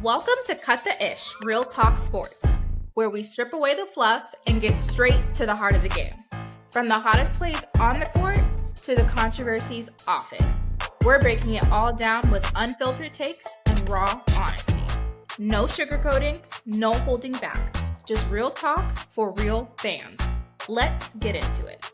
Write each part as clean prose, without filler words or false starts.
Welcome to Cut the Ish, Real Talk Sports, where we strip away the fluff and get straight to the heart of the game. From the hottest plays on the court to the controversies off it. We're breaking it all down with unfiltered takes and raw honesty. No sugarcoating, no holding back. Just real talk for real fans. Let's get into it.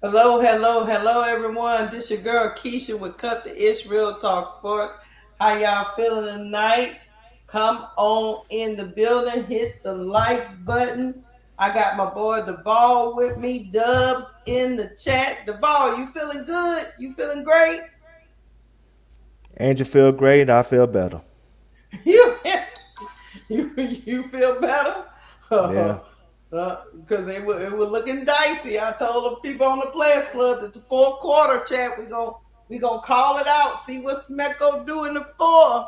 Hello, everyone. This your girl Keisha with Cut the Ish Real Talk Sports. How y'all feeling tonight? Come on in the building. Hit the like button. I got my boy DeBall with me. Dubs in the chat. DeBall, you feeling good? You feeling great? Angel feel great. I feel better. You feel better? Yeah. Because it was looking dicey. I told the people on the Players Club that the fourth quarter chat, we gonna call it out, see what Smecko do in the fourth.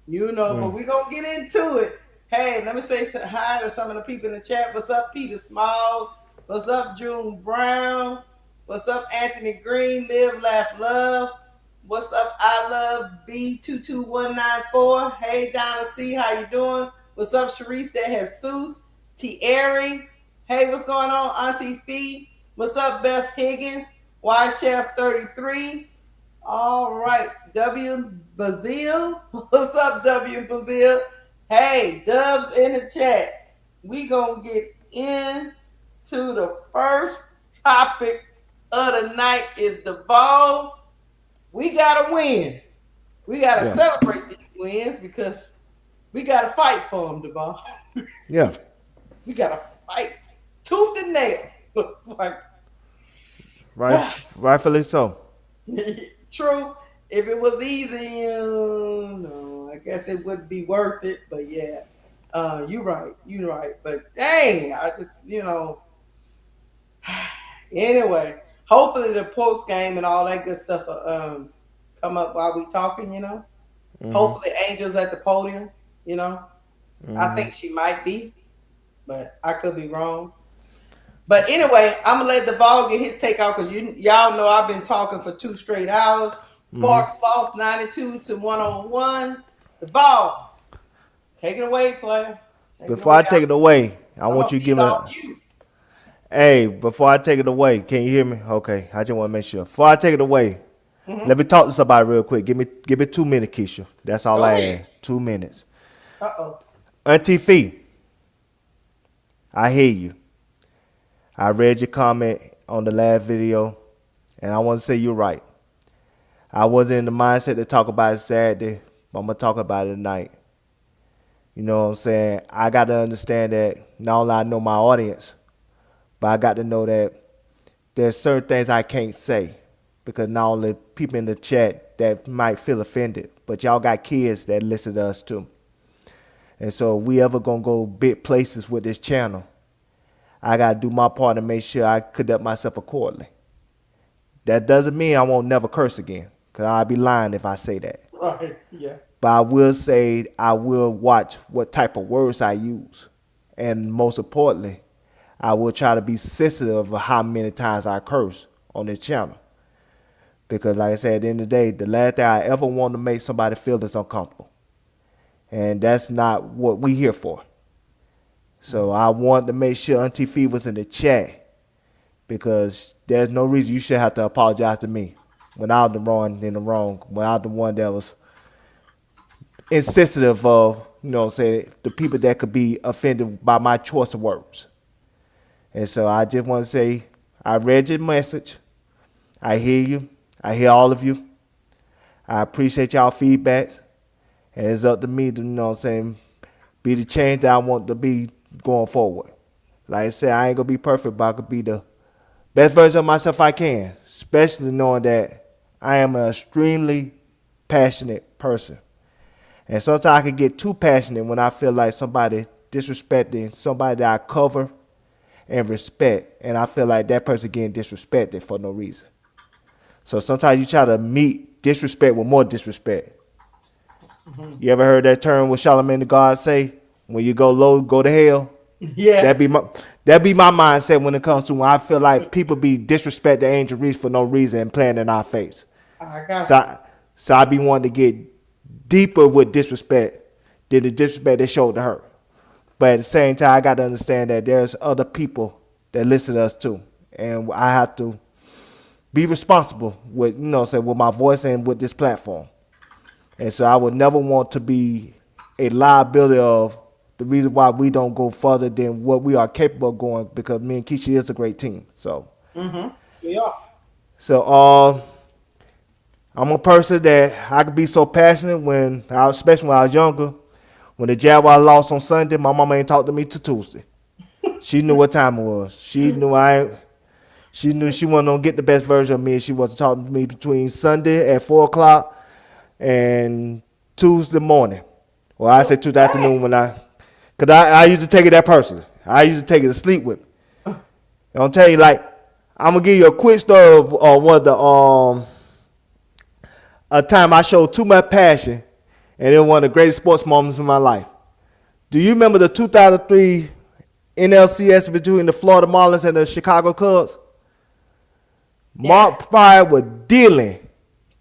But we gonna get into it. Hey, let me say hi to some of the people in the chat. What's up, Peter Smalls? What's up, June Brown? What's up, Anthony Green? Live, laugh, love. What's up, I love B22194. Hey, Donna C, how you doing? What's up, Sharice De Jesus? Thierry, hey, what's going on, Auntie Fee? What's up, Beth Higgins? Y Chef 33. All right, W Bazil. What's up, W Bazil? Hey, Dubs in the chat. We gonna get into the first topic of the night is the ball. We gotta win. We gotta celebrate these wins because we gotta fight for them, the ball. Yeah. We gotta fight tooth and nail. It's like, rightfully so. True. If it was easy, no, I guess it would be worth it. But yeah, you're right. But dang, I just, Anyway, hopefully the post game and all that good stuff come up while we talking. Mm-hmm. Hopefully Angel's at the podium. I think she might be. But I could be wrong. But anyway, I'm going to let the ball get his take out because y'all know I've been talking for 2 straight hours. Parks lost 92-101. The ball. Take it away, player. Before I take it away, I want you to give it. Hey, before I take it away, can you hear me? Okay, I just want to make sure. Before I take it away, let me talk to somebody real quick. Give me 2 minutes, Keisha. That's all I ask. 2 minutes. Auntie Fee. I hear you. I read your comment on the last video, and I want to say you're right. I wasn't in the mindset to talk about it Saturday, but I'm going to talk about it tonight. You know what I'm saying? I got to understand that not only I know my audience, but I got to know that there's certain things I can't say because not only people in the chat that might feel offended, but y'all got kids that listen to us too. And so if we ever going to go big places with this channel, I got to do my part to make sure I conduct myself accordingly. That doesn't mean I won't never curse again, because I'll be lying if I say that. Right, yeah. But I will say I will watch what type of words I use. And most importantly, I will try to be sensitive of how many times I curse on this channel. Because like I said, at the end of the day, the last thing I ever want to make somebody feel is uncomfortable. And that's not what we here for. So I want to make sure Auntie Fee was in the chat because there's no reason you should have to apologize to me when I was the wrong, when I was the one that was insensitive of, the people that could be offended by my choice of words. And so I just want to say, I read your message. I hear you. I hear all of you. I appreciate y'all feedbacks. And it's up to me to, be the change that I want to be going forward. Like I said, I ain't going to be perfect, but I could be the best version of myself I can, especially knowing that I am an extremely passionate person. And sometimes I can get too passionate when I feel like somebody disrespecting somebody that I cover and respect, and I feel like that person getting disrespected for no reason. So sometimes you try to meet disrespect with more disrespect. You ever heard that term what Charlamagne the God say? When you go low, go to hell? Yeah. That be my mindset when it comes to when I feel like people be disrespect the Angel Reese for no reason and playing in our face. I got So I be wanting to get deeper with disrespect than the disrespect they showed to her. But at the same time, I got to understand that there's other people that listen to us too. And I have to be responsible with, with my voice and with this platform. And so I would never want to be a liability of the reason why we don't go further than what we are capable of going, because me and Keisha is a great team. So, we are. So, I'm a person that I could be so passionate especially when I was younger. When the Jaguars lost on Sunday, my mama ain't talked to me till Tuesday. She knew what time it was. She knew she wasn't gonna get the best version of me. She wasn't talking to me between Sunday at 4:00 and Tuesday morning. Well, I said Tuesday afternoon because I used to take it that personally. I used to take it to sleep with me. I'll tell you, like, I'm gonna give you a quick story of one of the a time I showed too much passion, and it was one of the greatest sports moments in my life. Do you remember the 2003 NLCS between the Florida Marlins and the Chicago Cubs? Yes. Mark Pryor was dealing,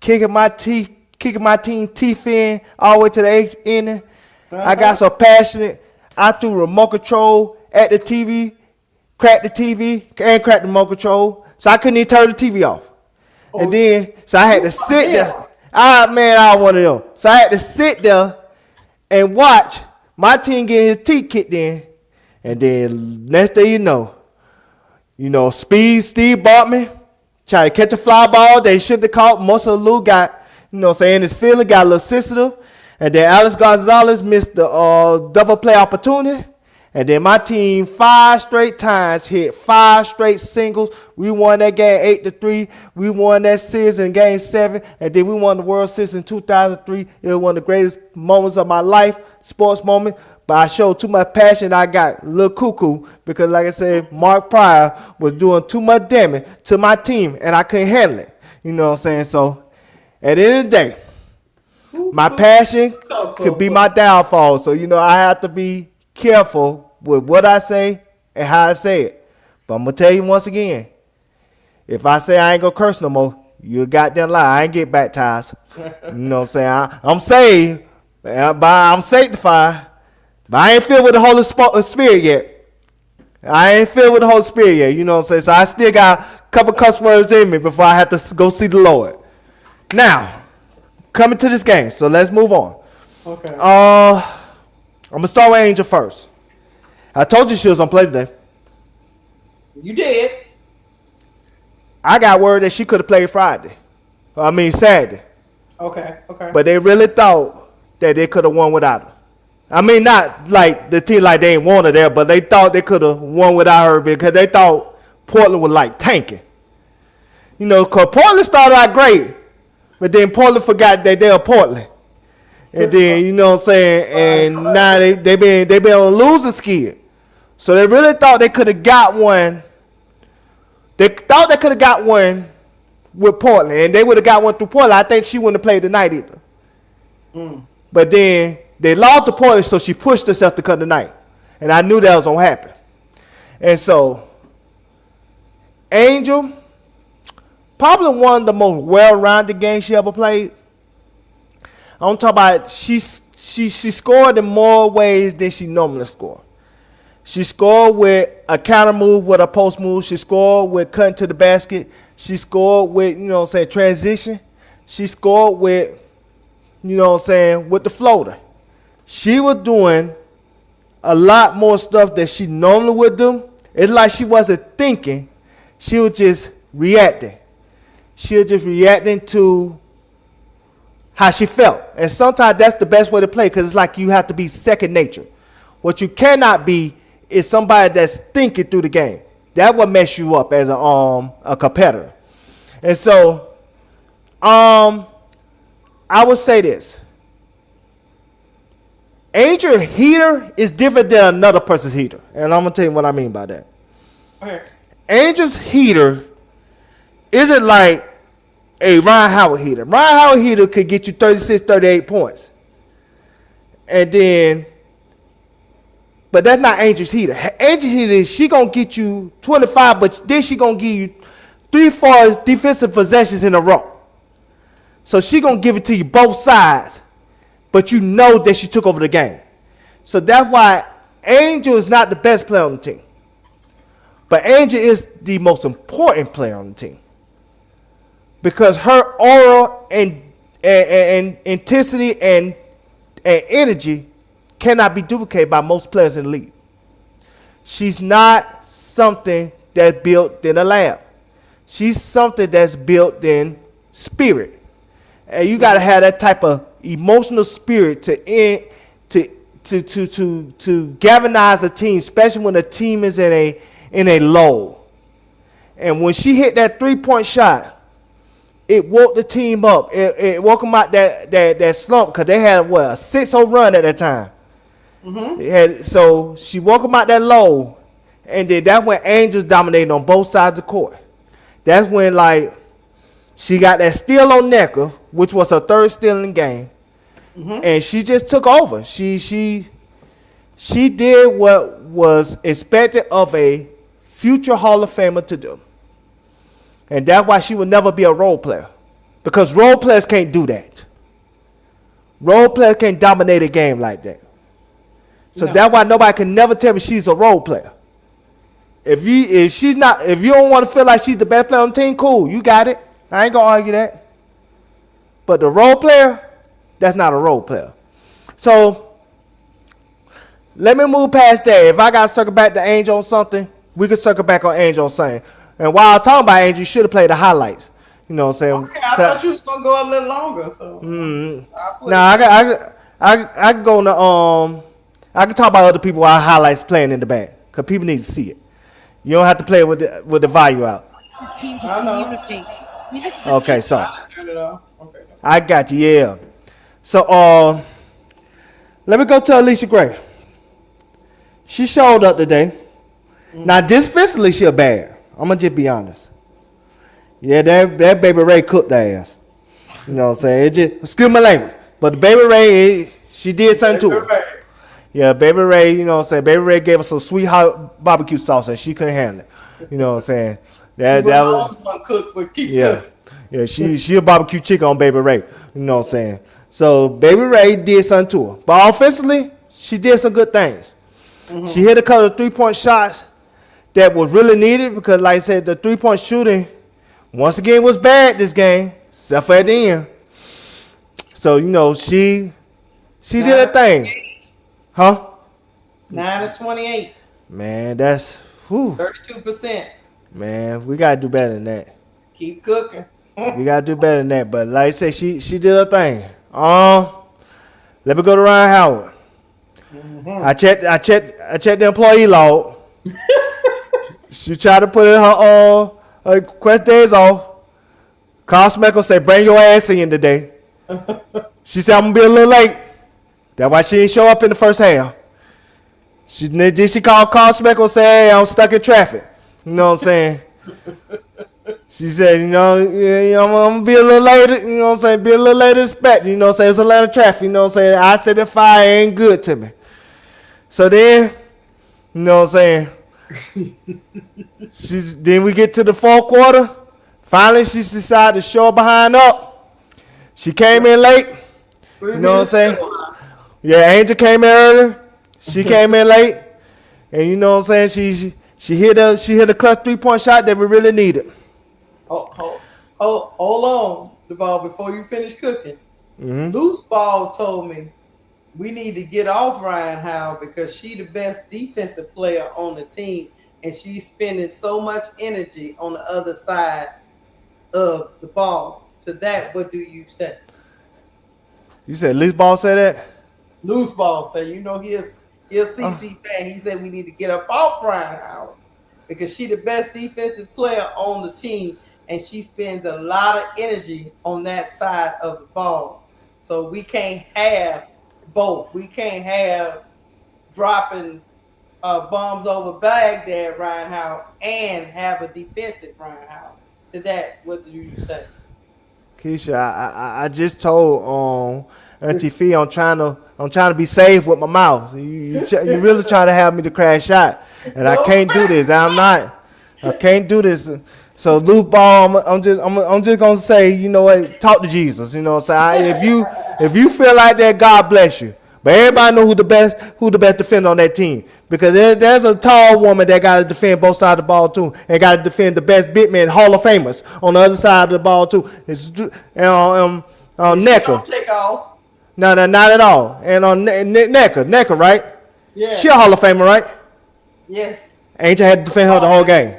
kicking my team teeth in all the way to the 8th inning. I got so passionate, I threw remote control at the TV, cracked the TV, and cracked the remote control, so I couldn't even turn the TV off. And then, so I had to sit there. I was one of them. So I had to sit there and watch my team get his teeth kicked in. And then next thing you know, Steve Bartman tried to catch a fly ball. They shouldn't have caught. Most of the Lou got, his feeling got a little sensitive. And then Alex Gonzalez missed the double play opportunity. And then my team 5 straight times hit 5 straight singles. We won that game 8-3. We won that series in game 7. And then we won the World Series in 2003. It was one of the greatest moments of my life, sports moment. But I showed too much passion. I got a little cuckoo because, like I said, Mark Pryor was doing too much damage to my team, and I couldn't handle it. You know what I'm saying? So at the end of the day, my passion could be my downfall. So, I have to be careful with what I say and how I say it. But I'm going to tell you once again, if I say I ain't going to curse no more, you're a goddamn lie. I ain't get baptized. You know what I'm saying? I'm saved, I'm sanctified, but I ain't filled with the Holy Spirit yet. I ain't filled with the Holy Spirit yet. You know what I'm saying? So I still got a couple cuss words in me before I have to go see the Lord. Now, coming to this game, so let's move on. Okay. I'm going to start with Angel first. I told you she was on play today. You did. I got word that she could have played Saturday. Okay. But they really thought that they could have won without her. I mean, not like the team like they ain't want her there, but they thought they could have won without her because they thought Portland was like tanking. Because Portland started out great, but then Portland forgot that they were Portland. And then, you know what I'm saying, and now they been on a losing skid. So they really thought they could have got one. They thought they could have got one with Portland, and they would have got one through Portland. I think she wouldn't have played tonight either. But then they lost to Portland, so she pushed herself to come tonight. And I knew that was going to happen. And so, Angel, probably one of the most well-rounded games she ever played. I'm talking about she scored in more ways than she normally scored. She scored with a counter move, with a post move. She scored with cutting to the basket. She scored with, transition. She scored with, with the floater. She was doing a lot more stuff that she normally would do. It's like she wasn't thinking. She was just reacting. She was just reacting to how she felt. And sometimes that's the best way to play because it's like you have to be second nature. What you cannot be is somebody that's thinking through the game. That will mess you up as a competitor. And so, I would say this. Angel's heater is different than another person's heater. And I'm going to tell you what I mean by that. Okay. Angel's heater isn't like a Ryan Howard heater. Ryan Howard heater could get you 36, 38 points. And then, But that's not Angel's Heater. Angel's Heater is she gonna get you 25, but then she gonna give you 3-4 defensive possessions in a row. So she gonna give it to you both sides, but you know that she took over the game. So that's why Angel is not the best player on the team. But Angel is the most important player on the team. Because her aura and intensity and energy cannot be duplicated by most players in the league. She's not something that's built in a lab. She's something that's built in spirit. And you got to have that type of emotional spirit to galvanize a team, especially when a team is in a low. And when she hit that 3-point shot, it woke the team up. It woke them out that slump because they had a 6-0 run at that time. So she woke them out that low, and then that's when Angels dominated on both sides of the court. That's when she got that steal on Necker, which was her third steal in the game, and she just took over. She did what was expected of a future Hall of Famer to do. And that's why she will never be a role player. Because role players can't do that. Role players can't dominate a game like that. So that's why nobody can never tell me she's a role player. If you don't want to feel like she's the best player on the team, cool, you got it. I ain't gonna argue that. But the role player, that's not a role player. So let me move past that. If I gotta circle back to Angel on something, we can circle back on Angel on something. And while I'm talking about Angel, you should have played the highlights. You know what I'm saying? Okay, I thought you was gonna go a little longer. So I can go on I can talk about other people while highlights playing in the back because people need to see it. You don't have to play with the volume out. I know. Okay, so Okay. I got you. Yeah. So let me go to Alicia Gray. She showed up today. Now defensively, she bad. I'm gonna just be honest. Yeah, that Baby Ray cooked the ass. You know what I'm saying? It just excuse my language, but the Baby Ray, she did something to her. Yeah, Baby Ray, you know what I'm saying? Baby Ray gave us some sweet hot barbecue sauce and she couldn't handle it. You know what I'm saying? That was cook, but keep cooking. Yeah, she a barbecue chicken on Baby Ray. You know what I'm saying? So Baby Ray did something to her. But offensively, she did some good things. She hit a couple of 3-point shots that was really needed because, like I said, the 3-point shooting once again was bad this game, except for at the end. So, you know, she did her thing. Huh? 9 of 28. Man, that's 32%. Man, we gotta do better than that. Keep cooking. We gotta do better than that. But like I said, she did her thing. Let me go to Ryan Howard. I checked the employee log. She tried to put in her request days off. Carl Smeckel said, "Bring your ass in today." She said, "I'm gonna be a little late." That's why she didn't show up in the first half. She called Carl Smeckel and said, "Hey, I'm stuck in traffic." You know what I'm saying? She said, I'm gonna be a little later, you know what I'm saying? Be a little later expected, you know what I'm saying? It's Atlanta traffic, you know what I'm saying? I said the fire ain't good to me. So then, you know what I'm saying? Then we get to the fourth quarter. Finally, she decided to show behind up. She came in late. You know what I'm saying? Yeah, Angel came in early. She came in late. And you know what I'm saying? She hit a clutch 3-point shot that we really needed. Hold on, Duval, before you finish cooking. Loose Ball told me we need to get off Ryan Howard because she's the best defensive player on the team, and she's spending so much energy on the other side of the ball. To that, what do you say? You said Loose Ball said that? Loose Ball said, he a CC fan. He said we need to get up off Ryan Howard because she's the best defensive player on the team, and she spends a lot of energy on that side of the ball. So we can't have both. We can't have dropping bombs over Baghdad, Ryan Howard, and have a defensive Ryan Howard. To that, what do you say? Keisha, I just told Auntie Fee I'm trying to I'm trying to be safe with my mouth. So you really trying to have me to crash out, and I can't do this. I can't do this. So loose ball, I'm just gonna say, you know what? Talk to Jesus. You know what I'm saying? If you feel like that, God bless you. But everybody know who the best defender on that team, because there's a tall woman that got to defend both sides of the ball too, and got to defend the best big men, Hall of Famers on the other side of the ball too. It's Necker. Take off. No, not at all. And on Necker, right? Yeah. She a Hall of Famer, right? Yes. Angel had to defend her the whole game.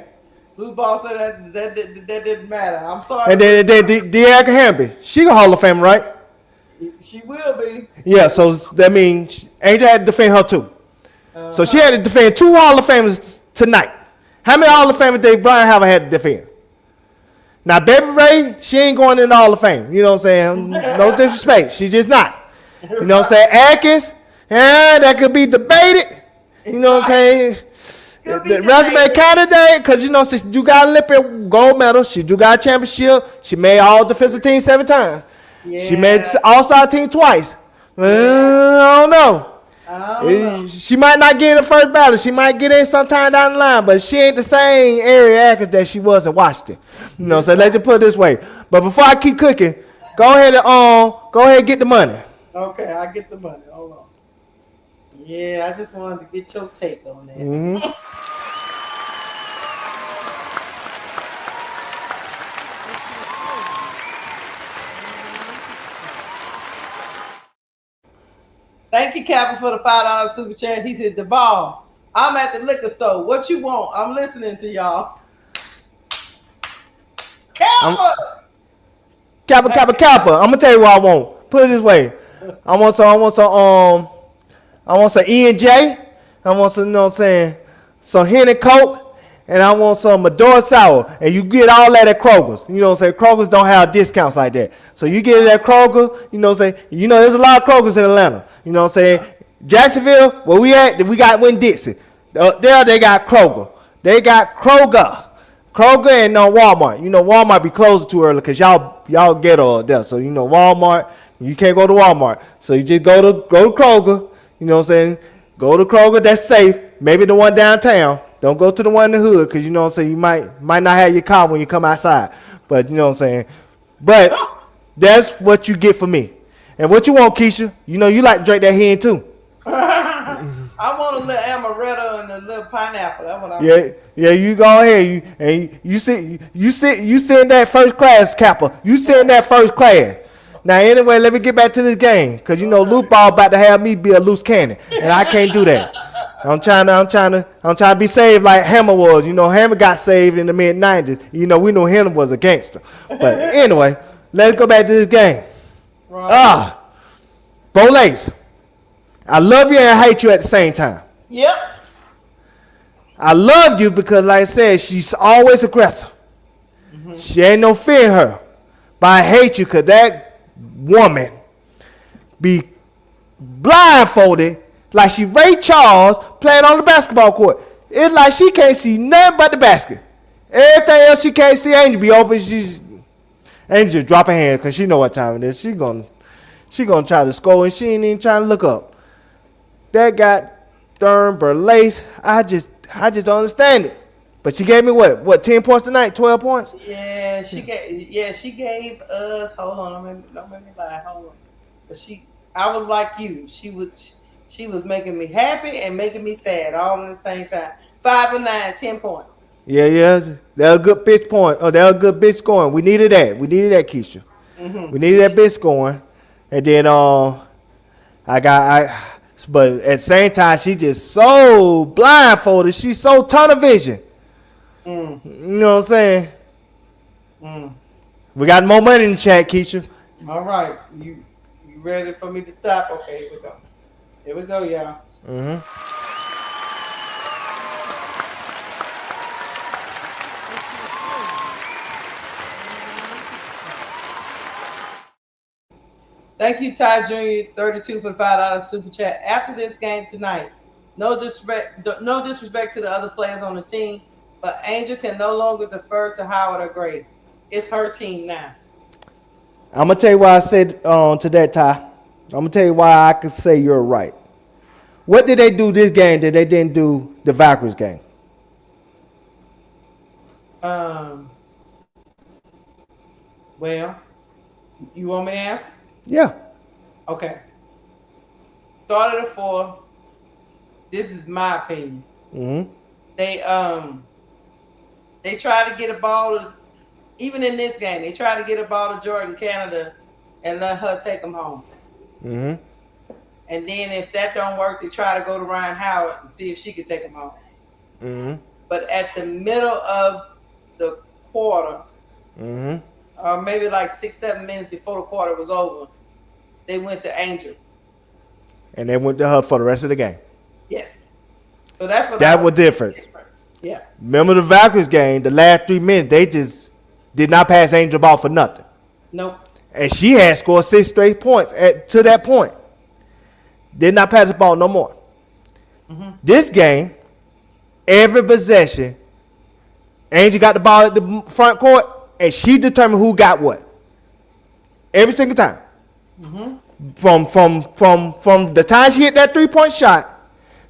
Blue ball said that didn't matter. I'm sorry. And then De'Erica Hamby, she a Hall of Famer, right? She will be. Yeah, so that means Angel had to defend her too. So she had to defend 2 Hall of Famers tonight. How many Hall of Famers Dave Bryan have had to defend? Now, Baby Ray, she ain't going in the Hall of Fame. You know what I'm saying? No disrespect. She just not. You know what I'm saying? Atkins, that could be debated. You know what I'm saying? The resume candidate, because you know, you got Olympic gold medal. She do got a championship. She made all defensive team 7 times. Yeah. She made all-star team twice. I don't know. She might not get in the first ballot. She might get in sometime down the line, but she ain't the same area Atkins that she was in Washington. You know, so let's just put it this way. But before I keep cooking, go ahead and get the money. Okay, I get the money. Hold on. Yeah, I just wanted to get your take on that. Mm-hmm. Thank you, Captain, for the $5 super chat. He said, "Duvall, I'm at the liquor store. What you want? I'm listening to y'all." Kappa. I'm gonna tell you what I want. Put it this way: I want some E&J. I want some, you know what I'm saying, some Henny Coke, and I want some Medora Sour. And you get all that at Kroger's. You know what I'm saying? Kroger's don't have discounts like that. So you get it at Kroger, you know what I'm saying? You know, there's a lot of Kroger's in Atlanta. You know what I'm saying? Jacksonville, where we at, we got Winn-Dixie. There they got Kroger. They got Kroger and Walmart. You know, Walmart be closing too early because y'all ghetto there. So, you know, Walmart, you can't go to Walmart. So you just go to Kroger. You know what I'm saying? Go to Kroger, that's safe. Maybe the one downtown. Don't go to the one in the hood, because you know what I'm saying, you might not have your car when you come outside. But you know what I'm saying? But that's what you get for me. And what you want, Keisha? You know you like to drink that hen too. I want a little amaretto and a little pineapple. That's what I want. Yeah, you go ahead. You sit in that first class, Kappa. You sit in that first class. Now, anyway, let me get back to this game, because, you know, loose ball about to have me be a loose cannon, and I can't do that. I'm trying to be saved like Hammer was. You know, Hammer got saved in the mid-90s. You know, we knew Hammer was a gangster. But anyway, let's go back to this game. Right. Bolace, I love you and I hate you at the same time. Yep. I love you because, like I said, she's always aggressive. Mm-hmm. She ain't no fear in her. But I hate you because that woman be blindfolded like she Ray Charles playing on the basketball court. It's like she can't see nothing but the basket. Everything else she can't see. Angel be open. Angel drop her hand because she know what time it is. She gonna try to score and she ain't even trying to look up. That got Berlace. I just don't understand it. But she gave me what 10 points tonight, 12 points? Yeah, she gave us, hold on, don't make me lie, hold on. But I was like you. She was making me happy and making me sad all at the same time. 5 and 9, 10 points. Yeah. That was a good bitch point. Oh, that was a good bitch scoring. We needed that, Keisha. Mm-hmm. We needed that bitch scoring. And then but at the same time, she just so blindfolded. She's so tunnel vision. You know what I'm saying? We got more money in the chat, Keisha. All right. You ready for me to stop? Okay, here we go. Here we go, y'all. Mm-hmm. Thank you, Ty Jr. 32 for the $5 super chat. After this game tonight, no disrespect to the other players on the team, but Angel can no longer defer to Howard or Gray. It's her team now. I'm gonna tell you what I said to that, Ty. I'm gonna tell you why I can say you're right. What did they do this game that they didn't do the Valkyries game? Well, you want me to ask? Yeah. Okay. Started at 4. This is my opinion. Mm-hmm. They try to get a ball to, even in this game, they try to get a ball to Jordan Canada and let her take them home. Mm-hmm. And then if that don't work, they try to go to Ryan Howard and see if she could take them home. Mm-hmm. But at the middle of the quarter, or maybe like 6-7 minutes before the quarter was over, they went to Angel. And they went to her for the rest of the game. Yes. So that's what that was different. Yeah. Remember the Valkyries game, the last 3 minutes, they just did not pass Angel the ball for nothing. Nope. And she had scored 6 straight points to that point. Did not pass the ball no more. Mm-hmm. This game, every possession, Angel got the ball at the front court, and she determined who got what. Every single time. Mm-hmm. From the time she hit that 3-point shot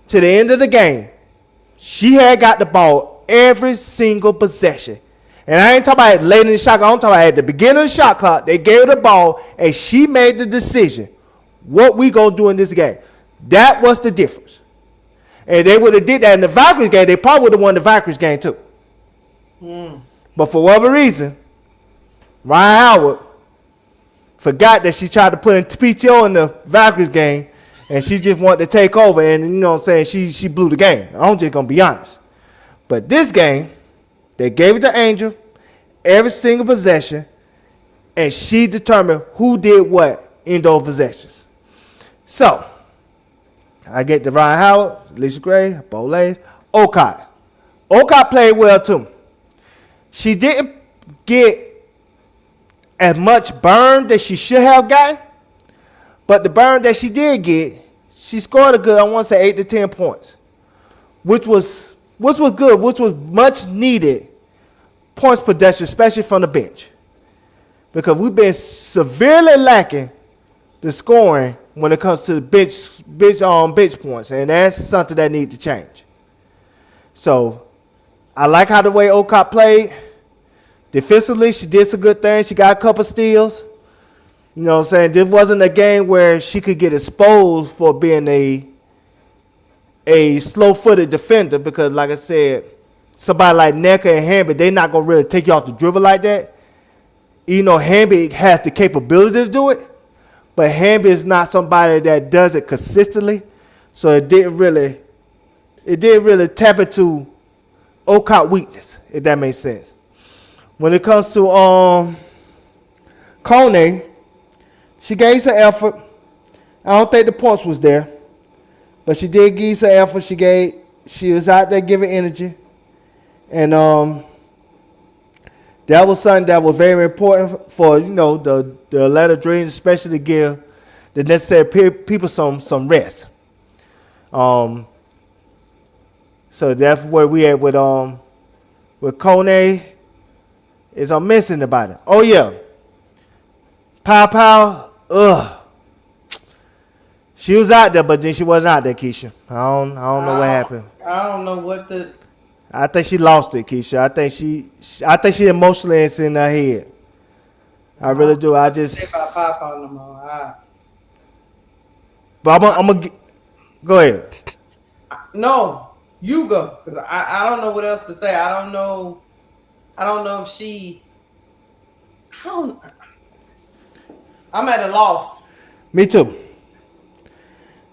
to the end of the game, she had got the ball every single possession. And I ain't talking about late in the shot clock. I'm talking about at the beginning of the shot clock. They gave her the ball, and she made the decision what we going to do in this game. That was the difference. And they would have did that in the Valkyries game. They probably would have won the Valkyries game too. But for whatever reason, Ryan Howard forgot that she tried to put in PTO in the Valkyries game, and she just wanted to take over, and you know what I'm saying, she blew the game. I'm just going to be honest. But this game, they gave it to Angel every single possession, and she determined who did what in those possessions. So, I get to Ryan Howard, Lisa Gray, Bo Lays, Okot. Okot played well too. She didn't get as much burn that she should have gotten, but the burn that she did get, she scored a good, I want to say 8 to 10 points, which was good, which was much needed points production, especially from the bench, because we've been severely lacking the scoring when it comes to the bench points, and that's something that needs to change. So I like how the way Okot played. Defensively, she did some good things. She got a couple steals. You know what I'm saying? This wasn't a game where she could get exposed for being a slow-footed defender, because, like I said, somebody like Neka and Hamby, they're not going to really take you off the dribble like that. You know, Hamby has the capability to do it, but Hamby is not somebody that does it consistently. So it didn't really tap into Okot weakness, if that makes sense. When it comes to Kone, she gave some effort. I don't think the points was there, but she did give some effort. She was out there giving energy, and that was something that was very important for the Atlanta Dreams, especially to give the necessary people some rest. So that's where we at with Kone. Is I'm missing about it. Oh yeah, Pow. She was out there, but then she wasn't out there, Keisha. I don't know what happened. I don't know what the. I think she lost it, Keisha. I think she emotionally is in her head. I really do. I just. But I'm gonna go ahead. No, you go, because I don't know what else to say. I don't know if she. I'm at a loss. Me too.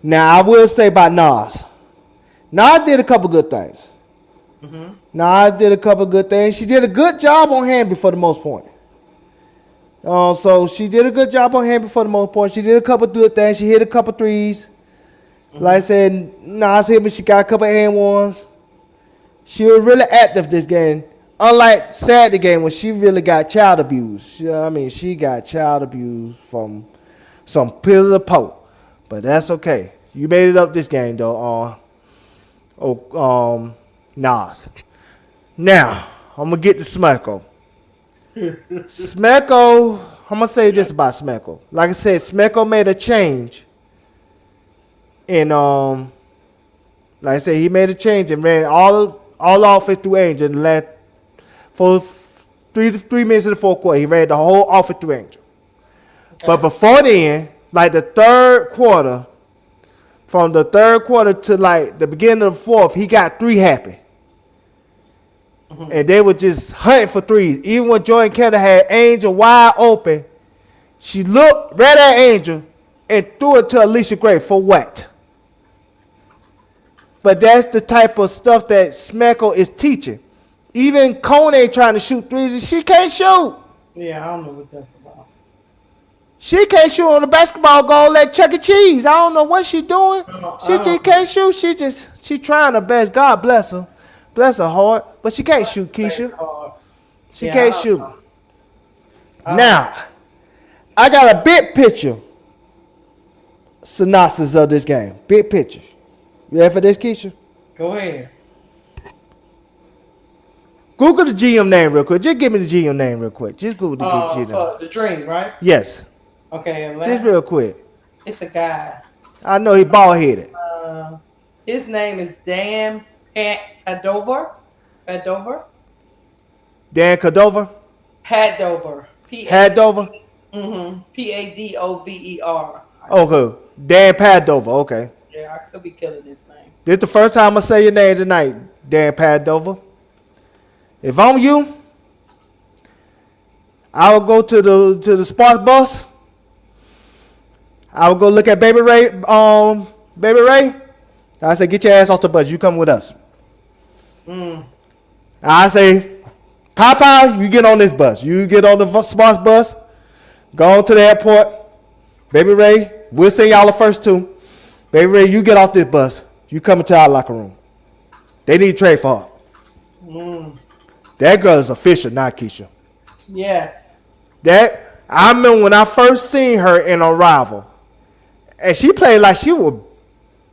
Now I will say about Nas. Nas did a couple good things. Mm-hmm. Nas did a couple good things. She did a good job on Hamby for the most part. So she did a good job on Hamby for the most part. She did a couple good things. She hit a couple threes. Mm-hmm. Like I said, Nas hit me. She got a couple and ones. She was really active this game. Unlike Saturday game when she really got child abuse. She got child abuse from some pillar to post. But that's okay. You made it up this game though. Nas. Now I'm gonna get to Smecko. Smecko I'm gonna say this about Smecko. Like I said, Smecko made a change, and like I said, he made a change and ran all offense through Angel in the last for 3 minutes in the fourth quarter. He ran the whole offense through Angel. Okay. But before then, like the third quarter, from the third quarter to like the beginning of the fourth, he got 3 happy. Mm-hmm. And they were just hunting for threes. Even when Jordan Kendall had Angel wide open, she looked right at Angel and threw it to Alicia Gray for what? But that's the type of stuff that Smecko is teaching. Even Kone trying to shoot threes and she can't shoot. Yeah, I don't know what that's about. She can't shoot on the basketball goal like Chuck E. Cheese. I don't know what she doing. She just can't shoot. She trying her best. God bless her. Bless her heart. But she can't shoot, Keisha. She can't shoot. Now, I got a big picture synopsis of this game. Big picture. You ready for this, Keisha? Go ahead. Google the GM name real quick. Just give me the GM name real quick. Just Google the GM name. For the Dream, right? Yes. Okay. Just real quick. It's a guy. I know he bald headed. His name is Dan Padover. Dan Cordova? Padover. Padover? Mm-hmm. Padover. Okay. Dan Padover. Okay. Yeah, I could be killing his name. This is the first time I say your name tonight, Dan Padover. If I'm you, I would go to the sports bus. I would go look at Baby Ray. Baby Ray. I say, get your ass off the bus. You come with us. I say, Papa, you get on this bus. You get on the sports bus. Go on to the airport. Baby Ray, we'll send y'all the first 2. Baby Ray, you get off this bus. You come into our locker room. They need to trade for her. That girl is official, not Keisha. Yeah. I remember when I first seen her in Arrival. And she played like she was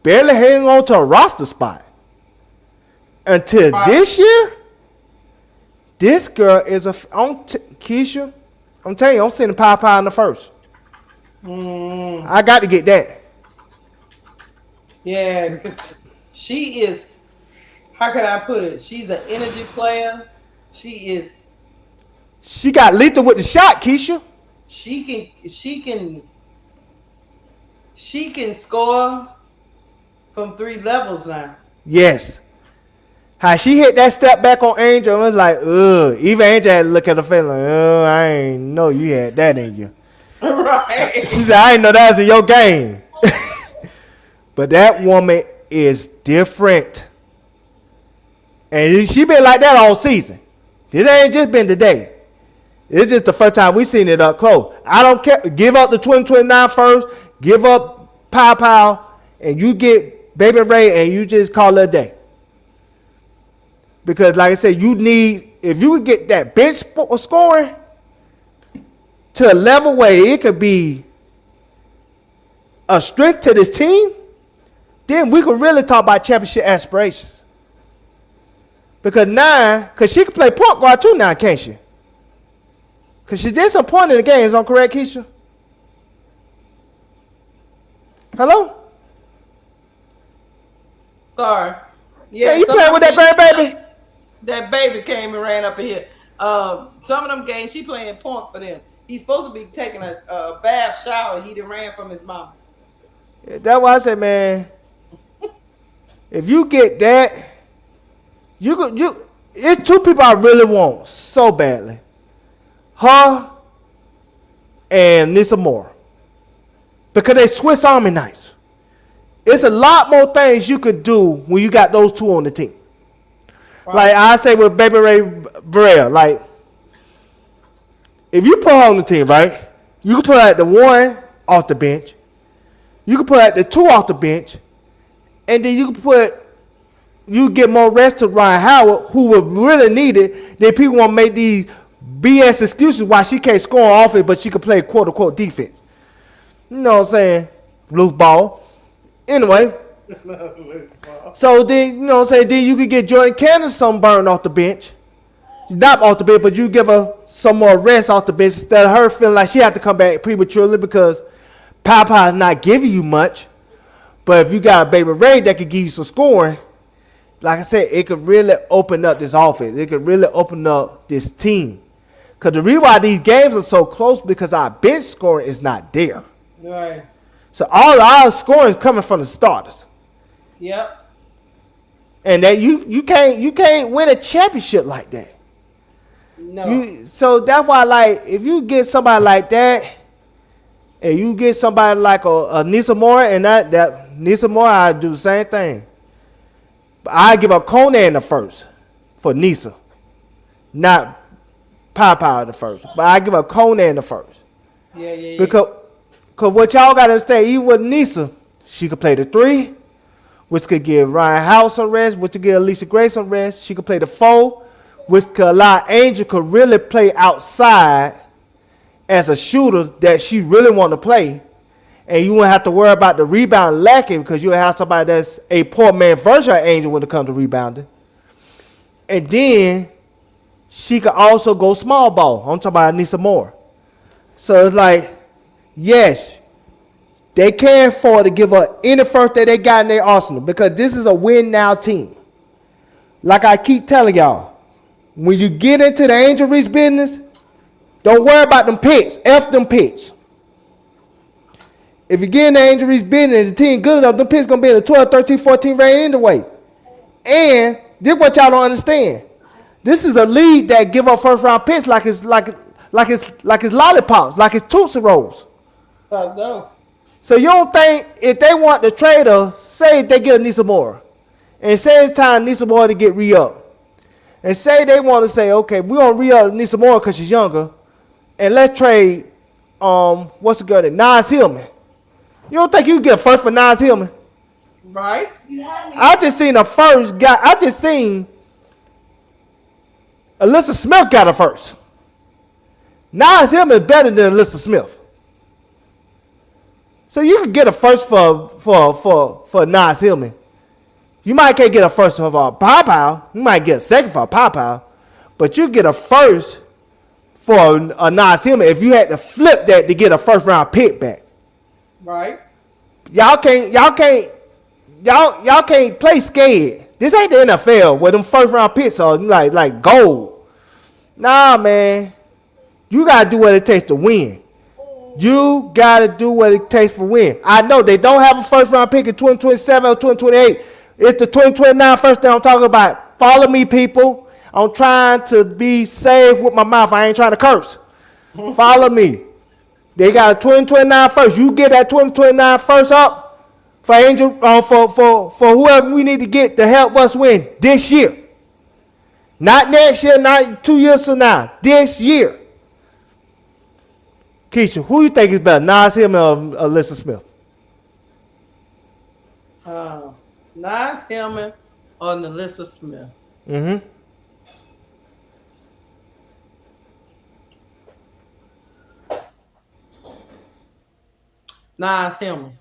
barely hanging on to a roster spot. Until this year, this girl is Keisha, I'm telling you, I'm sending Pie in the first. I got to get that. Yeah, because she is, how can I put it? She's an energy player. She got lethal with the shot, Keisha. She can score from 3 levels now. Yes. How she hit that step back on Angel, it was like, ugh. Even Angel had to look at her face like, oh, I ain't know you had that in you. Right. She said, I ain't know that was in your game. But that woman is different. And she been like that all season. This ain't just been today. It's just the first time we seen it up close. I don't care. Give up the 2029 first. Give up Pow, and you get Baby Ray, and you just call it a day. Because, like I said, if you could get that bench scoring to a level where it could be a strength to this team, then we could really talk about championship aspirations. Because she can play point guard too now, can't she? Because she did some point in the games, on correct, Keisha? Hello? Sorry. Yeah, you playing with that grandbaby? That baby came and ran up in here. Some of them games, she playing point for them. He's supposed to be taking a bath shower. He done ran from his mom. Yeah, that's why I said, man, if you get that, it's 2 people I really want so badly. Her and Nissa Moore. Because they Swiss Army knives. It's a lot more things you could do when you got those 2 on the team. Right. Like I say with Baby Ray Burrell, like, if you put her on the team, right, you can put like the 1 off the bench. You can put like the 2 off the bench. And then you get more rest to Ryan Howard, who would really need it. Then people want to make these BS excuses why she can't score on offense, but she can play quote-unquote defense. You know what I'm saying? Loose ball. Anyway. So then, then you could get Jordan Cannon sunburn off the bench. Not off the bench, but you give her some more rest off the bench instead of her feeling like she had to come back prematurely because Papa is not giving you much. But if you got a Baby Ray that could give you some scoring, like I said, it could really open up this offense. It could really open up this team. Because the reason why these games are so close because our bench scoring is not there. Right. So all our scoring is coming from the starters. Yep. And that you can't win a championship like that. No. So that's why, like, if you get somebody like that, and you get somebody like a Nisa Moore, and that Nisa Moore, I do the same thing. But I give up Conan the first for Nisa, not Pow the first. But I give up Conan the first. Yeah. Because what y'all got to understand, even with Nisa, she could play the 3, which could give Ryan House some rest, which could give Alicia Gray some rest. She could play the 4, which could allow Angel could really play outside as a shooter that she really want to play. And you won't have to worry about the rebound lacking because you'll have somebody that's a poor man version of Angel when it comes to rebounding. And then she could also go small ball. I'm talking about Nisa Moore. So it's like, yes, they can't afford to give up any first that they got in their arsenal because this is a win now team. Like I keep telling y'all, when you get into the Angel Reese business, don't worry about them picks. F them picks. If you get in the Angel Reese business and the team good enough, them picks going to be in the 12, 13, 14 range anyway. And this is what y'all don't understand. This is a league that give up first round picks like it's lollipops, like it's Tootsie Rolls. I know. So you don't think if they want the trader, say they get a Nisa Moore, and say it's time Nisa Moore to get re-up, and say they want to say, okay, we're going to re-up Nisa Moore because she's younger, and let's trade, what's the girl name? Nas Hillman. You don't think you can get a first for Nas Hillman? Right. I just seen a first guy. I just seen Alyssa Smith got a first. Nas Hillman is better than Alyssa Smith. So you can get a first for Nas Hillman. You might can't get a first for Pow. You might get a second for Pow. But you get a first for a Nas Hillman if you had to flip that to get a first round pick back. Right. Y'all can't play scared. This ain't the NFL where them first round picks are like gold. Nah, man. You gotta do what it takes to win. You gotta do what it takes for win. I know they don't have a first round pick in 2027 or 2028. It's the 2029 first thing I'm talking about. Follow me, people. I'm trying to be safe with my mouth. I ain't trying to curse. Follow me. They got a 2029 first. You get that 2029 first up for Angel, for whoever we need to get to help us win this year. Not next year, not 2 years from now. This year. Keisha, who you think is better, Nas Hillman or Alyssa Smith? Nas Hillman or Alyssa Smith? Mm-hmm. Nas Hillman.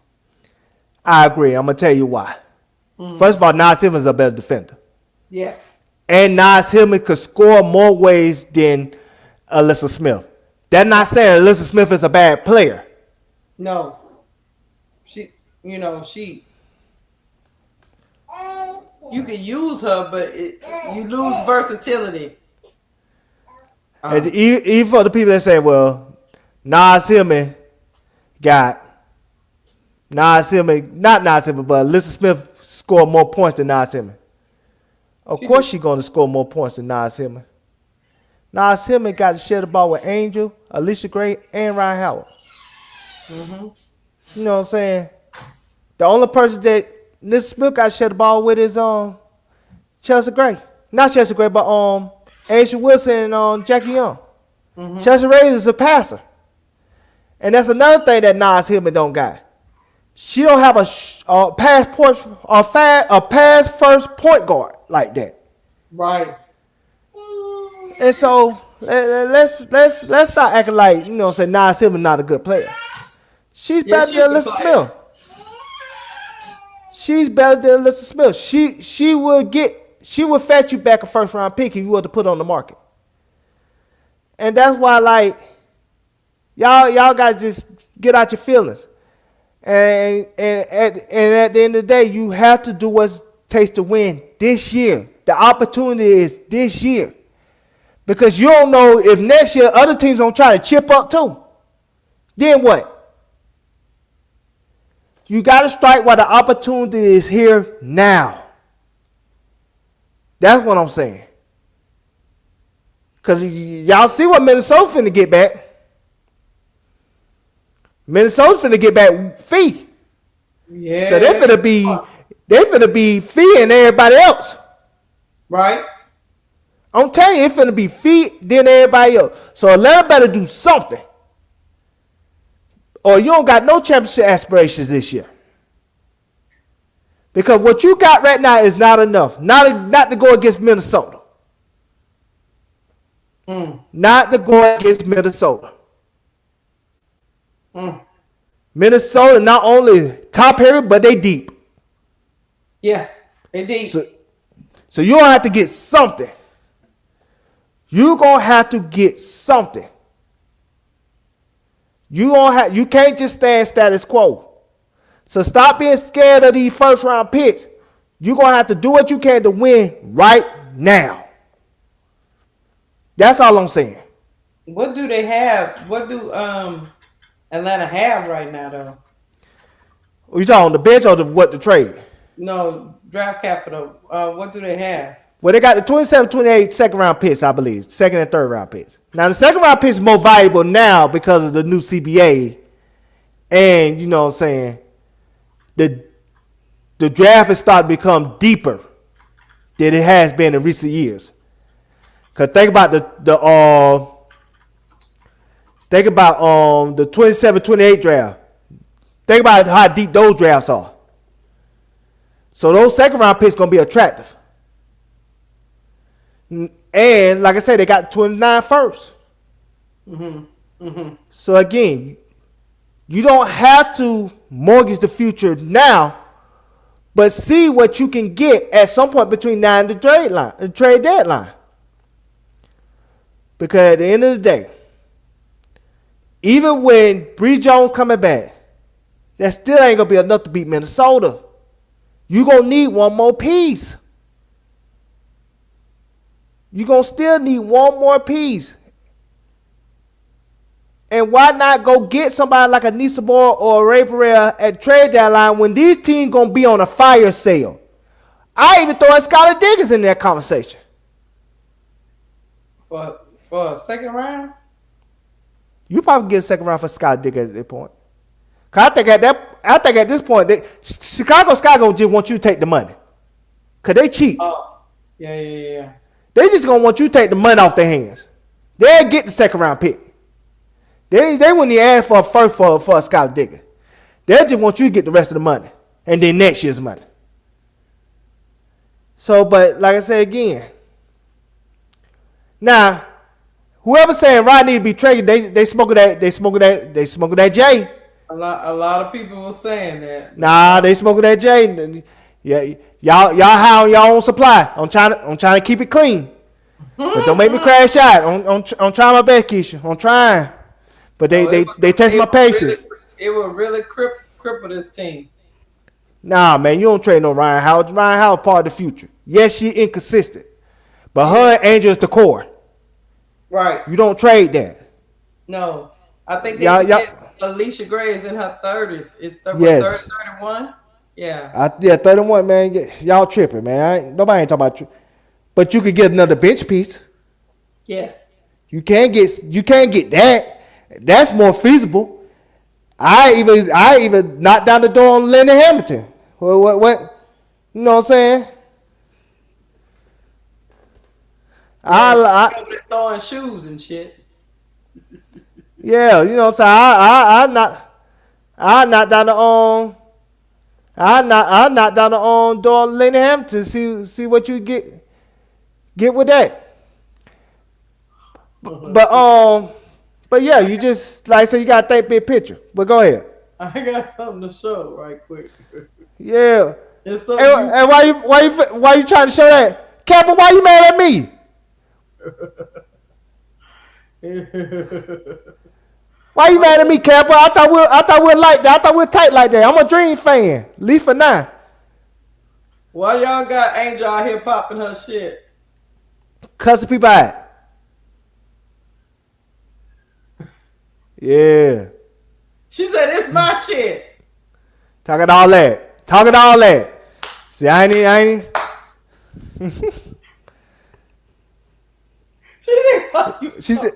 I agree. I'm going to tell you why. First of all, Nas Hillman is a better defender. Yes. And Nas Hillman could score more ways than Alyssa Smith. That's not saying Alyssa Smith is a bad player. No. She. You can use her, but you lose versatility. And even for the people that say, well, Nas Hillman, not Nas Hillman, but Alyssa Smith scored more points than Nas Hillman. Of course she's going to score more points than Nas Hillman. Nas Hillman got to share the ball with Angel, Alicia Gray, and Ryan Howard. Mm-hmm. You know what I'm saying? The only person that Alyssa Smith got to share the ball with is Chelsea Gray. Not Chelsea Gray, but Angel Wilson and Jackie Young. Mm-hmm. Chelsea Gray is a passer. And that's another thing that Nas Hillman don't got. She don't have a pass first point guard like that. Right. And so let's start acting like, you know, say Nas Hillman not a good player. She's better than Alyssa Smith. She's better than Alyssa Smith. She will fetch you back a first round pick if you were to put on the market. And that's why, like, y'all gotta just get out your feelings. And at the end of the day, you have to do what it takes to win this year. The opportunity is this year. Because you don't know if next year other teams don't try to chip up too. Then what? You got to strike while the opportunity is here now. That's what I'm saying. Because y'all see what Minnesota finna get back. Minnesota's finna get back fee. Yeah. So they finna be fee and everybody else. Right. I'm telling you, it's finna be fee than everybody else. So Atlanta better do something. Or you don't got no championship aspirations this year. Because what you got right now is not enough. Not to go against Minnesota. Not to go against Minnesota. Minnesota not only top heavy, but they deep. Yeah, they deep. So you're gonna have to get something. You're gonna have to get something. You can't just stand status quo. So stop being scared of these first round picks. You're gonna have to do what you can to win right now. That's all I'm saying. What do they have? What do Atlanta have right now though? You talking on the bench or what to trade? No, draft capital. What do they have? Well, they got the 27, 28 second round picks, I believe. Second and third round picks. Now, the second round picks is more valuable now because of the new CBA. And, you know what I'm saying, the draft has started to become deeper than it has been in recent years. Because think about the 27, 28 draft. Think about how deep those drafts are. So those second round picks going to be attractive. And like I said, they got 29 first. So again, you don't have to mortgage the future now, but see what you can get at some point between now and the trade deadline. Because at the end of the day, even when Bree Jones coming back, that still ain't gonna be enough to beat Minnesota. You gonna need one more piece. You're going to still need one more piece. And why not go get somebody like a Nisabor or a Ray Pereira at trade deadline when these teams going to be on a fire sale? I even throw Skylar Diggins in that conversation. For a second round? You probably get a second round for Skylar Diggins at this point. Cause I think at this point, Chicago Sky going to just want you to take the money. Because they cheap. Oh, yeah. They just gonna want you to take the money off their hands. They'll get the second round pick. They wouldn't even ask for a first for a Skylar Diggins. They'll just want you to get the rest of the money. And then next year's money. So, but like I said again. Now, whoever saying Rodney need to be traded, they smoking that J. A lot of people were saying that. Nah, they smoking that J. Yeah, y'all high on y'all own supply. I'm trying to keep it clean. But don't make me crash out. I'm trying my best, Keisha. I'm trying. But they test my patience. It will really cripple this team. Nah, man, you don't trade no Ryan Howard. Ryan Howard part of the future. Yes, she inconsistent. But her and Angel is the core. Right. You don't trade that. No. I think Alicia Gray is in her 30s. It's 31. Yeah. 31, man. Y'all tripping, man. Nobody ain't talking about you. But you could get another bench piece. Yes. You can't get that. That's more feasible. I even knocked down the door on Lenny Hamilton. What? You know what I'm saying? I throwing shoes and shit. Yeah, you know what I'm saying? I knocked down the I knocked down the door on Lenny Hamilton. See what you get with that. But yeah, you just like so you gotta think big picture. But go ahead. I got something to show right quick. Yeah. And why you trying to show that? Kappa, why you mad at me? Why you mad at me, Capper? I thought we're like that. I thought we're tight like that. I'm a Dream fan. Leave for now. Why y'all got Angel out here popping her shit? Cussing people out. Yeah. She said, it's my shit. Talking all that. See, I ain't. She said, fuck you. She said,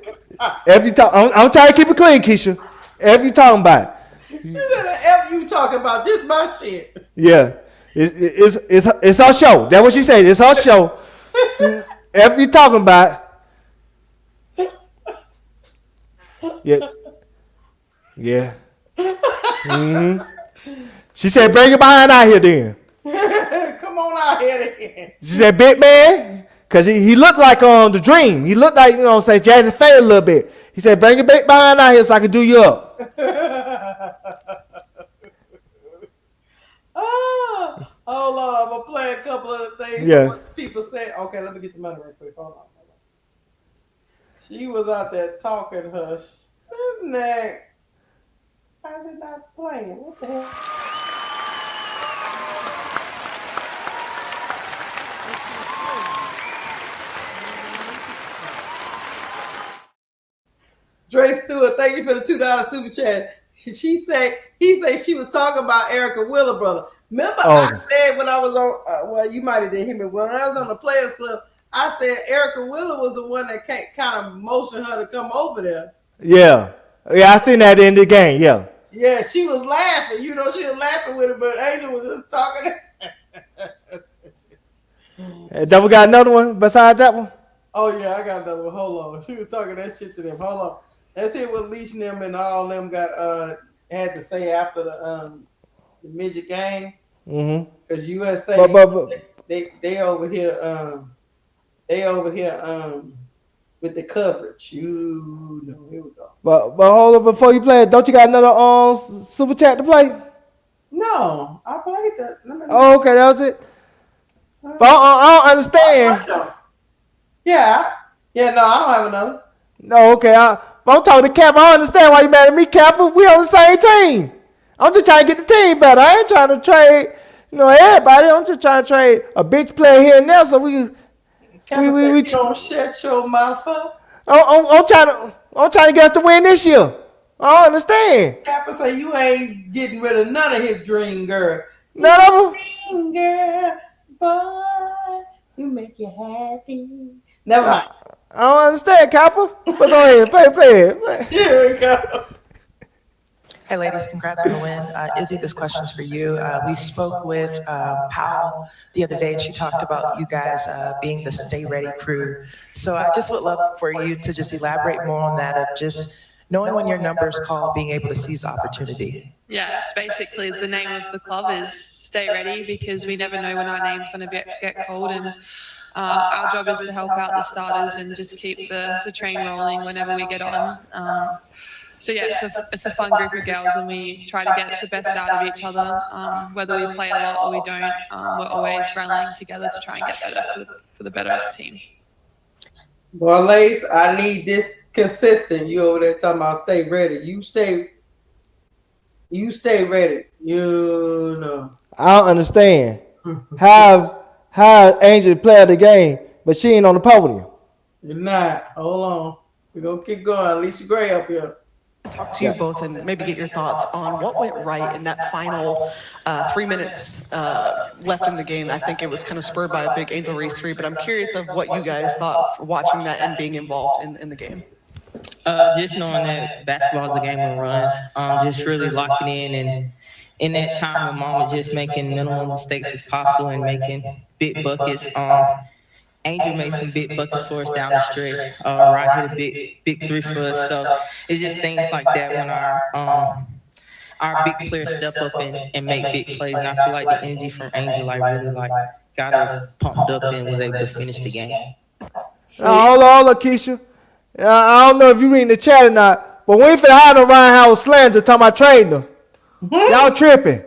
if you talk, I'm trying to keep it clean, Keisha. If you talking about. She said, F you talking about, this my shit. Yeah. It's her show. That's what she said. It's her show. If you talking about. Yeah. Yeah. Mm-hmm. She said, bring it behind out here then. Come on out here then. She said, big man. Because he looked like the Dream. He looked like, say Jazzy Faye a little bit. He said, bring it back behind out here so I can do you up. Hold on. I'm going to play a couple of the things. Yeah. What people say. Okay, let me get the money right quick. Hold on. She was out there talking her neck. Why is it not playing? What the hell? Dre Stewart, thank you for the $2 super chat. He said she was talking about Erica Willer, brother. Remember I said when I was on, well, you might have didn't hear me. When I was on the Players Club, I said Erica Willer was the one that kind of motioned her to come over there. Yeah. Yeah, I seen that in the game, yeah. Yeah, she was laughing. She was laughing with it, but Angel was just talking. Double got another one besides that one? Oh, yeah, I got another one. Hold on. She was talking that shit to them. Hold on. Let's hear what Leash and them and all them got had to say after the midget game. Mm-hmm. Because USA, they over here, with the coverage. Here we go. But hold on, before you play it, don't you got another super chat to play? No, I played that. Oh, okay, that was it. But I don't understand. Yeah, no, I don't have another. No, okay, but I'm talking to Cap. I don't understand why you mad at me, Cap. We on the same team. I'm just trying to get the team better. I ain't trying to trade, everybody. I'm just trying to trade a bitch player here and there so we don't shut your mouth up. I'm trying to get us to win this year. I don't understand. Kappa say you ain't getting rid of none of his dream girl. None of them. Dream girl, boy, you make you happy. Never mind. I don't understand, Kappa. But go ahead, play it. Here we go. Hey ladies, congrats on the win. Izzy, this question's for you. We spoke with Powell the other day and she talked about you guys being the Stay Ready crew. So I just would love for you to just elaborate more on that of just knowing when your number's called, being able to seize opportunity. Yeah, it's basically the name of the club is Stay Ready because we never know when our name's going to get called and our job is to help out the starters and just keep the train rolling whenever we get on. So yeah, it's a fun group of girls and we try to get the best out of each other. Whether we play a lot or we don't, we're always rallying together to try and get better for the better team. Well, Lace, I need this consistent. You over there talking about stay ready. You stay ready. I don't understand. How Angel play the game, but she ain't on the podium. You're not. Hold on. We're going to keep going. Alicia Gray up here. Talk to you both and maybe get your thoughts on what went right in that final 3 minutes left in the game. I think it was kind of spurred by a big Angel Reese 3, but I'm curious of what you guys thought watching that and being involved in the game. Just knowing that basketball is a game of runs, just really locking in and in that time when Mama just making minimum mistakes as possible and making big buckets. Angel made some big buckets for us down the stretch. Rod hit a big three for us. So it's just things like that when our big players step up and make big plays. And I feel like the energy from Angel really got us pumped up and was able to finish the game. Hold on, Keisha. I don't know if you reading the chat or not, but we ain't finna have no Ryan Howard slander talking about trading them. Y'all tripping.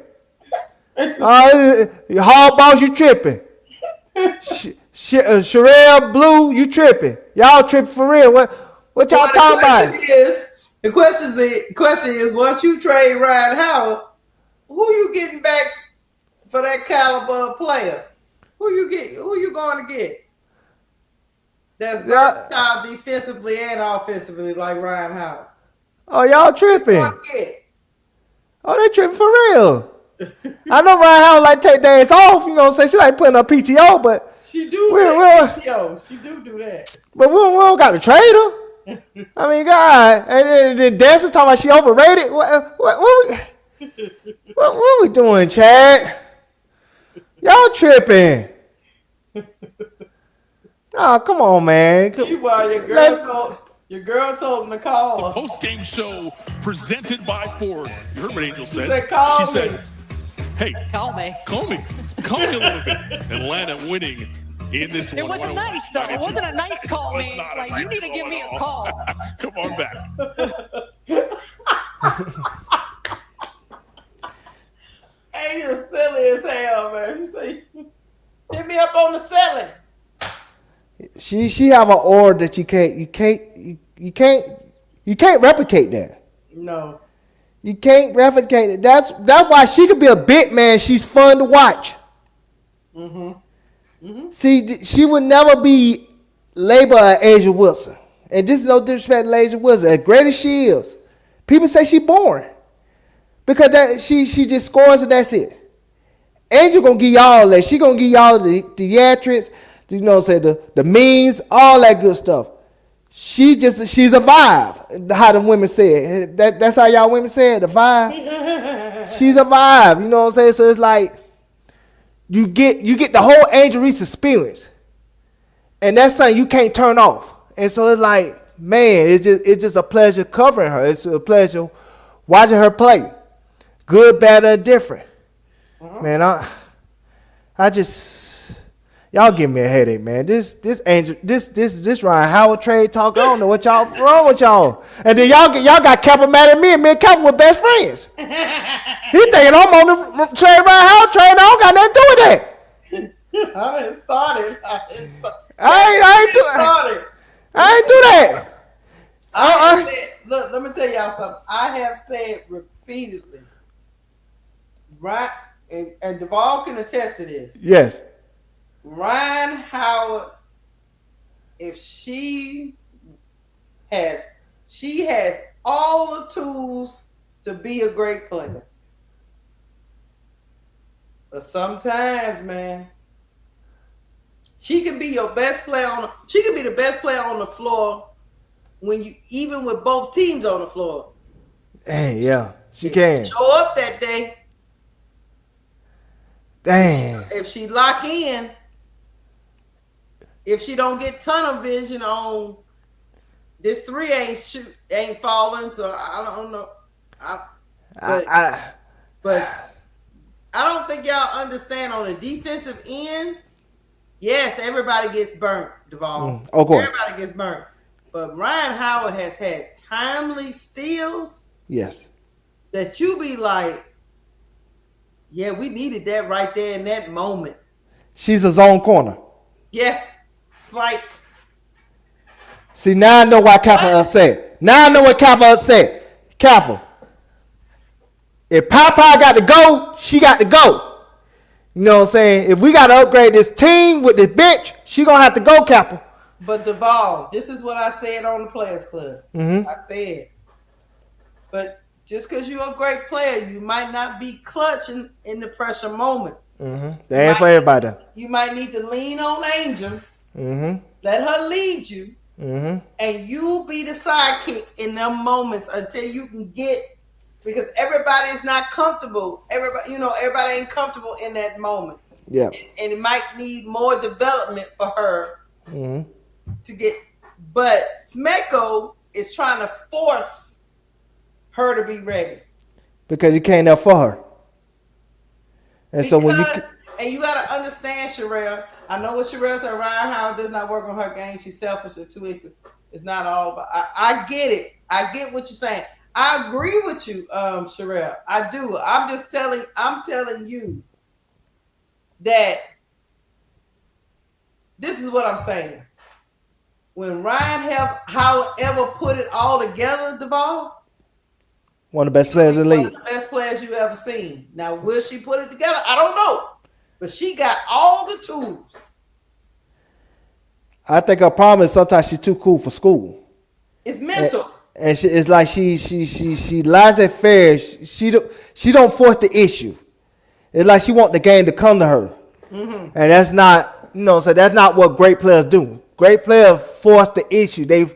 Hard balls, you tripping. Sherelle Blue, you tripping. Y'all tripping for real. What What y'all talking about? The question is, once you trade Ryan Howard, who you getting back for that caliber of player? Who you going to get? That's versatile defensively and offensively, like Ryan Howard. Oh, y'all tripping? Oh, they tripping for real. I know Ryan Howard like take days off. You know what I'm saying? She like putting up PTO, but she do PTO. She do that. But we don't got to trade her. I mean, God, and then Dancer talking about she overrated. What we doing, Chad? Y'all tripping? Oh, come on, man. Your girl told him to call her. The post-game show presented by Ford. You heard what Angel said. She said, hey, call me a little bit. Atlanta winning in this one. It wasn't nice, though. It wasn't a nice call, man. Like, you need to give me a call. Come on back. Angel's silly as hell, man. She say, hit me up on the selling. She have an aura that you can't replicate that. No. You can't replicate it. That's why she could be a big man. She's fun to watch. See, she would never be labeled an Asia Wilson. And this is no disrespect to Asia Wilson. As great as she is, people say she boring. Because she just scores and that's it. Angel gonna give y'all that. She gonna give y'all the theatrics, you know what I'm saying, the memes, all that good stuff. She's a vibe. How the women say it. That's how y'all women say it, the vibe. She's a vibe, you know what I'm saying? So it's like you get the whole Angel Reese experience. And that's something you can't turn off. And so it's like, man, it's just a pleasure covering her. It's a pleasure watching her play. Good, bad, or different. Man, I just y'all give me a headache, man. This Angel, this Ryan Howard trade talk. I don't know what y'all wrong with y'all. And then y'all got Kappa mad at me, and me and Kappa were best friends. He thinking I'm on the trade Ryan Howard trade. I don't got nothing to do with that. I didn't start it. I ain't do that. Look, let me tell y'all something. I have said repeatedly, right, and Duvall can attest to this. Yes. Ryan Howard, if she has all the tools to be a great player. But sometimes, man, she can be your best player she can be the best player on the floor even with both teams on the floor. Hey, yeah, she can. Show up that day. Dang. If she lock in, if she don't get tunnel vision on this three ain't falling, so I don't know. But I don't think y'all understand on the defensive end. Yes, everybody gets burnt, Duvall. Of course. Everybody gets burnt. But Ryan Howard has had timely steals. Yes. That you be like, yeah, we needed that right there in that moment. She's a zone corner. Yeah. It's like. See, now I know why Kappa upset. Now I know what Kappa upset. Kappa. If Papa got to go, she got to go. You know what I'm saying? If we got to upgrade this team with this bitch, she going to have to go, Kappa. But Duvall, this is what I said on the Players Club. I said, but just because you're a great player, you might not be clutching in the pressure moment. That ain't for everybody. You might need to lean on Angel. Let her lead you. And you be the sidekick in them moments until you can get, because everybody is not comfortable. Everybody ain't comfortable in that moment. Yeah. And it might need more development for her to get. But Smeko is trying to force her to be ready. Because you can't help for her. And so when you got to understand, Sherelle. I know what Sherelle said. Ryan Howard does not work on her game. She's selfish and too easy. It's not all about. I get it. I get what you're saying. I agree with you, Sherelle. I do. I'm telling you that this is what I'm saying. when Ryan Howard ever put it all together, Duval, One of the best players in the one league. of the best players you ever seen. Now, will she put it together? I don't know. But she got all the tools. I think her problem is sometimes she's too cool for school. It's mental. And it's like she laissez-faire. She don't force the issue. It's like she want the game to come to her, and that's not so that's not what great players do. Great players force the issue. They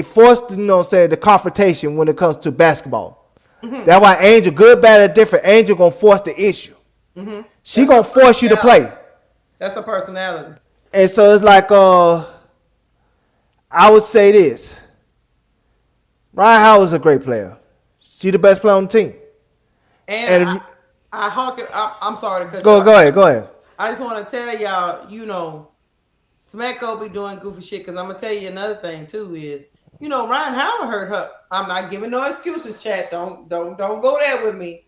force the confrontation when it comes to basketball. That's why Angel, good, bad, or different. Angel gonna force the issue. She gonna force you to play. That's her personality. And so it's like I would say this. Ryan Howard's a great player. She the best player on the team. And I'm sorry to cut go you off. Go ahead. I just want to tell y'all, Smecko be doing goofy shit. Because I'm gonna tell you another thing too is, Ryan Howard hurt her. I'm not giving no excuses, chat. Don't go there with me.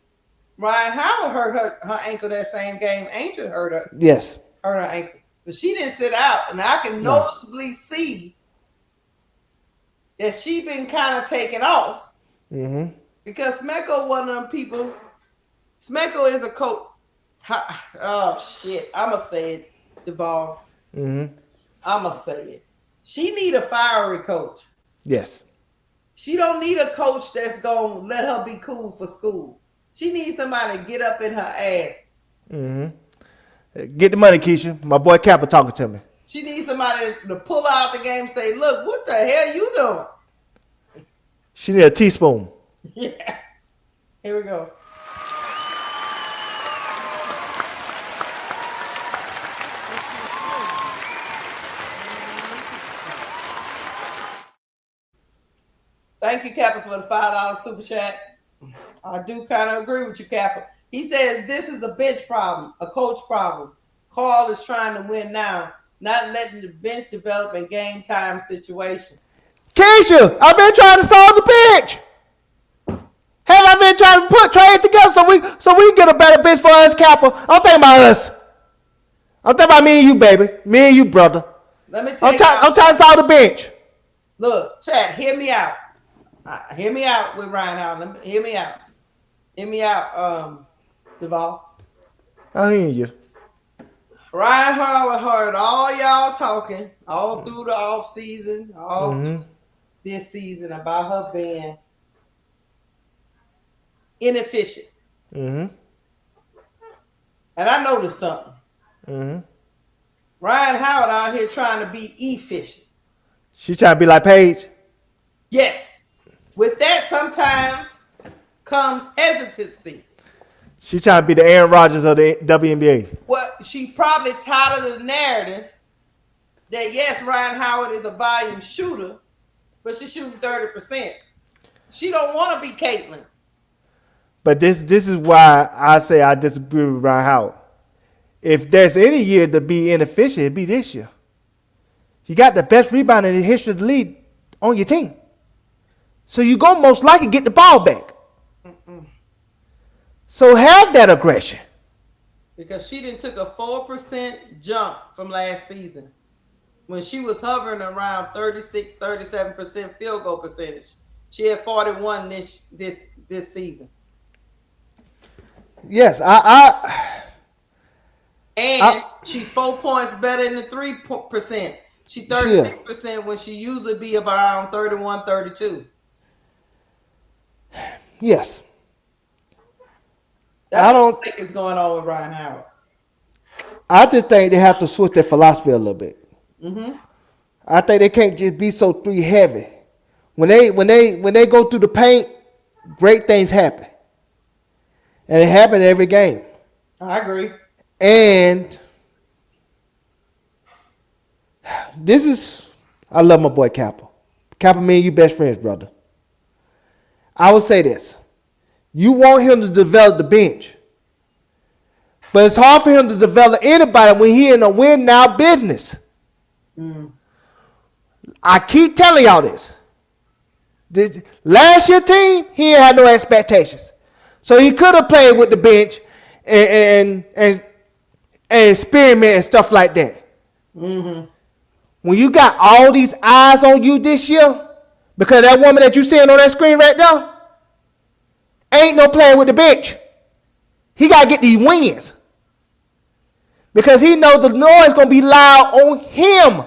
Ryan Howard hurt her ankle that same game. Angel hurt her. Yes. Hurt her ankle, but she didn't sit out, and I can noticeably see that she been kind of taken off. Because Smecko one of them people. Smecko is a coach. Oh shit! I'ma say it, Duval. I'ma say it. She need a fiery coach. Yes. She don't need a coach that's gonna let her be cool for school. She needs somebody to get up in her ass. Get the money, Keisha. My boy Kappa talking to me. She needs somebody to pull out the game and say, "Look, what the hell you doing?" She need a teaspoon. Yeah. Here we go. Thank you, Kappa, for the $5 super chat. I do kind of agree with you, Kappa. He says this is a bench problem, a coach problem. Carl is trying to win now, not letting the bench develop in game time situations. Keisha, I've been trying to solve the bench. Have I been trying to put trades together so we can get a better bench for us, Kappa? I'm thinking about us. I'm thinking about me and you, baby. Me and you, brother. Let me tell you. I'm trying to solve the bench. Look, chat, hear me out. Hear me out with Ryan Howard. Hear me out. Hear me out, Duval. I hear you. Ryan Howard heard all y'all talking all through the off season, all through this season about her being inefficient. And I noticed something. Ryan Howard out here trying to be efficient. She trying to be like Paige? Yes. With that sometimes comes hesitancy. She trying to be the Aaron Rodgers of the WNBA. Well, she probably tired of the narrative that yes, Ryan Howard is a volume shooter, but she's shooting 30%. She don't want to be Caitlin. But this is why I say I disagree with Ryan Howard. If there's any year to be inefficient, it'd be this year. You got the best rebound in the history of the league on your team. So you go most likely get the ball back. So have that aggression. Because she didn't took a 4% jump from last season when she was hovering around 36, 37% field goal percentage. She had 41 this season. Yes, she's 4 points better than the 3%. She 36% when she usually be around 31, 32. Yes. I don't think it's going on with Ryan Howard. I just think they have to switch their philosophy a little bit. I think they can't just be so three heavy. When they go through the paint, great things happen. And it happened every game. I agree. And I love my boy Kappa. Kappa, me and you best friends, brother. I would say this. You want him to develop the bench. But it's hard for him to develop anybody when he in a win now business. I keep telling y'all this. Last year team, he ain't had no expectations. So he could have played with the bench and experiment and stuff like that. when you got all these eyes on you this year, because that woman that you seeing on that screen right there, ain't no playing with the bench. He got to get these wins. Because he knows the noise going to be loud on him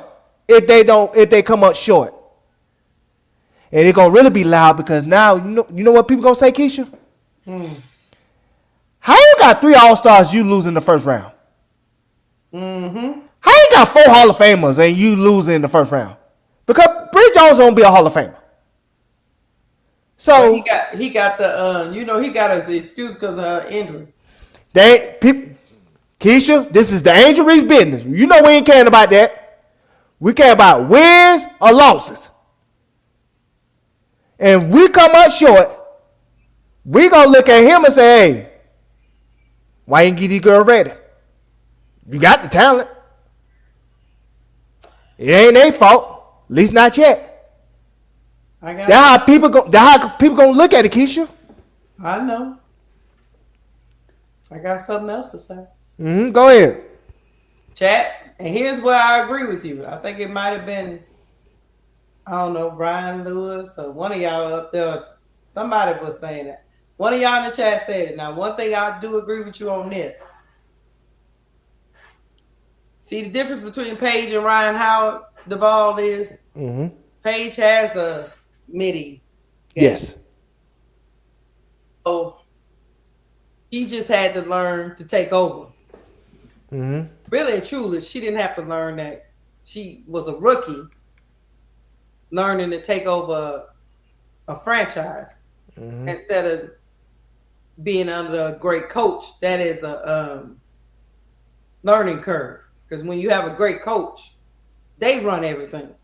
if they come up short. And it's going to really be loud because now, you know what people going to say, Keisha? How you got 3 All-Stars you lose in the first round? Mm-hmm. How you got 4 Hall of Famers and you lose in the first round? Because Bridge Jones won't be a Hall of Famer. So he got the he got his excuse because of her injury. Keisha, this is the Angel Reese business. You know we ain't caring about that. We care about wins or losses. And if we come up short, we gonna look at him and say, hey, why you ain't get these girls ready? You got the talent. It ain't their fault. At least not yet. That's how people gonna look at it, Keisha. I know. I got something else to say. Go ahead. Chat, and here's where I agree with you. I think it might have been, I don't know, Brian Lewis or one of y'all up there. Somebody was saying that. One of y'all in the chat said it. Now, one thing I do agree with you on this. See, the difference between Paige and Ryan Howard, Duvall, is Paige has a midi game. Yes. So he just had to learn to take over. Really and truly, she didn't have to learn that. She was a rookie learning to take over a franchise instead of being under a great coach. That is a learning curve. Because when you have a great coach, they run everything.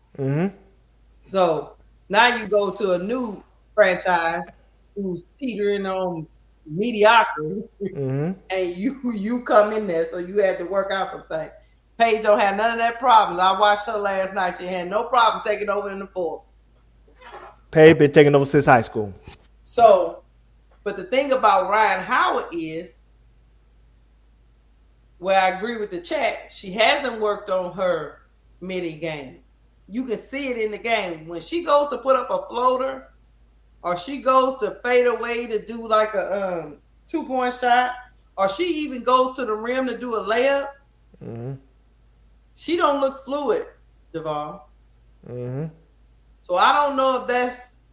So now you go to a new franchise who's teetering on mediocrity, and you come in there, so you had to work out some things. Paige don't have none of that problems. I watched her last night. She had no problem taking over in the fourth. Paige been taking over since high school. So, but the thing about Ryan Howard is, where I agree with the chat, she hasn't worked on her midi game. You can see it in the game. When she goes to put up a floater, or she goes to fade away to do like a 2-point shot, or she even goes to the rim to do a layup, she don't look fluid, Duvall. So I don't know if that's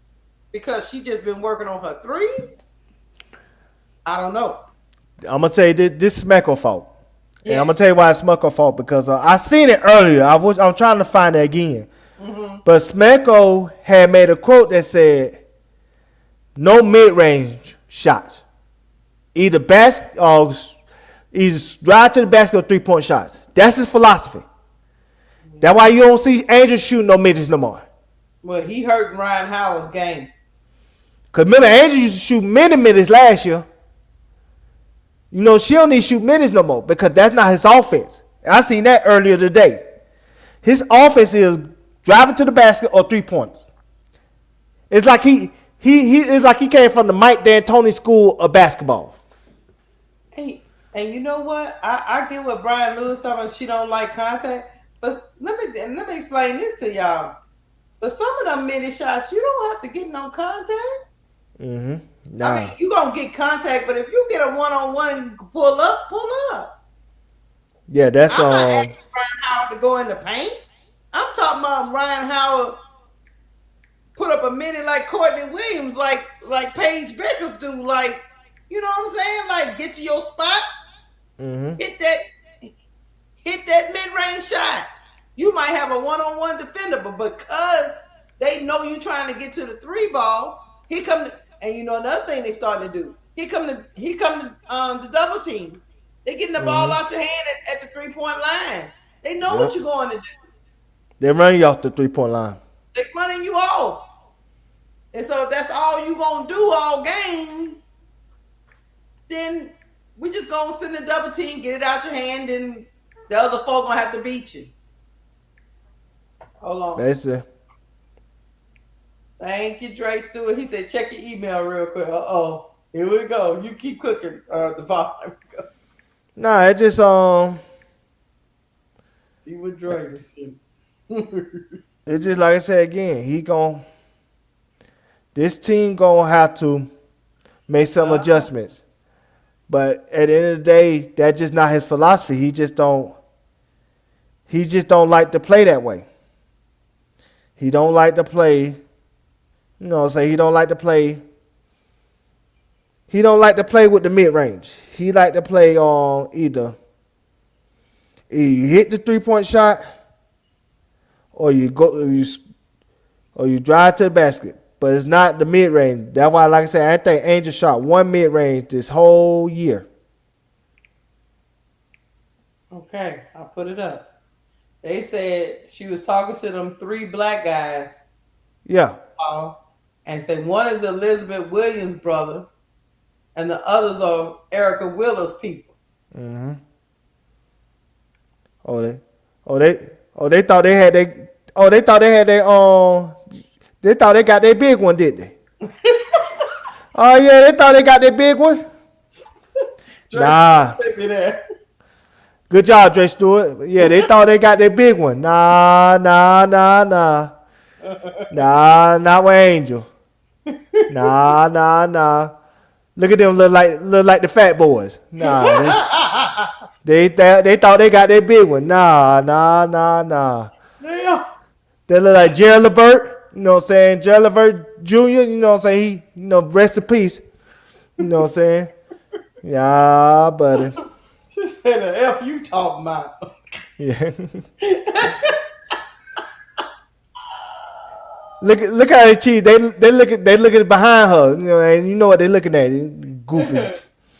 because she just been working on her threes. I don't know. I'm going to say this is Smecko's fault. Yes. And I'm going to tell you why it's Smecko's fault, because I seen it earlier. I'm trying to find it again. But Smecko had made a quote that said, no mid-range shots. Either drive to the basket or 3-point shots. That's his philosophy. That's why you don't see Angel shooting no middies no more. Well, he hurt Ryan Howard's game. Because remember, Angel used to shoot many middies last year. You know, she don't need to shoot middies no more because that's not his offense. And I seen that earlier today. His offense is driving to the basket or 3-pointers. It's like he came from the Mike D'Antoni school of basketball. And you know what? I get what Brian Lewis talking about. She don't like contact. But let me explain this to y'all. But some of them midi shots, you don't have to get no contact. Nah. I mean, you gonna get contact, but if you get a one-on-one and you can pull up. Yeah, that's I'm not asking Ryan Howard to go in the paint. I'm talking about Ryan Howard put up a midi like Courtney Williams, like Paige Beckers do, like, you know what I'm saying? Like, get to your spot, hit that mid-range shot. You might have a one-on-one defender, but because they know you trying to get to the 3 ball, and you know another thing they starting to do. He come to the double team. They getting the ball out your hand at the 3-point line. They know what you're going to do. They're running you off the 3-point line. They're running you off. And so if that's all you gonna do all game, then we just gonna send the double team, get it out your hand, and the other folk gonna have to beat you. Hold on. That's it. Thank you, Dre Stewart. He said, check your email real quick. Here we go. You keep cooking, Devon. Nah, it just see what Dre is saying. It's just like I said again. This team gonna have to make some adjustments. But at the end of the day, that's just not his philosophy. He just don't like to play that way. He don't like to play. He don't like to play. He don't like to play with the mid range. He like to play on either you hit the 3-point shot, or you drive to the basket. But it's not the mid range. That's why, like I said, I think Angel shot one mid range this whole year. Okay, I'll put it up. They said she was talking to them 3 black guys. Yeah. And said one is Elizabeth Williams' brother, and the others are Erica Willer's people. Mm-hmm. They thought they had they thought they got their big one, did they? Oh yeah, they thought they got their big one. Nah. Good job, Dre Stewart. Yeah, they thought they got their big one. Nah. Nah, not with Angel. Nah. Look at them look like the fat boys. Nah. They thought they got their big one. Nah. Yeah. They look like Jerry Levert. You know what I'm saying? Jerry Levert Jr., you know what I'm saying? He, rest in peace. You know what I'm saying? Yeah, buddy. She said the F you talking about. Yeah. Look how they cheat. They looking behind her. And you know what they looking at. Goofy.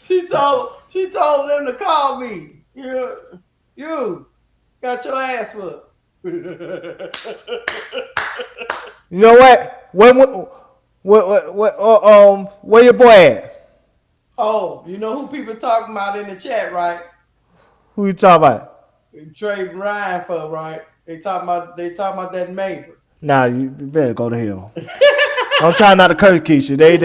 She told them to call me. You got your ass whooped. You know what? Where your boy at? Oh, you know who people talking about in the chat, right? Who you talking about? Trading Ryan for, right? They talking about that neighbor. Nah, you better go to hell. I'm trying not to curse Keisha. They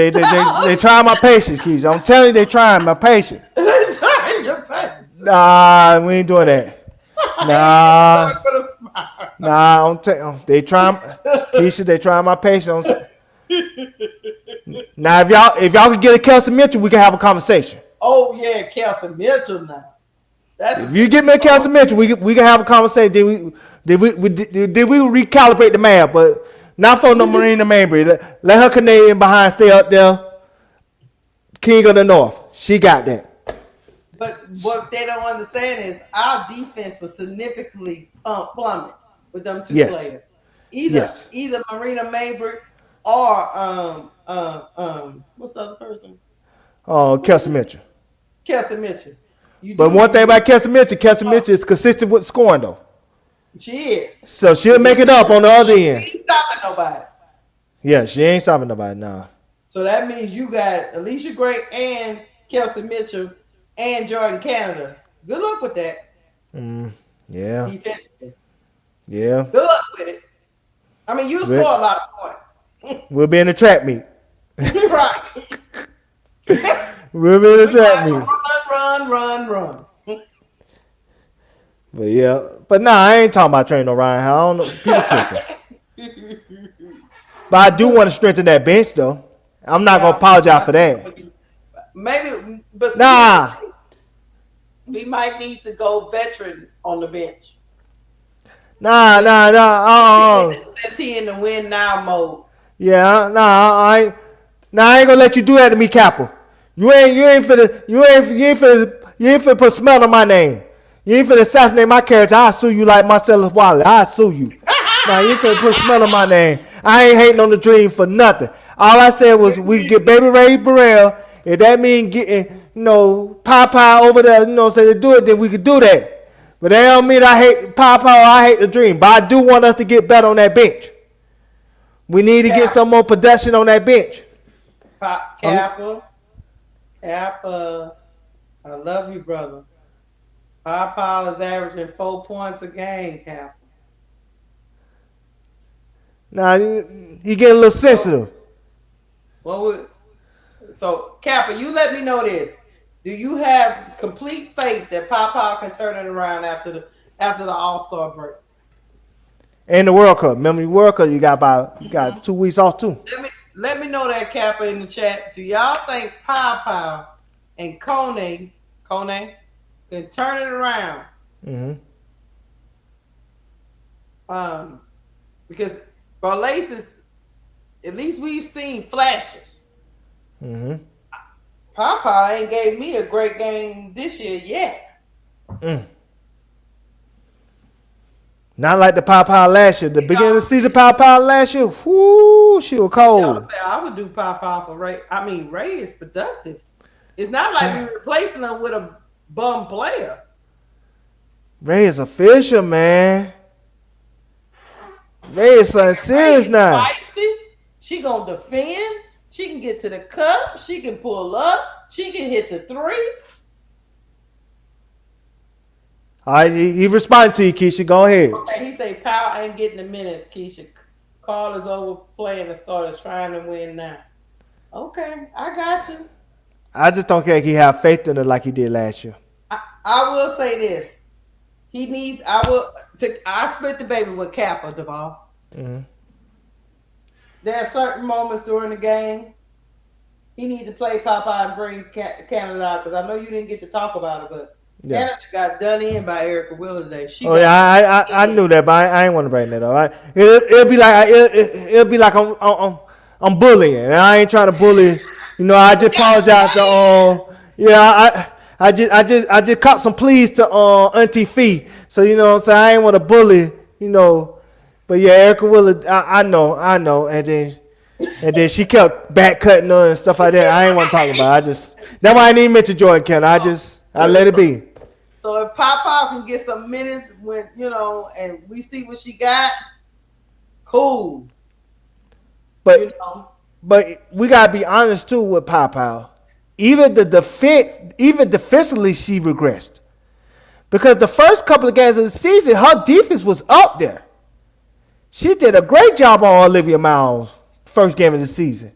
trying my patience, Keisha. I'm telling you, they trying my patience. They trying your patience. Nah, we ain't doing that. Nah, they trying Keisha. They trying my patience. Now, if y'all could get a Kelsey Mitchell, we can have a conversation. Oh yeah, Kelsey Mitchell now. If you get me a Kelsey Mitchell, we can have a conversation. Did we recalibrate the math? But not for no Marina Mabry. Let her Canadian behind stay up there. King of the North. She got that. But what they don't understand is our defense was significantly plummet with them two players. Either Marina Mabry or what's the other person? Oh, Kelsey Mitchell. Kelsey Mitchell. But one thing about Kelsey Mitchell is consistent with scoring though. She is. So she'll make it up on the other end. She ain't stopping nobody. Yeah, she ain't stopping nobody, nah. So that means you got Alicia Gray and Kelsey Mitchell and Jordan Canada. Good luck with that. Yeah. Defensively. Yeah. Good luck with it. I mean, you score a lot of points. We'll be in the trap meet. Right. We'll be in the trap meet. Run. But yeah. But nah, I ain't talking about training no Ryan. I don't know. People tripping. But I do want to strengthen that bench though. I'm not gonna apologize for that. Maybe, but nah. We might need to go veteran on the bench. Nah. Since he in the win now mode. Yeah, I ain't gonna let you do that to me, Kappa. You ain't finna put smell on my name. You ain't finna assassinate my character. I'll sue you like Marcellus Wallace. I'll sue you. Nah, you ain't finna put smell on my name. I ain't hating on the dream for nothing. All I said was we get Baby Ray Burrell. If that mean getting, Papa over there, say to do it, then we could do that. But that don't mean I hate Papa or I hate the dream. But I do want us to get better on that bench. We need to get some more production on that bench. Kappa, I love you, brother. Papa is averaging 4 points a game, Kappa. Nah, he getting a little sensitive. So, Kappa, you let me know this. Do you have complete faith that Papa can turn it around after the All-Star break? And the World Cup. Remember the World Cup? You got 2 weeks off too. Let me know that, Kappa, in the chat. Do y'all think Pow and Kone can turn it around? Because Barlace's, at least we've seen flashes. Pow ain't gave me a great game this year yet. Not like the Pow last year. The beginning of the season, Pow last year, whoo, she was cold. I would do Pow for Ray. I mean, Ray is productive. It's not like we're replacing her with a bum player. Ray is official, man. Ray is something serious now. Feisty. She gonna defend. She can get to the cup. She can pull up. She can hit the three. All right, he responded to you, Keisha. Go ahead. Okay, he say Powell ain't getting the minutes, Keisha. Carl is over playing the starters, trying to win now. Okay, I got you. I just don't think he have faith in her like he did last year. I will say this. He needs. I split the baby with Kappa, Duval. There are certain moments during the game he needs to play Popeye and bring Canada out, because I know you didn't get to talk about it, but Canada got done in by Erica Wheeler today. I knew that, but I ain't want to bring that up. Right? It'll be like I'm bullying, and I ain't trying to bully. You know, I just apologize to I just caught some pleas to Auntie Fee. So you know what I'm saying, I ain't want to bully, you know. But yeah, Erica Wheeler, I know, and then she kept back cutting her and stuff like that. I ain't want to talk about it. That's why I didn't even mention Jordan Cannon. I let it be. So if Pop can get some minutes when, you know, and we see what she got, cool. But we gotta be honest too with Pop. Even defensively, she regressed. Because the first couple of games of the season, her defense was up there. She did a great job on Olivia Miles first game of the season,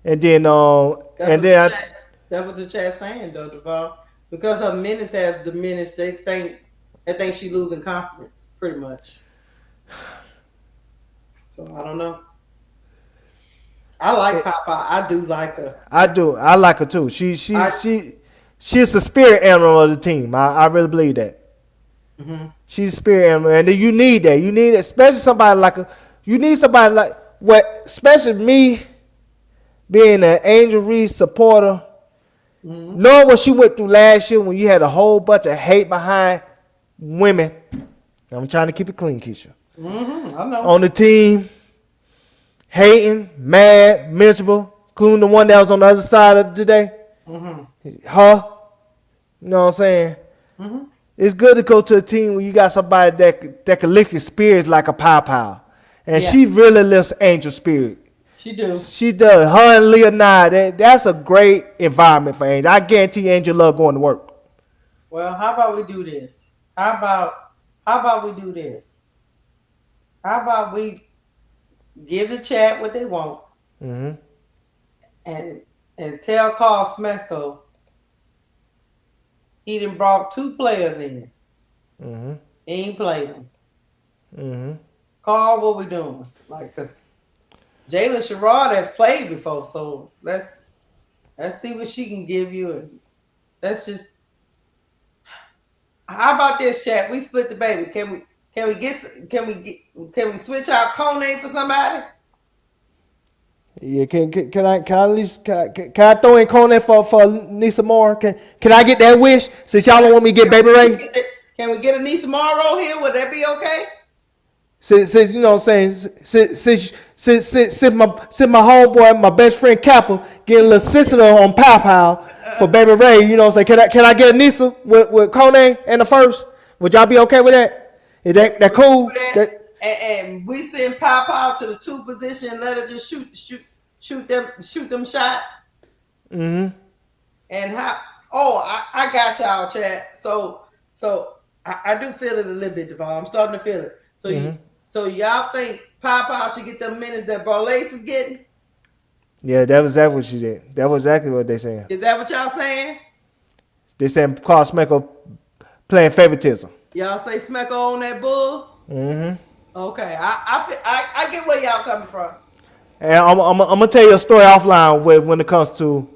and then that's what the chat's saying though, Duval. Because her minutes have diminished, they think she losing confidence pretty much. So I don't know. I like Papa. I do like her. I do. I like her too. She's the spirit animal of the team. I really believe that. She's a spirit animal, and then you need that. You need, especially somebody like her. You need somebody like especially me, being an Angel Reese supporter. Knowing what she went through last year when you had a whole bunch of hate behind women. I'm trying to keep it clean, Keisha. I know. On the team, hating, mad, miserable, including the one that was on the other side of today. Her. You know what I'm saying? It's good to go to a team where you got somebody that can lift your spirits like a pow. And she really lifts Angel's spirit. She does. Her and Leonard, that's a great environment for Angel. I guarantee you Angel love going to work. Well, how about we do this? How about we do this? How about we give the chat what they want, and tell Carl Smethko he done brought 2 players in. He ain't played them. Carl, what we doing? Like, cause Jayla Sherrod has played before, so let's see what she can give you, and let's just. How about this, chat? We split the baby. Can we switch out Kone for somebody? Yeah, can I at least can I throw in Kone for Nisa Moore? Can I get that wish since y'all don't want me to get Baby Ray? Can we get a Nisa Morrow here? Would that be okay? Since you know what I'm saying, since my homeboy, my best friend Kappa, getting a little sister on Pow for Baby Ray, you know what I'm saying? Can I get a Nisa with Kone in the first? Would y'all be okay with that? Is that cool? And we send Pow to the 2 position and let her just shoot them shots. And how? Oh, I got y'all, chat. So I do feel it a little bit, Devon. I'm starting to feel it. So y'all think Pow should get the minutes that Barlace is getting? Yeah, that was exactly what she did. That was exactly what they saying. Is that what y'all saying? They saying Carl Smecko playing favoritism. Y'all say Smecko on that bull? Okay, I get where y'all coming from. And I'm gonna tell you a story offline when it comes to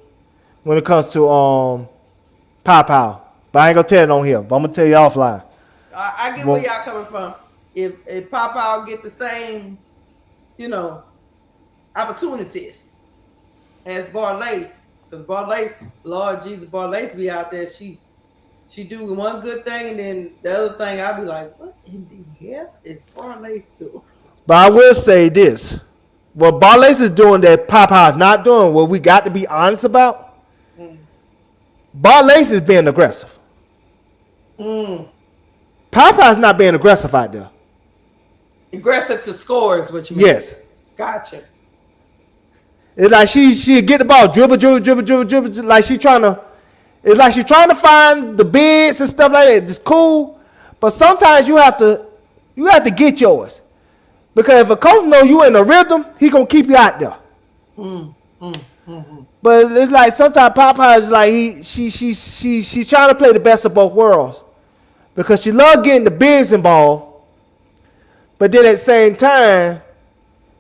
Pow. But I ain't gonna tell it on here. But I'm gonna tell you offline. I get where y'all coming from. If Papa get the same, opportunities as Barlace, because Barlace, Lord Jesus, Barlace be out there. She do one good thing, and then the other thing, I'll be like, what in the hell is Barlace doing? But I will say this: what Barlace is doing that Popeye's not doing, what we got to be honest about. Barlace is being aggressive. Popeye's not being aggressive out there. Aggressive to score is what you mean. Yes. Gotcha. It's like she get the ball, dribble, like she trying to. It's like she trying to find the bigs and stuff like that. It's cool, but sometimes you have to get yours, because if a coach know you in a rhythm, he gonna keep you out there. But it's like sometimes Popeye is like she's trying to play the best of both worlds, because she love getting the bigs involved, but then at the same time,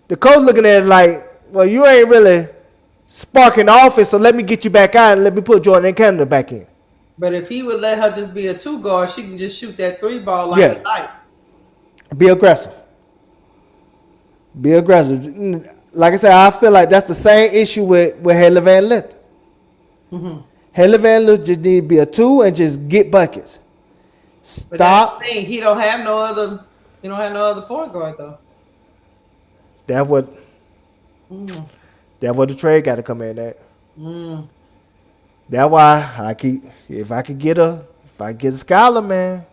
the coach looking at it like, well, you ain't really sparking the offense, so let me get you back out and let me put Jordan and Canada back in. But if he would let her just be a 2 guard, she can just shoot that 3 ball like he like. Be aggressive. Like I said, I feel like that's the same issue with Haley Van Lith. Haley Van Lith just need to be a 2 and just get buckets. Stop. But that's the thing. He don't have no other point guard though. That's what the trade got to come in at. That's why if I could get a scholar, man.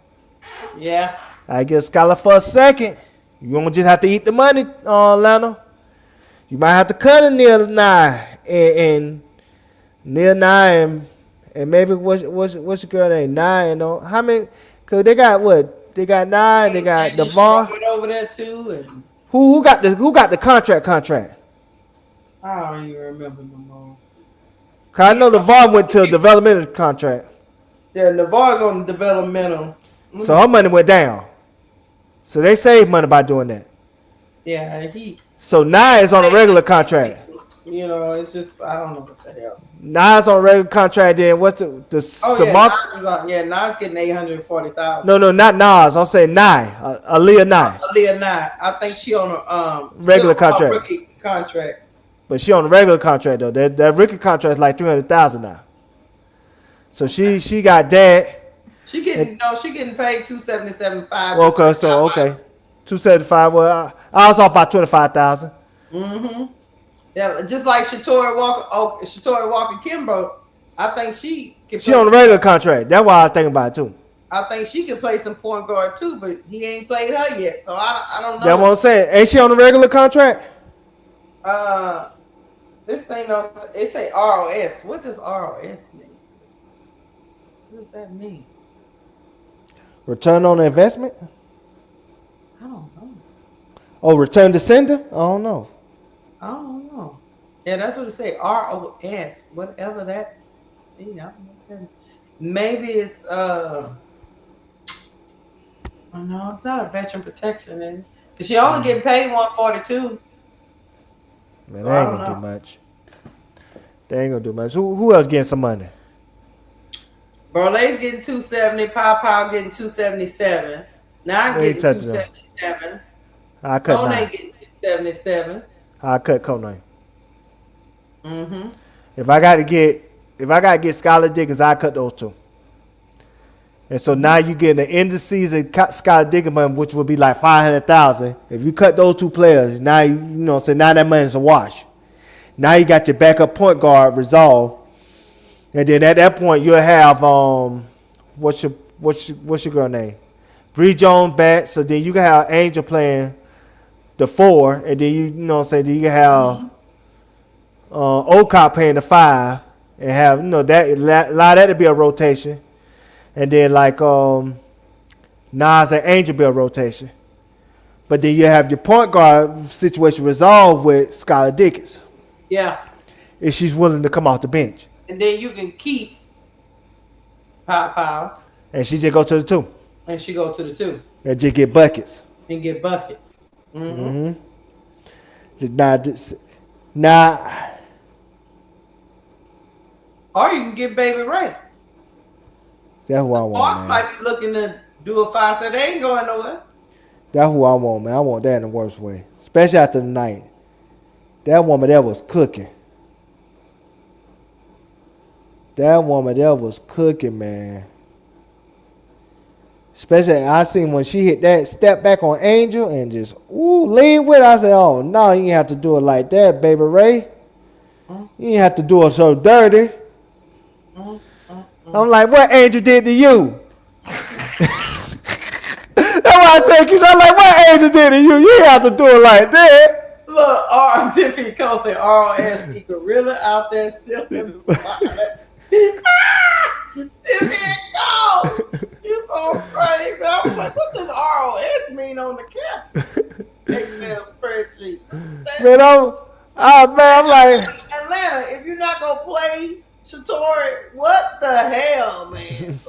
Yeah. I get a scholar for a second. You don't just have to eat the money, Atlanta. You might have to cut it near 9 and near 9 and maybe what's your girl name? 9. How many? Cause they got what? They got 9. They got Devon over there too. And who got the contract? I don't even remember no more. Cause I know Devon went to a developmental contract. Yeah, Navarre's on the developmental. So her money went down. So they saved money by doing that. Yeah, So 9 is on a regular contract. It's just I don't know what the hell. 9's on a regular contract. Then what's the Nas getting $840,000. No, not Nas. I'll say 9. Aaliyah 9. Aaliyah 9. I think she on a regular contract. Rookie contract. But she on a regular contract though. That rookie contract is like $300,000 now. So she got that. She getting paid $277.5. Okay, so $275. Well, I was off by $25,000. Yeah, just like Shatori Walker Kimbrough. I think she on a regular contract. That's why I think about it too. I think she can play some point guard too, but he ain't played her yet, so I don't know. That's what I'm saying. Ain't she on a regular contract? This thing it say ROS. What does ROS mean? What does that mean? Return on investment? I don't know. Oh, return to sender? I don't know. Yeah, that's what it say. ROS. Whatever that means. Maybe it's no, it's not a veteran protection, is it? Cause she only getting paid $142. Man, they ain't gonna do much. They ain't gonna do much. Who else getting some money? Barlay's getting $270. Pow getting $277. Now I'm getting $277. I cut Kone getting $277. I cut Kone. If I gotta get Skylar Diggins, I cut those two. And so now you get the end of season Skylar Diggins money, which would be like $500,000. If you cut those two players, now now that money's a wash. Now you got your backup point guard resolved. And then at that point you'll have what's your girl name? Bree Jones back. So then you can have Angel playing the 4, and then then you can have Ocott playing the 5, and have that allow that to be a rotation, and then like Nas and Angel be a rotation. But then you have your point guard situation resolved with Skylar Diggins. Yeah. If she's willing to come off the bench. And then you can keep Pow. And she just go to the 2. And she go to the 2. And just get buckets. And get buckets. Mm-hmm. Now, Or you can get Baby Ray. that's who I want, Hawks man. might be looking to do a 5 set. They ain't going nowhere. That's who I want, man. I want that in the worst way, especially after the night. That woman there was cooking. That woman there was cooking, man. Especially, I seen when she hit that step back on Angel and just, lean with it. I said, oh, no, you ain't have to do it like that, Baby Ray. You ain't have to do it so dirty. I'm like, what Angel did to you? That's why I said, cause I'm like, what Angel did to you? You ain't have to do it like that. Look, Tiffany Cole said ROS gorilla out there still living. Tiffany Cole, you so crazy. I was like, what does ROS mean on the cap? Excel spreadsheet. Man, I'm like, Atlanta, if you're not gonna play Shatori, what the hell, man?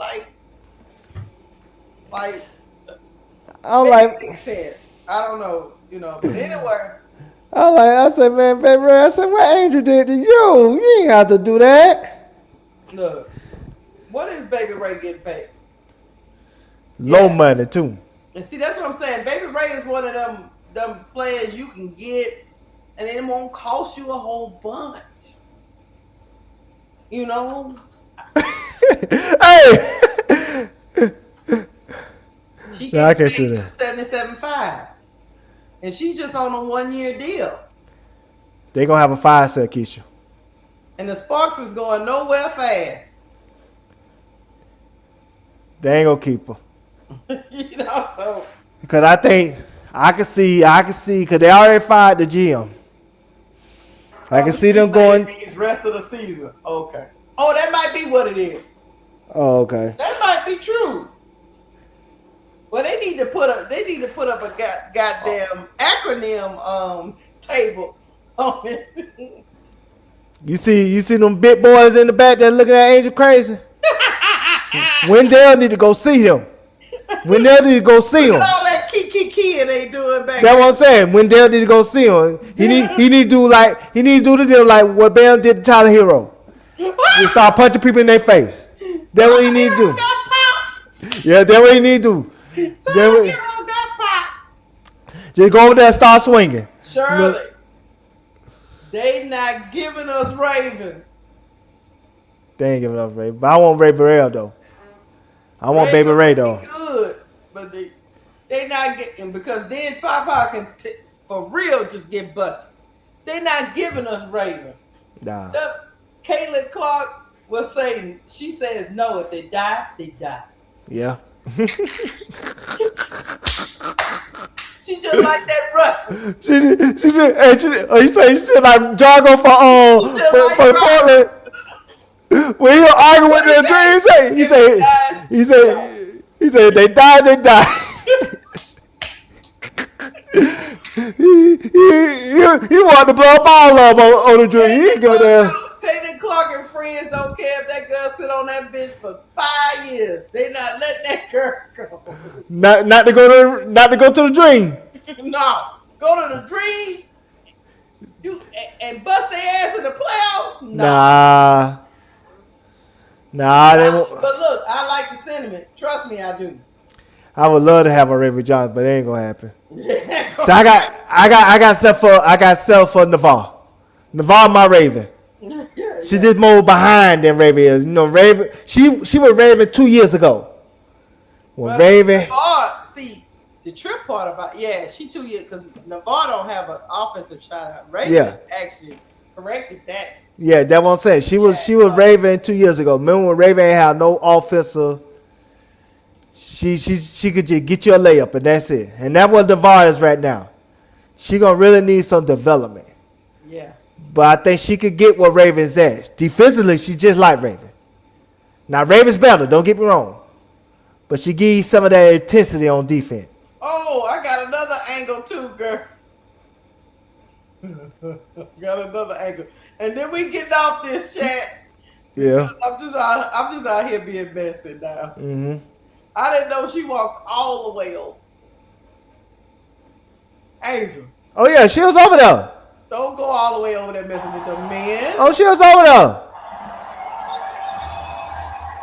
I'm like, makes sense. I don't know, but anyway. I said, man, Baby Ray, I said, what Angel did to you? You ain't have to do that. Look, what is Baby Ray getting paid? Low money, too. And see, that's what I'm saying. Baby Ray is one of them players you can get, and it won't cost you a whole bunch. Hey! She Yeah, I gets can paid see that. $77.5, and she's just on a 1-year deal. They gonna have a 5 set, Keisha. And the Sparks is going nowhere fast. They ain't gonna keep her. So Because I think I can see, because they already fired the GM. I can see them going. It's rest of the season. Okay. Oh, that might be what it is. Oh, okay. That might be true. Well, they need to put up a goddamn acronym table on it. You see them big boys in the back that looking at Angel crazy? Wendell need to go see him. Wendell need to go see him. Look at all that key and they doing back. That's what I'm saying. Wendell need to go see him. He need to do the deal like what Bam did to Tyler Hero. Just start punching people in their face. That's what he need to do. Yeah, that's what he need to do. Tyler Hero got popped. Just go over there and start swinging. Shirley, they not giving us Raven. They ain't giving up Ray. But I want Ray Burrell, though. I want Baby Ray, though. Good, but they not getting, because then Papa can for real just get buckets. They not giving us Raven. Nah. Caitlin Clark was saying, she says no, if they die, they die. Yeah. She just like that Russian. She you say she like Jargo for Portland. When he argue with the dream, he said they die, they die. he wanted to blow up all of them on the dream. He ain't give a damn. Caitlin Clark and friends don't care if that girl sit on that bench for 5 years. They not letting that girl go. Not to go to the dream. No, go to the dream. And bust their ass in the playoffs. No. Nah, they won't. But look, I like the sentiment. Trust me, I do. I would love to have a Raven Johnson, but it ain't gonna happen. So I got set for Navarre. Navarre, my Raven. She's just more behind than Raven is. Raven. She was Raven 2 years ago. Raven. Navarre, see the trip part about she 2 years because Navarre don't have an offensive shot. Raven actually corrected that. Yeah, that's what I'm saying. She was Raven 2 years ago. Remember when Raven ain't had no offensive? She could just get you a layup and that's it. And that's what Navarre is right now. She gonna really need some development. Yeah. But I think she could get what Raven's at. Defensively, she just like Raven. Now Raven's better. Don't get me wrong. But she give you some of that intensity on defense. Oh, I got another angle too, girl. Got another angle. And then we get off this chat. Yeah. I'm just out here being messy now. Mm-hmm. I didn't know she walked all the way over. Angel. Oh yeah, she was over there. Don't go all the way over there messing with the men. Oh, she was over there.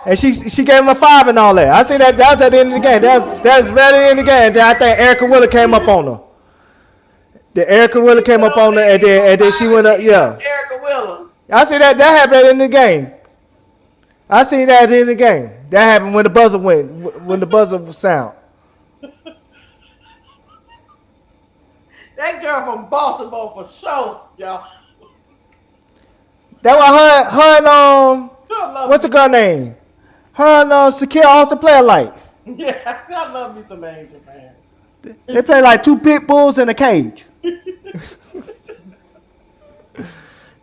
And she gave him a 5 and all that. I see that. That's at the end of the game. That's very in the game. Then I think Erica Wheeler came up on her. The Erica Wheeler came up on her, and then she went up. Yeah. Erica Wheeler. I see that happened in the game. I seen that in the game. That happened when the buzzer went, when the buzzer sound. That girl from Baltimore for sure, y'all. That was her and what's the girl name? Her and Shakira Austin play alike. Yeah, I love me some Angel, man. They play like 2 pit bulls in a cage.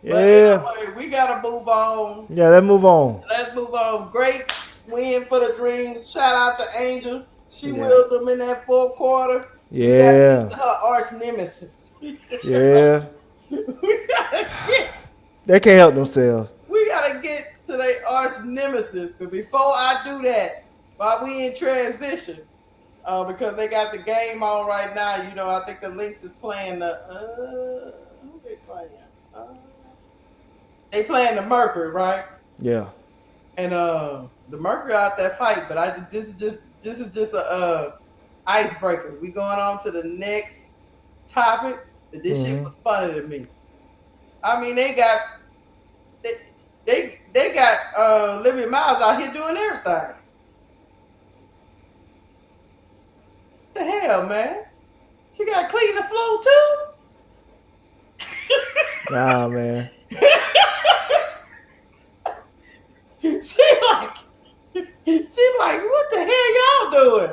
Yeah. Anyway, we gotta move on. Yeah, let's move on. Let's move on. Great win for the Dreams. Shout out to Angel. She willed them in that 4th quarter. Yeah. Her arch nemesis. Yeah. we gotta get. They can't help themselves. We gotta get to their arch nemesis. But before I do that, while we in transition, because they got the game on right now, you know, I think the Lynx is playing the. Who they playing? They playing the Mercury, right? Yeah. And the Mercury out there fight, but this is just a icebreaker. We going on to the next topic. But this shit was funny to me. I mean, they got Olivia Miles out here doing everything. What the hell, man? She got to clean the floor too? Nah, man. She like, what the hell y'all doing?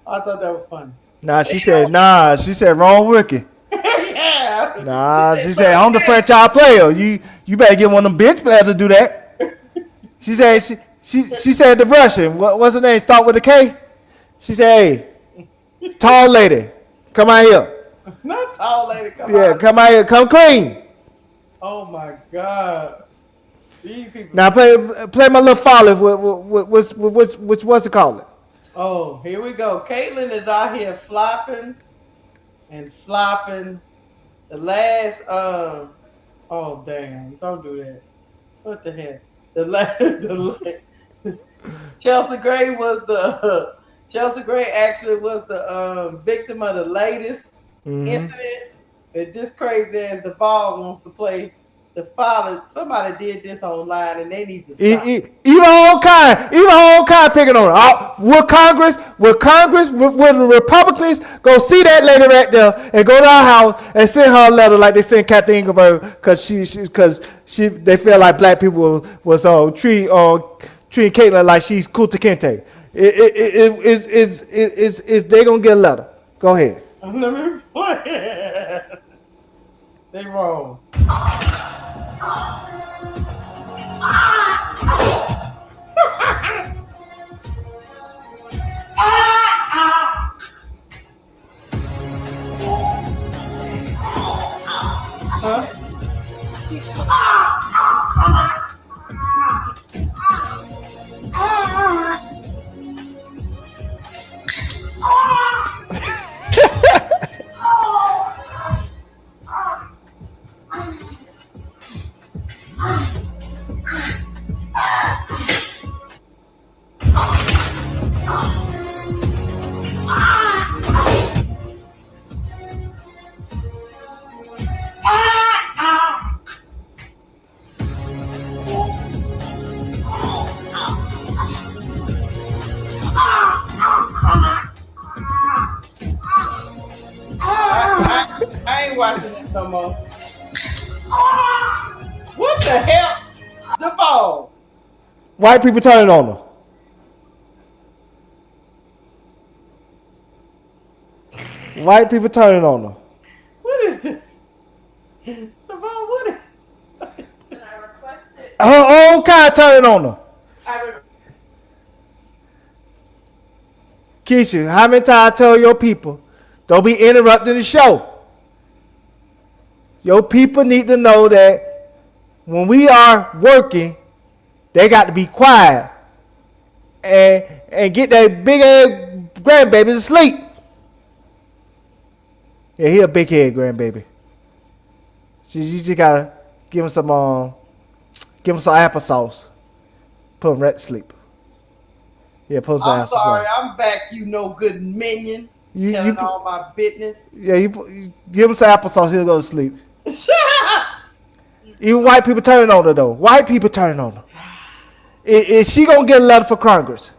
I thought that was funny. She said wrong rookie. Yeah. Nah, she said I'm the franchise player. You better get one of them bench players to do that. She said she said the Russian. What's her name? Start with a K. She said, hey, tall lady, come out here. Not tall lady, come out. Yeah, come out here, come clean. Oh my God. These people. Now play my little folly with what's it called? Oh, here we go. Caitlin is out here flopping and flopping. The last oh damn, don't do that. What the heck? Chelsea Gray actually was the victim of the latest incident. It's this crazy as the ball wants to play. The father, somebody did this online and they need to stop. Even her own kind picking on her. Will the Republicans go see that lady right there and go to her house and send her a letter like they sent Kathy Engelberg because they feel like black people was treating Caitlyn like she's Kunta Kinte. They gonna get a letter. Go ahead. Let me play it. They wrong. I ain't watching this no more. What the hell? The ball. White people turning on her. White people turning on her. What is this? The ball, what is this? I requested. Her own kind turning on her. Keisha, how many times I tell your people, don't be interrupting the show. Your people need to know that when we are working, they got to be quiet and get that big ass grandbaby to sleep. Yeah, he a big head grandbaby. You just gotta give him some applesauce. Put him right to sleep. Yeah, put him some I'm sorry, applesauce. I'm back, you no good minion. Telling all my business. Yeah, you give him some applesauce, he'll go to sleep. Even white people turning on her though. White people turning on her. Is she gonna get a letter for Congress?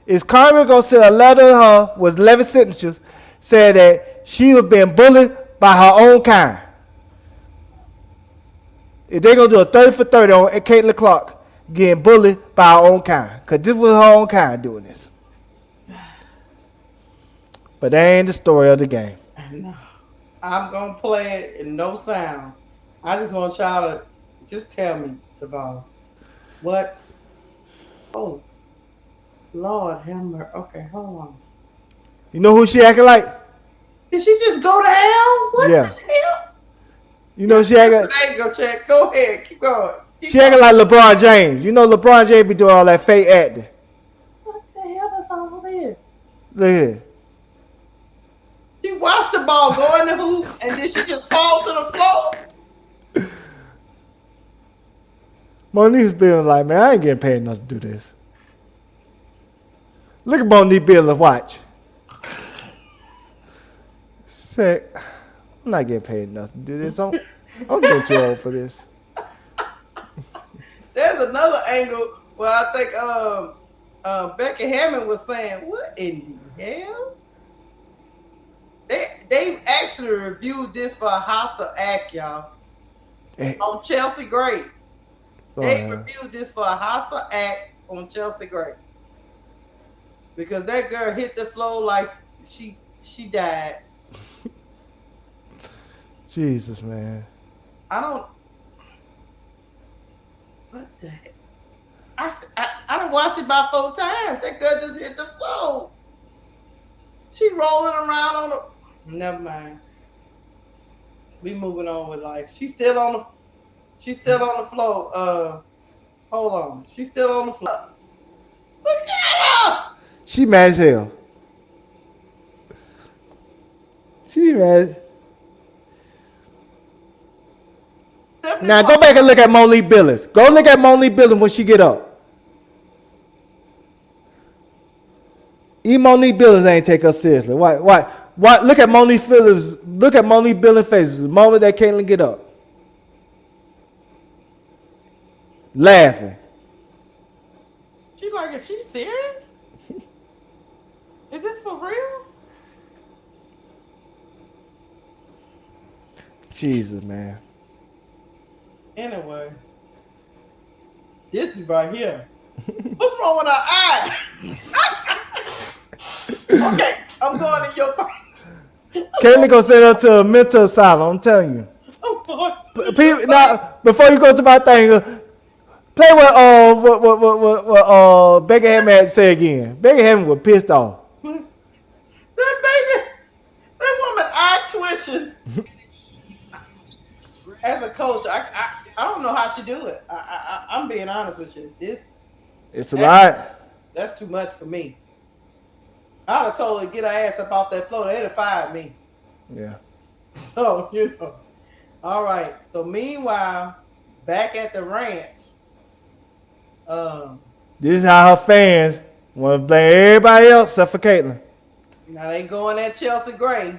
Is Congress gonna send a letter to her with 11 signatures saying that she was being bullied by her own kind? If they gonna do a 30 for 30 on Caitlin Clark getting bullied by her own kind, cause this was her own kind doing this. But that ain't the story of the game. No, I'm gonna play it in no sound. I just want y'all to just tell me the ball. What? Oh, Lord, Hammer. Okay, hold on. You know who she acting like? Did she just go to hell? What Yeah. the hell? You know she acting. There you go, Chad. Go ahead, keep going. She acting like LeBron James. You know LeBron James be doing all that fake acting. What the hell is all this? Look here. She watched the ball go in the hoop and then she just fall to the floor. Monique's being like, man, I ain't getting paid enough to do this. Look at Monique Bill watch. Say, I'm not getting paid enough to do this. I'm getting too old for this. There's another angle where I think Becky Hammond was saying, what in the hell? They actually reviewed this for a hostile act, y'all. On Chelsea Gray. They reviewed this for a hostile act on Chelsea Gray. Because that girl hit the floor like she died. Jesus, man. What the heck? I done watched it about 4 times. That girl just hit the floor. She rolling around on the... Never mind. We moving on with life. She's still on the floor. Hold on. She's still on the floor. Look at her! She mad as hell. She mad. Now go back and look at Monique Billings. Go look at Monique Billings when she get up. Even Monique Billings ain't take her seriously. Why? Look at Monique Billings. Look at Monique Billings' face the moment that Caitlin get up, laughing. She's like, is she serious? Is this for real? Jesus, man. Anyway, this is right here. What's wrong with her eye? Okay, I'm going in your thing. Caitlin gonna send her to a mental asylum. I'm telling you. I'm going to People, now, before you go to my thing, play what Becky Hammond had to say again. Becky Hammond was pissed off. That woman eye twitching. As a coach, I don't know how she do it. I'm being honest with you. It's a lot. That's too much for me. I'd have told her to get her ass up off that floor. They'd have fired me. Yeah. So, you know. All right. So, meanwhile, back at the ranch. This is how her fans want to blame everybody else except for Caitlin. Now, they going at Chelsea Gray.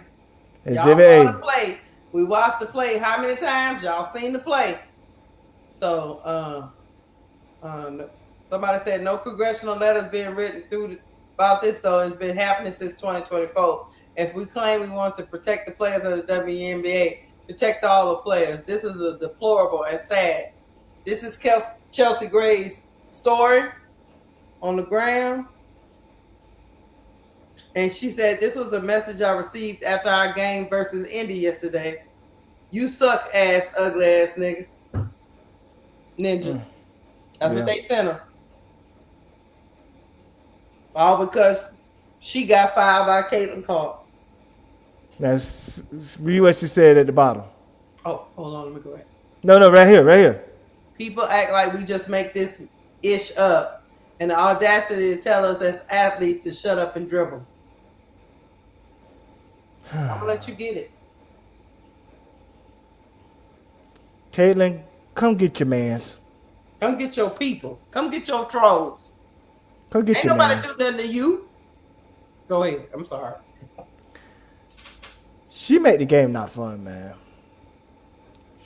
Y'all Exhibit saw the play. We watched the play how many times? Y'all seen the play. So, somebody said no congressional letters being written about this, though. It's been happening since 2024. If we claim we want to protect the players of the WNBA, protect all the players. This is a deplorable and sad. This is Chelsea Gray's story on the ground. And she said, this was a message I received after our game versus Indy yesterday. You suck, ass, ugly ass nigga. Ninja. That's what they sent her. All because she got fired by Caitlin Clark. That's read what she said at the bottom. Oh, hold on, let me go ahead. No, right here. People act like we just make this ish up. And the audacity to tell us as athletes to shut up and dribble. I'm gonna let you get it. Caitlin, come get your mans. Come get your people. Come get your trolls. Come get Ain't your nobody man. do nothing to you. Go ahead. I'm sorry. She make the game not fun, man.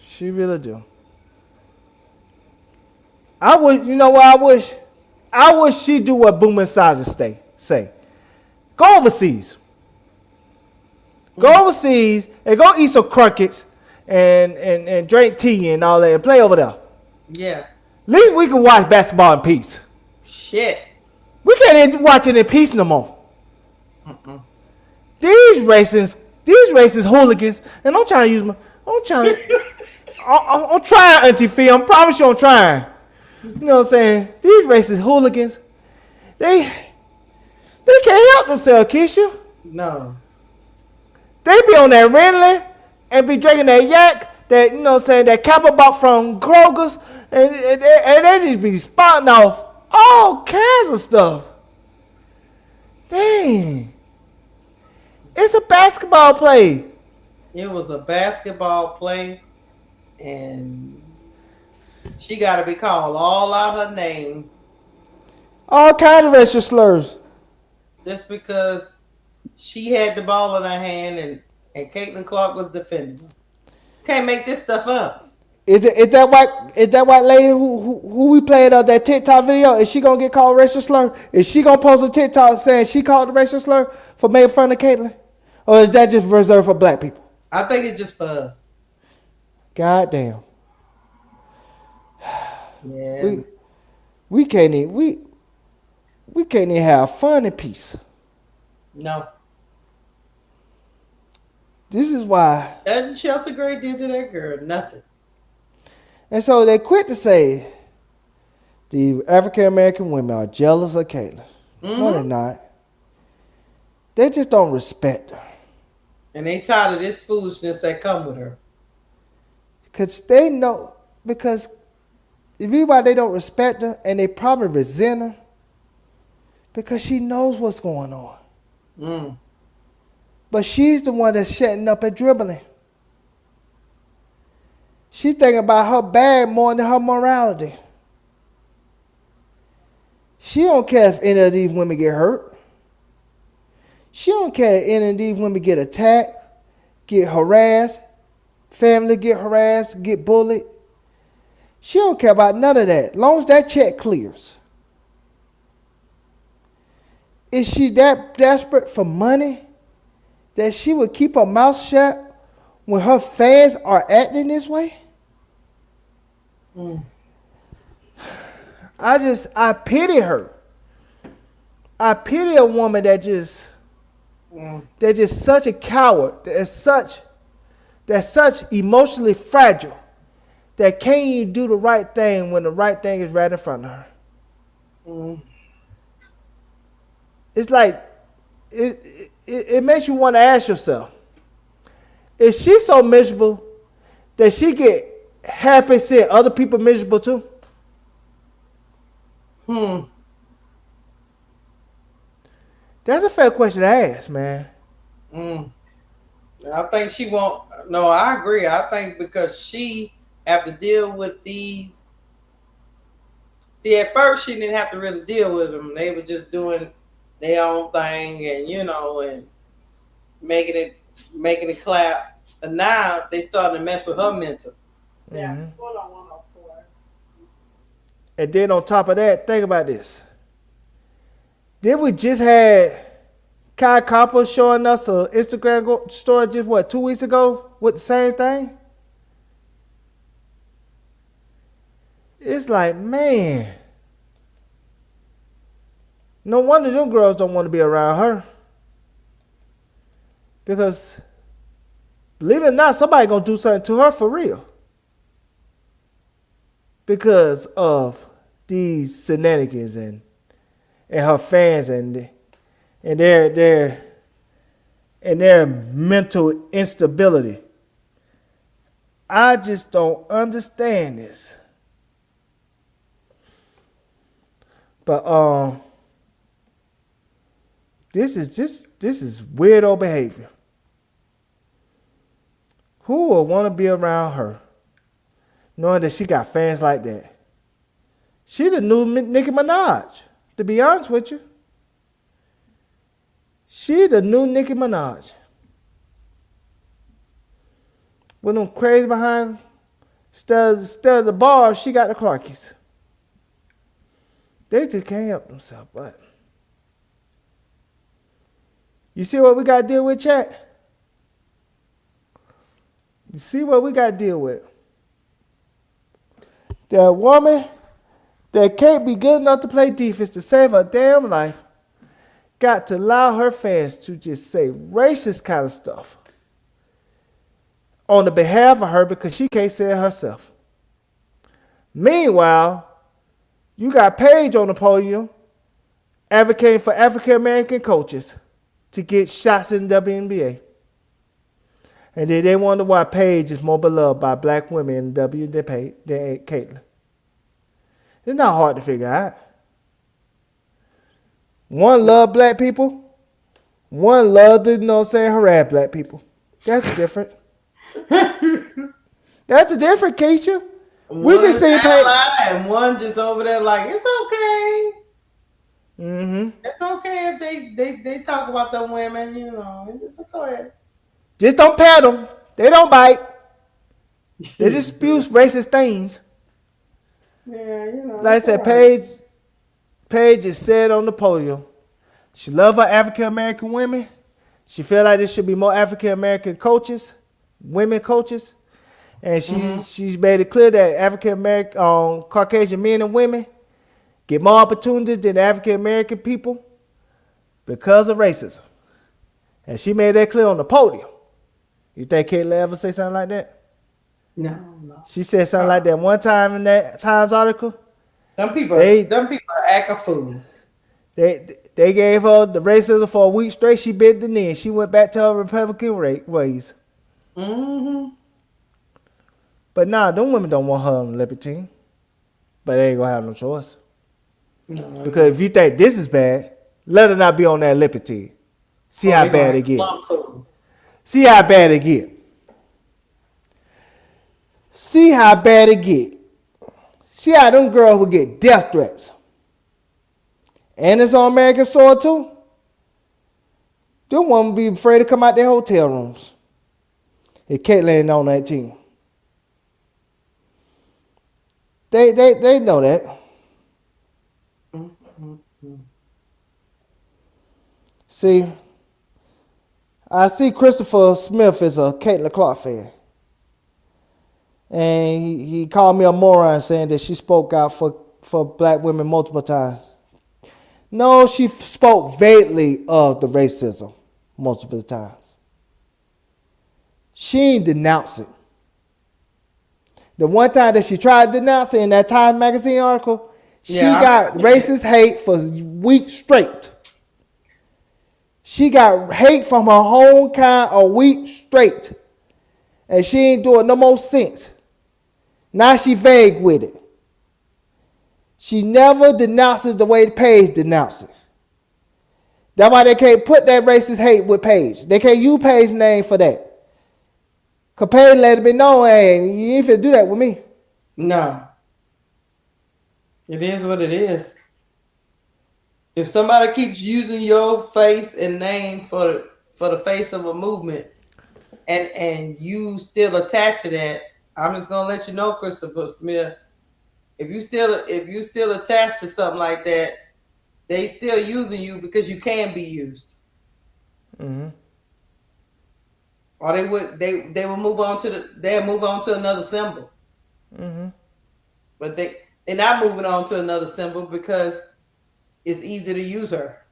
She really do. I would, you know what I wish? I wish she do what Boom and Sizer say. Go overseas. Go overseas and go eat some crickets and drink tea and all that and play over there. Yeah. At least we can watch basketball in peace. Shit. We can't even watch it in peace no more. These racist hooligans, and I'm trying to use my, I'm trying, Auntie Fee. I promise you I'm trying. You know what I'm saying? These racist hooligans, they can't help themselves, Keisha. No. They be on that Renly and be drinking that yak, that, you know what I'm saying, that Kappa bought from Kroger's, and they just be spouting off all kinds of stuff. Dang. It's a basketball play. It was a basketball play, and she got to be called all out her name. All kinds of racial slurs. Just because she had the ball in her hand and Caitlin Clark was defending her. Can't make this stuff up. Is that white lady who we played that TikTok video? Is she gonna get called racial slur? Is she gonna post a TikTok saying she called the racial slur for making fun of Caitlin? Or is that just reserved for black people? I think it's just for us. God damn. Yeah. We can't even have fun in peace. No. This is why. Nothing Chelsea Gray did to that girl. Nothing. And so they quit to say the African American women are jealous of Caitlin. No, they're not. They just don't respect her. And they tired of this foolishness that come with her. Because they know, because if everybody, they don't respect her and they probably resent her because she knows what's going on. But she's the one that's shutting up and dribbling. She's thinking about her bag more than her morality. She don't care if any of these women get hurt. She don't care if any of these women get attacked, get harassed, family get harassed, get bullied. She don't care about none of that, as long as that check clears. Is she that desperate for money that she would keep her mouth shut when her fans are acting this way? I pity her. I pity a woman that just such a coward, that's such emotionally fragile, that can't even do the right thing when the right thing is right in front of her. It's like, it makes you want to ask yourself, is she so miserable that she get happy seeing other people miserable too? That's a fair question to ask, man. I think she won't. No, I agree. I think because she have to deal with these. See, at first she didn't have to really deal with them. They were just doing their own thing, and and making it clap. But now they starting to mess with her mental. Yeah, it's 104. And then on top of that, think about this. Then we just had Kai Copper showing us an Instagram story just 2 weeks ago with the same thing? It's like, man, no wonder them girls don't want to be around her. Because, believe it or not, somebody gonna do something to her for real. Because of these shenanigans and her fans and their mental instability. I just don't understand this. But this is weirdo behavior. Who will want to be around her? knowing that she got fans like that. She the new Nicki Minaj, to be honest with you. She the new Nicki Minaj. With them crazy behind, instead of the bars, she got the Clarkies. They just can't help themselves, but. You see what we got to deal with, chat? You see what we got to deal with? That woman that can't be good enough to play defense to save her damn life got to allow her fans to just say racist kind of stuff on the behalf of her because she can't say it herself. Meanwhile, you got Paige on the podium advocating for African American coaches to get shots in the WNBA. And then they wonder why Paige is more beloved by black women in the W than Caitlyn. It's not hard to figure out. One love black people. One love to, harass black people. That's different. That's different, Keisha. We just see Paige. And one just over there like, it's okay. Mm-hmm. It's okay if they talk about the women, It's okay. Just don't pat them. They don't bite. They just spew racist things. Yeah, Like I said, Paige is said on the podium. She love her African American women. She feel like there should be more African American coaches, women coaches, and she's made it clear that African American Caucasian men and women get more opportunities than African American people because of racism. And she made that clear on the podium. You think Caitlyn ever say something like that? No. She said something like that one time in that Times article. Them people are acting a fool. They gave her the racism for a week straight. She bit the knee. She went back to her Republican ways. Mm-hmm. But nah, them women don't want her on the Olympic team. But they ain't gonna have no choice. No, because if you think this is bad, let her not be on that Olympic team. See how bad it get. See how bad it get. See how bad it get. See how them girls will get death threats. And it's on American soil too. Them women be afraid to come out their hotel rooms if Caitlyn ain't on that team. They know that. See, I see Christopher Smith is a Caitlyn Clark fan. And he called me a moron saying that she spoke out for black women multiple times. No, she spoke vaguely of the racism multiple times. She ain't denounce it. The one time that she tried to denounce it in that Time magazine article, she got racist hate for weeks straight. She got hate from her own kind a week straight. And she ain't doing no more since. Now she vague with it. She never denounces the way Paige denounces. That's why they can't put that racist hate with Paige. They can't use Paige's name for that. Because Paige let it be known, hey, you ain't finna do that with me. No. It is what it is. If somebody keeps using your face and name for the face of a movement and you still attached to that, I'm just gonna let you know, Christopher Smith, if you still attached to something like that, they still using you because you can be used. Mm-hmm. Or they will move on to another symbol. Mm-hmm. But they're not moving on to another symbol because it's easy to use her.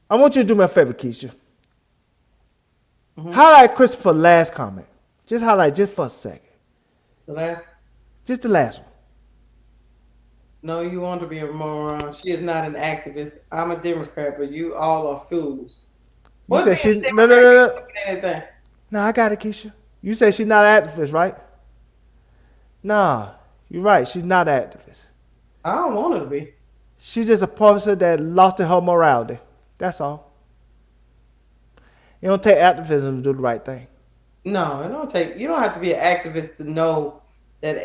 I want you to do me a favor, Keisha. Mm-hmm. Highlight Christopher's last comment. Just highlight just for a second. The last? Just the last one. No, you want to be a moron. She is not an activist. I'm a Democrat, but you all are fools. You said she no. No, I got it, Keisha. You said she's not an activist, right? Nah, you're right. She's not an activist. I don't want her to be. She's just a person that lost in her morality. That's all. It don't take activism to do the right thing. No, it don't take. You don't have to be an activist to know that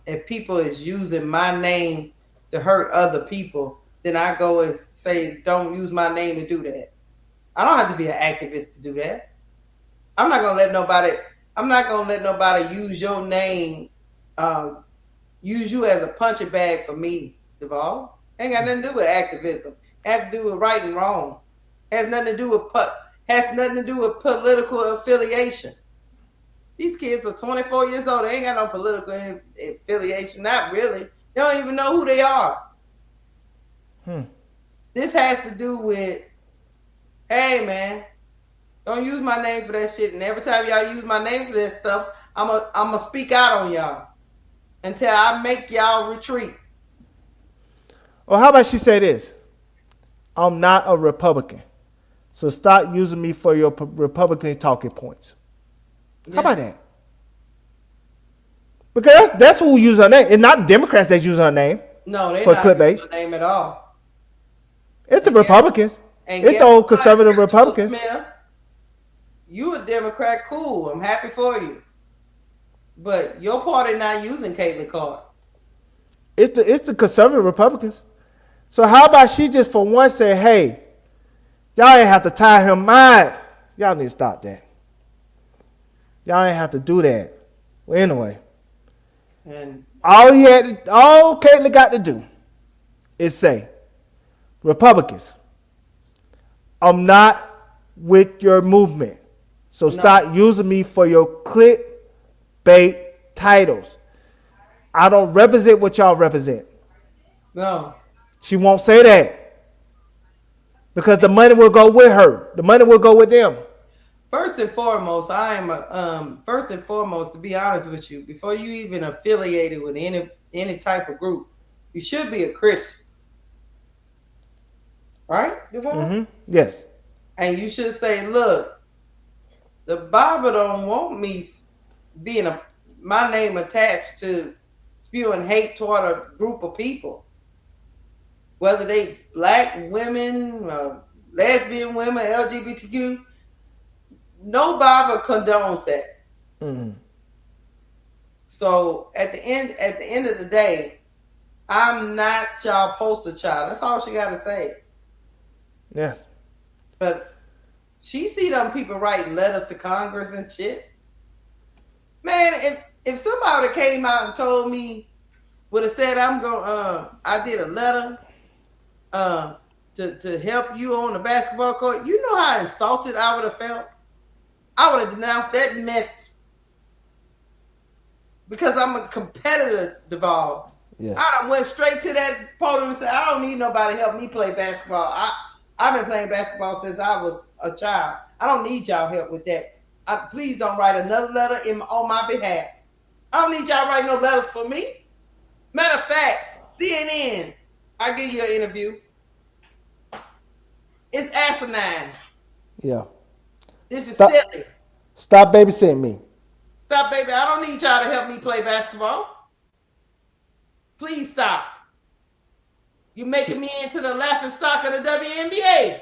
if people is using my name to hurt other people, then I go and say, don't use my name to do that. I don't have to be an activist to do that. I'm not gonna let nobody use your name, use you as a punching bag for me, Duval. Ain't got nothing to do with activism. Have to do with right and wrong. Has nothing to do with political affiliation. These kids are 24 years old. They ain't got no political affiliation. Not really. They don't even know who they are. This has to do with, hey, man, don't use my name for that shit. And every time y'all use my name for that stuff, I'm a speak out on y'all until I make y'all retreat. Or how about she say this? I'm not a Republican. So stop using me for your Republican talking points. Yeah. How about that? Because that's who use her name. It's not Democrats that use her name. No, they're not using her name at all. It's the Republicans. It's the old conservative Republicans. Smith, you a Democrat, cool. I'm happy for you. But your party not using Caitlin Clark. It's the conservative Republicans. So how about she just for once say, hey, y'all ain't have to tie him mind. Y'all need to stop that. Y'all ain't have to do that. Well, anyway. And all Caitlin got to do is say, Republicans, I'm not with your movement. So stop using me for your clickbait titles. I don't represent what y'all represent. No. She won't say that. Because the money will go with her. The money will go with them. First and foremost, to be honest with you, before you even affiliated with any type of group, you should be a Christian. Right? Mm-hmm. Yes. And you should say, look, the Bible don't want me being my name attached to spewing hate toward a group of people. Whether they black women, lesbian women, LGBTQ, no Bible condones that. Mm-hmm. So at the end of the day, I'm not y'all poster child. That's all she got to say. Yes. But she see them people writing letters to Congress and shit. Man, if somebody came out and told me, would have said I did a letter to help you on the basketball court, you know how insulted I would have felt? I would have denounced that mess because I'm a competitor, Duval. Yeah. I done went straight to that podium and said, I don't need nobody to help me play basketball. I've been playing basketball since I was a child. I don't need y'all help with that. Please don't write another letter on my behalf. I don't need y'all writing no letters for me. Matter of fact, CNN, I give you an interview. It's asinine. Yeah. This is silly. Stop babysitting me. Stop, baby. I don't need y'all to help me play basketball. Please stop. You're making me into the laughing stock of the WNBA.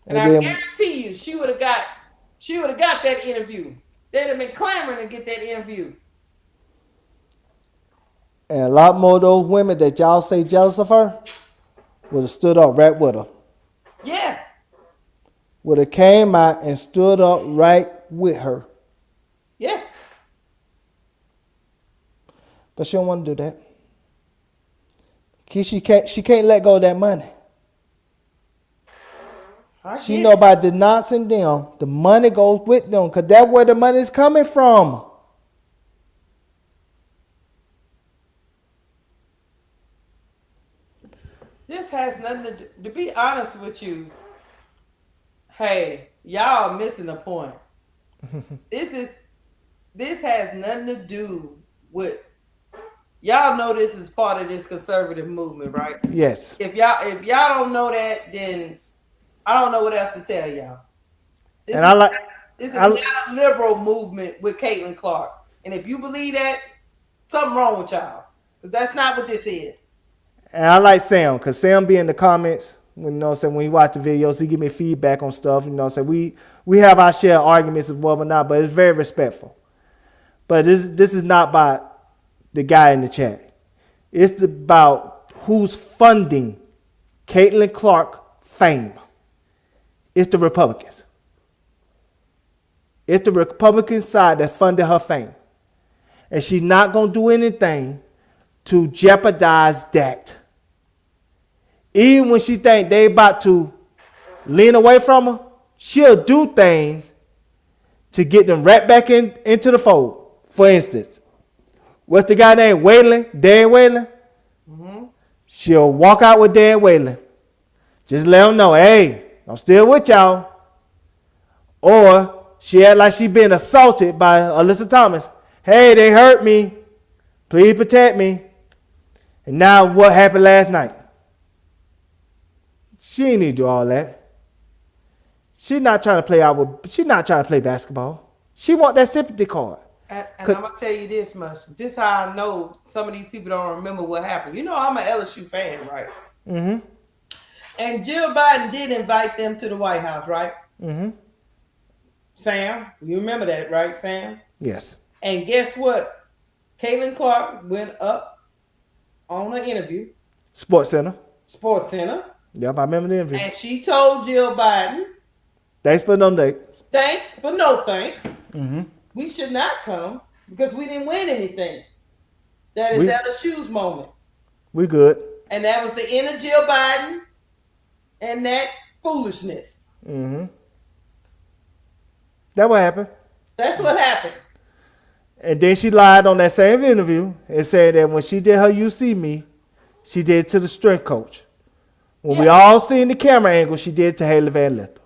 And I guarantee you, she would have got that interview. They'd have been clamoring to get that interview. And a lot more of those women that y'all say jealous of her would have stood up right with her. Yeah. Would have came out and stood up right with her. Yes. But she don't want to do that. She can't let go of that money. She know by denouncing them, the money goes with them because that's where the money is coming from. This has nothing to be honest with you. Hey, y'all are missing the point. This has nothing to do with, y'all know this is part of this conservative movement, right? Yes. If y'all don't know that, then I don't know what else to tell y'all. This is not a liberal movement with Caitlin Clark. And if you believe that, something wrong with y'all. Because that's not what this is. And I like Sam, because Sam be in the comments When, you know what I'm saying, when he watch the videos, he give me feedback on stuff. You know what I'm saying? We have our share of arguments of whether or not, but it's very respectful. But this is not about the guy in the chat. It's about who's funding Caitlin Clark fame. It's the Republicans. It's the Republican side that funded her fame. And she's not going to do anything to jeopardize that. Even when she think they about to lean away from her, she'll do things to get them right back into the fold. For instance, what's the guy named Dan Whalen? Mm-hmm. She'll walk out with Dan Whalen. Just let him know, hey, I'm still with y'all. Or she act like she been assaulted by Alyssa Thomas. Hey, they hurt me. Please protect me. And now what happened last night? She ain't need to do all that. She's not trying to play basketball. She want that sympathy card. And I'm gonna tell you this much. This how I know some of these people don't remember what happened. You know, I'm an LSU fan, right? Mm-hmm. And Jill Biden did invite them to the White House, right? Mm-hmm. Sam, you remember that, right, Sam? Yes. And guess what? Caitlin Clark went up on an interview. Sports Center. Yep, I remember the interview. And she told Jill Biden, thanks but no thanks. Thanks, but no thanks. Mm-hmm. We should not come because we didn't win anything. That is LSU's moment. We good. And that was the end of Jill Biden and that foolishness. Mm-hmm. That what happened. That's what happened. And then she lied on that same interview and said that when she did her UC me, she did it to the strength coach. When we all seen the camera angle, she did it to Haley Van Lithel.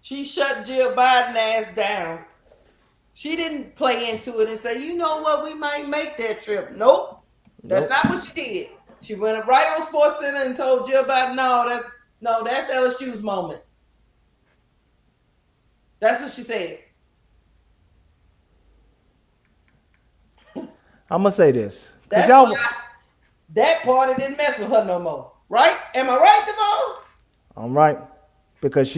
She shut Jill Biden ass down. She didn't play into it and say, you know what, we might make that trip. Nope. That's not what she did. She went right on Sports Center and told Jill Biden, that's LSU's moment. That's what she said. I'm going to say this. That's why that party didn't mess with her no more. Right? Am I right, Devon? I'm right. Because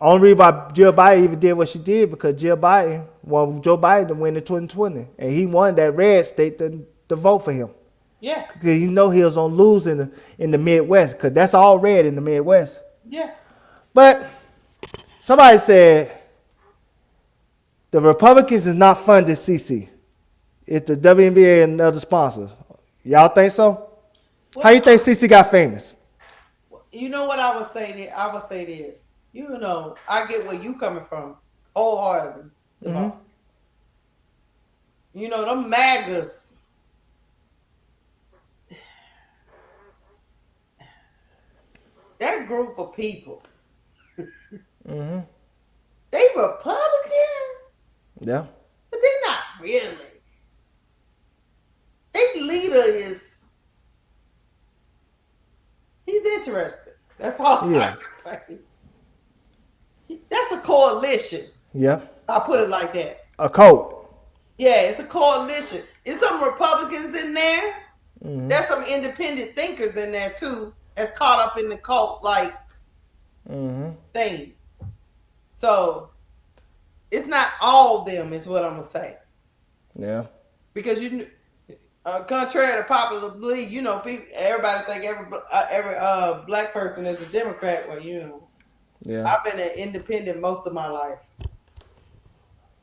only reason why Jill Biden even did what she did because Jill Biden wanted Joe Biden to win in 2020. And he wanted that red state to vote for him. Yeah. Because he was on lose in the Midwest. Because that's all red in the Midwest. Yeah. But somebody said the Republicans is not funding CC. It's the WNBA and other sponsors. Y'all think so? Well, how you think CC got famous? You know what I would say? I would say this. You know, I get where you coming from wholeheartedly. Mm-hmm. You know, them MAGAs. That group of people. Mm-hmm. They Republican? Yeah. But they're not really. Their leader he's interested. That's all I can say. That's a coalition. Yeah. I'll put it like that. A cult. Yeah, it's a coalition. There's some Republicans in there. Mm-hmm. There's some independent thinkers in there too that's caught up in the cult like thing. So it's not all them is what I'm going to say. Yeah. Because contrary to popular belief, you know, everybody think every black person is a Democrat. Well, you know, I've been an independent most of my life.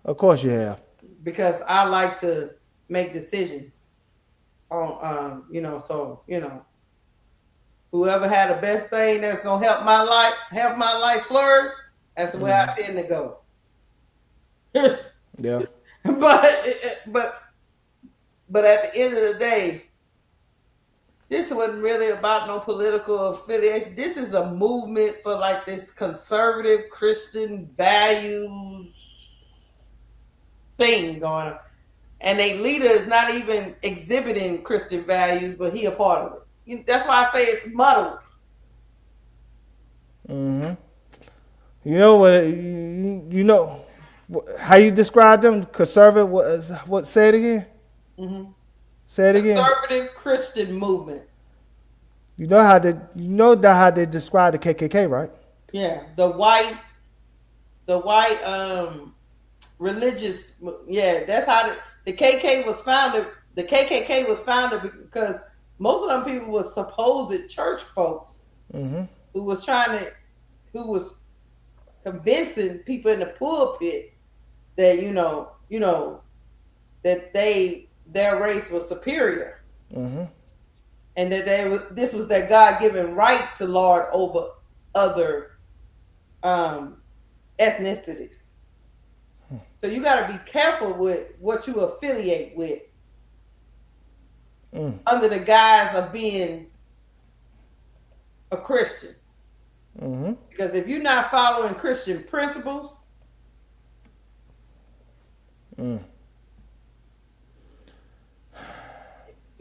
Of course you have. Because I like to make decisions on, so, whoever had the best thing that's going to help my life flourish, that's the way I tend to go. Yeah. But at the end of the day, this wasn't really about no political affiliation. This is a movement for like this conservative Christian values thing going on. And a leader is not even exhibiting Christian values, but he a part of it. That's why I say it's muddled. Mm-hmm. You know how you describe them? Conservative, what say it again? Mm-hmm. Say it again. Conservative Christian movement. You know how they describe the KKK, right? Yeah, the white religious. Yeah, that's how the KK was founded. The KKK was founded because most of them people were supposed church folks who was convincing people in the pulpit that that their race was superior, and that this was their God-given right to lord over other ethnicities. So you got to be careful with what you affiliate with under the guise of being a Christian. Because if you're not following Christian principles,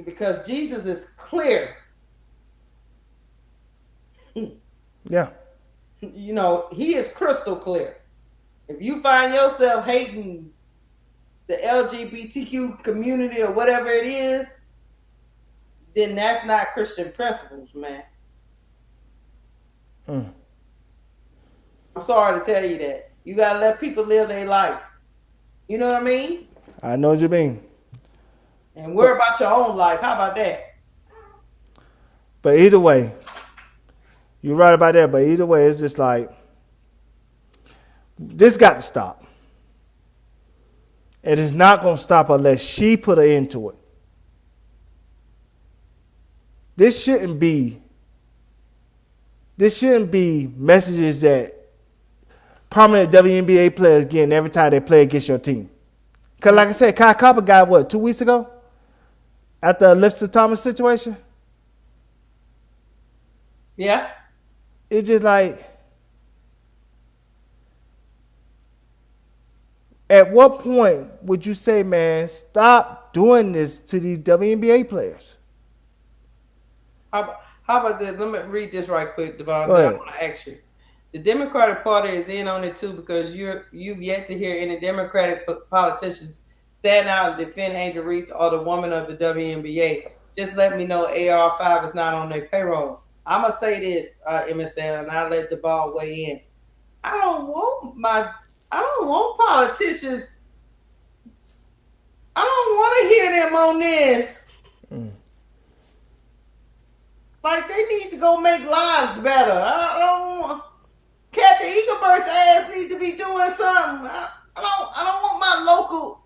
because Jesus is clear. Yeah. He is crystal clear. If you find yourself hating the LGBTQ community or whatever it is, then that's not Christian principles, man. I'm sorry to tell you that. You got to let people live their life. You know what I mean? I know what you mean. And worry about your own life. How about that? But either way, you're right about that. But either way, it's just like, this got to stop. It is not going to stop unless she put an end to it. This shouldn't be messages that prominent WNBA players getting every time they play against your team. Because like I said, Kai Copper got 2 weeks ago? After the Lipster Thomas situation? Yeah. It's just like, at what point would you say, man, stop doing this to these WNBA players? How about this? Let me read this right quick, Devon. Go I ahead. want to ask you. The Democratic Party is in on it too because you've yet to hear any Democratic politicians stand out and defend Angel Reese or the woman of the WNBA. Just let me know AR5 is not on their payroll. I'm gonna say this, MSL, and I'll let the ball weigh in. I don't want politicians. I don't want to hear them on this. Like, they need to go make lives better. I don't want. Kathy Eagleburt's ass needs to be doing something. I don't want my local.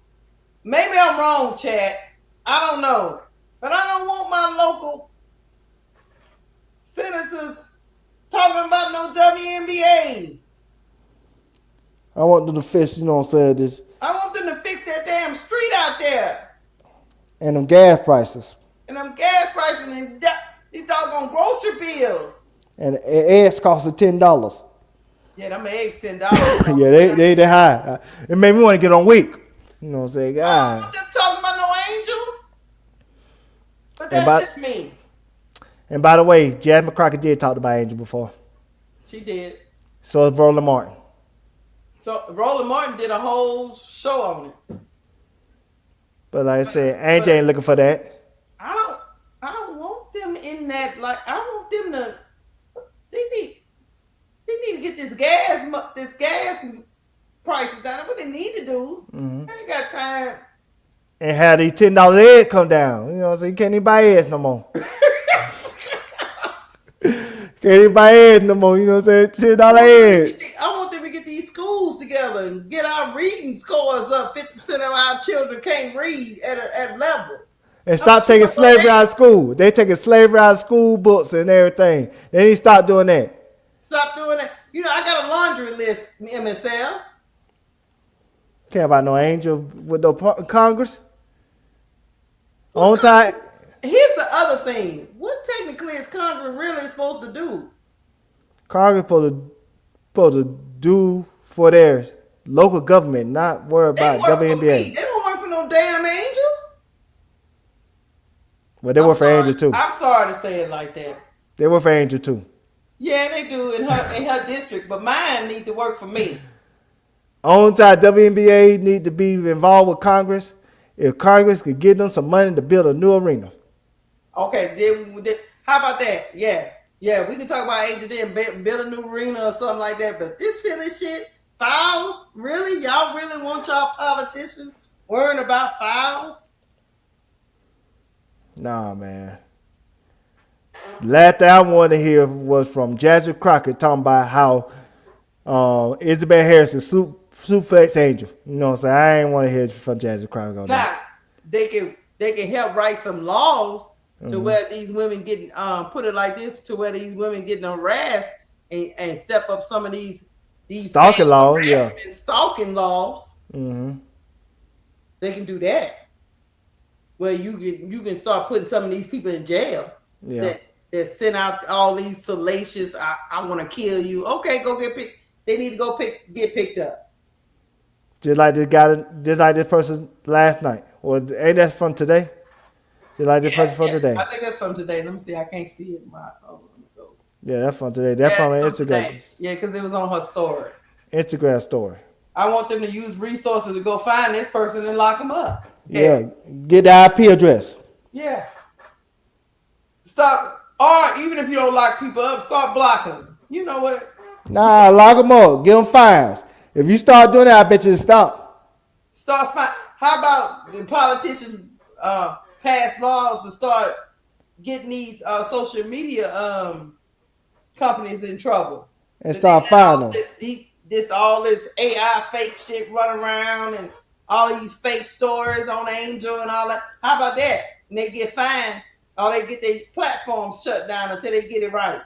Maybe I'm wrong, Chad. I don't know, but I don't want my local senators talking about no WNBA. I want them to fix, you know what I'm saying, this. I want them to fix that damn street out there. And them gas prices. And them gas prices and these doggone grocery bills. And eggs costing $10. Yeah, them eggs $10. Yeah, they high. It made me want to get on weak. You know what I'm saying? God. I'm just talking about no Angel. But that's just me. And by the way, Jasmine Crockett did talk about Angel before. She did. So is Roland Martin. So Roland Martin did a whole show on it. But like I said, Angel ain't looking for that. I don't want them in that. Like, I want them to. They need to get this gas prices down. That's what they need to do. I ain't got time. And have these $10 eggs come down. You know what I'm saying? You can't even buy eggs no more. Can't even buy eggs no more. You know what I'm saying? $10 eggs. I want them to get these schools together and get our reading scores up. 50% of our children can't read at level. And stop taking slavery out of school. They taking slavery out of school books and everything. They need to stop doing that. Stop doing that. I got a laundry list, MSL. Can't about no Angel with no Congress. On time. Here's the other thing. What technically is Congress really supposed to do? Congress supposed to do for their local government, not worry about WNBA. They don't work for no damn Angel. Well, they work for Angel too. I'm sorry to say it like that. They work for Angel too. Yeah, they do in her district, but mine need to work for me. On time, WNBA need to be involved with Congress. If Congress could give them some money to build a new arena. Okay, then How about that? Yeah. We can talk about Angel then build a new arena or something like that. But this silly shit, fouls, really? Y'all really want y'all politicians worrying about fouls? Nah, man. Last thing I wanted to hear was from Jasmine Crockett talking about how Isabel Harris is suplex Angel. You know what I'm saying? I ain't want to hear from Jasmine Crockett on that. They can help write some laws to where these women getting put it like this, to where these women getting harassed and step up some of these stalking laws, stalking laws. Mm-hmm. They can do that. Where you can start putting some of these people in jail. Yeah. That send out all these salacious, I want to kill you. Okay, go get picked. They need to go get picked up. Just like this person last night. Or ain't that from today? Just like this person from today. I think that's from today. Let me see. I can't see it. Let me go. Yeah, that's from today. That's from Instagram. Today. Yeah, because it was on her story. Instagram story. I want them to use resources to go find this person and lock them up. Yeah, get the IP address. Yeah. Stop. Or even if you don't lock people up, start blocking them. You know what? Nah, lock them up. Give them fines. If you start doing that, I bet you stop. How about the politicians pass laws to start getting these social media companies in trouble and start fining them? All this AI fake shit running around and all these fake stories on Angel and all that. How about that? And they get fined or they get their platforms shut down until they get it right.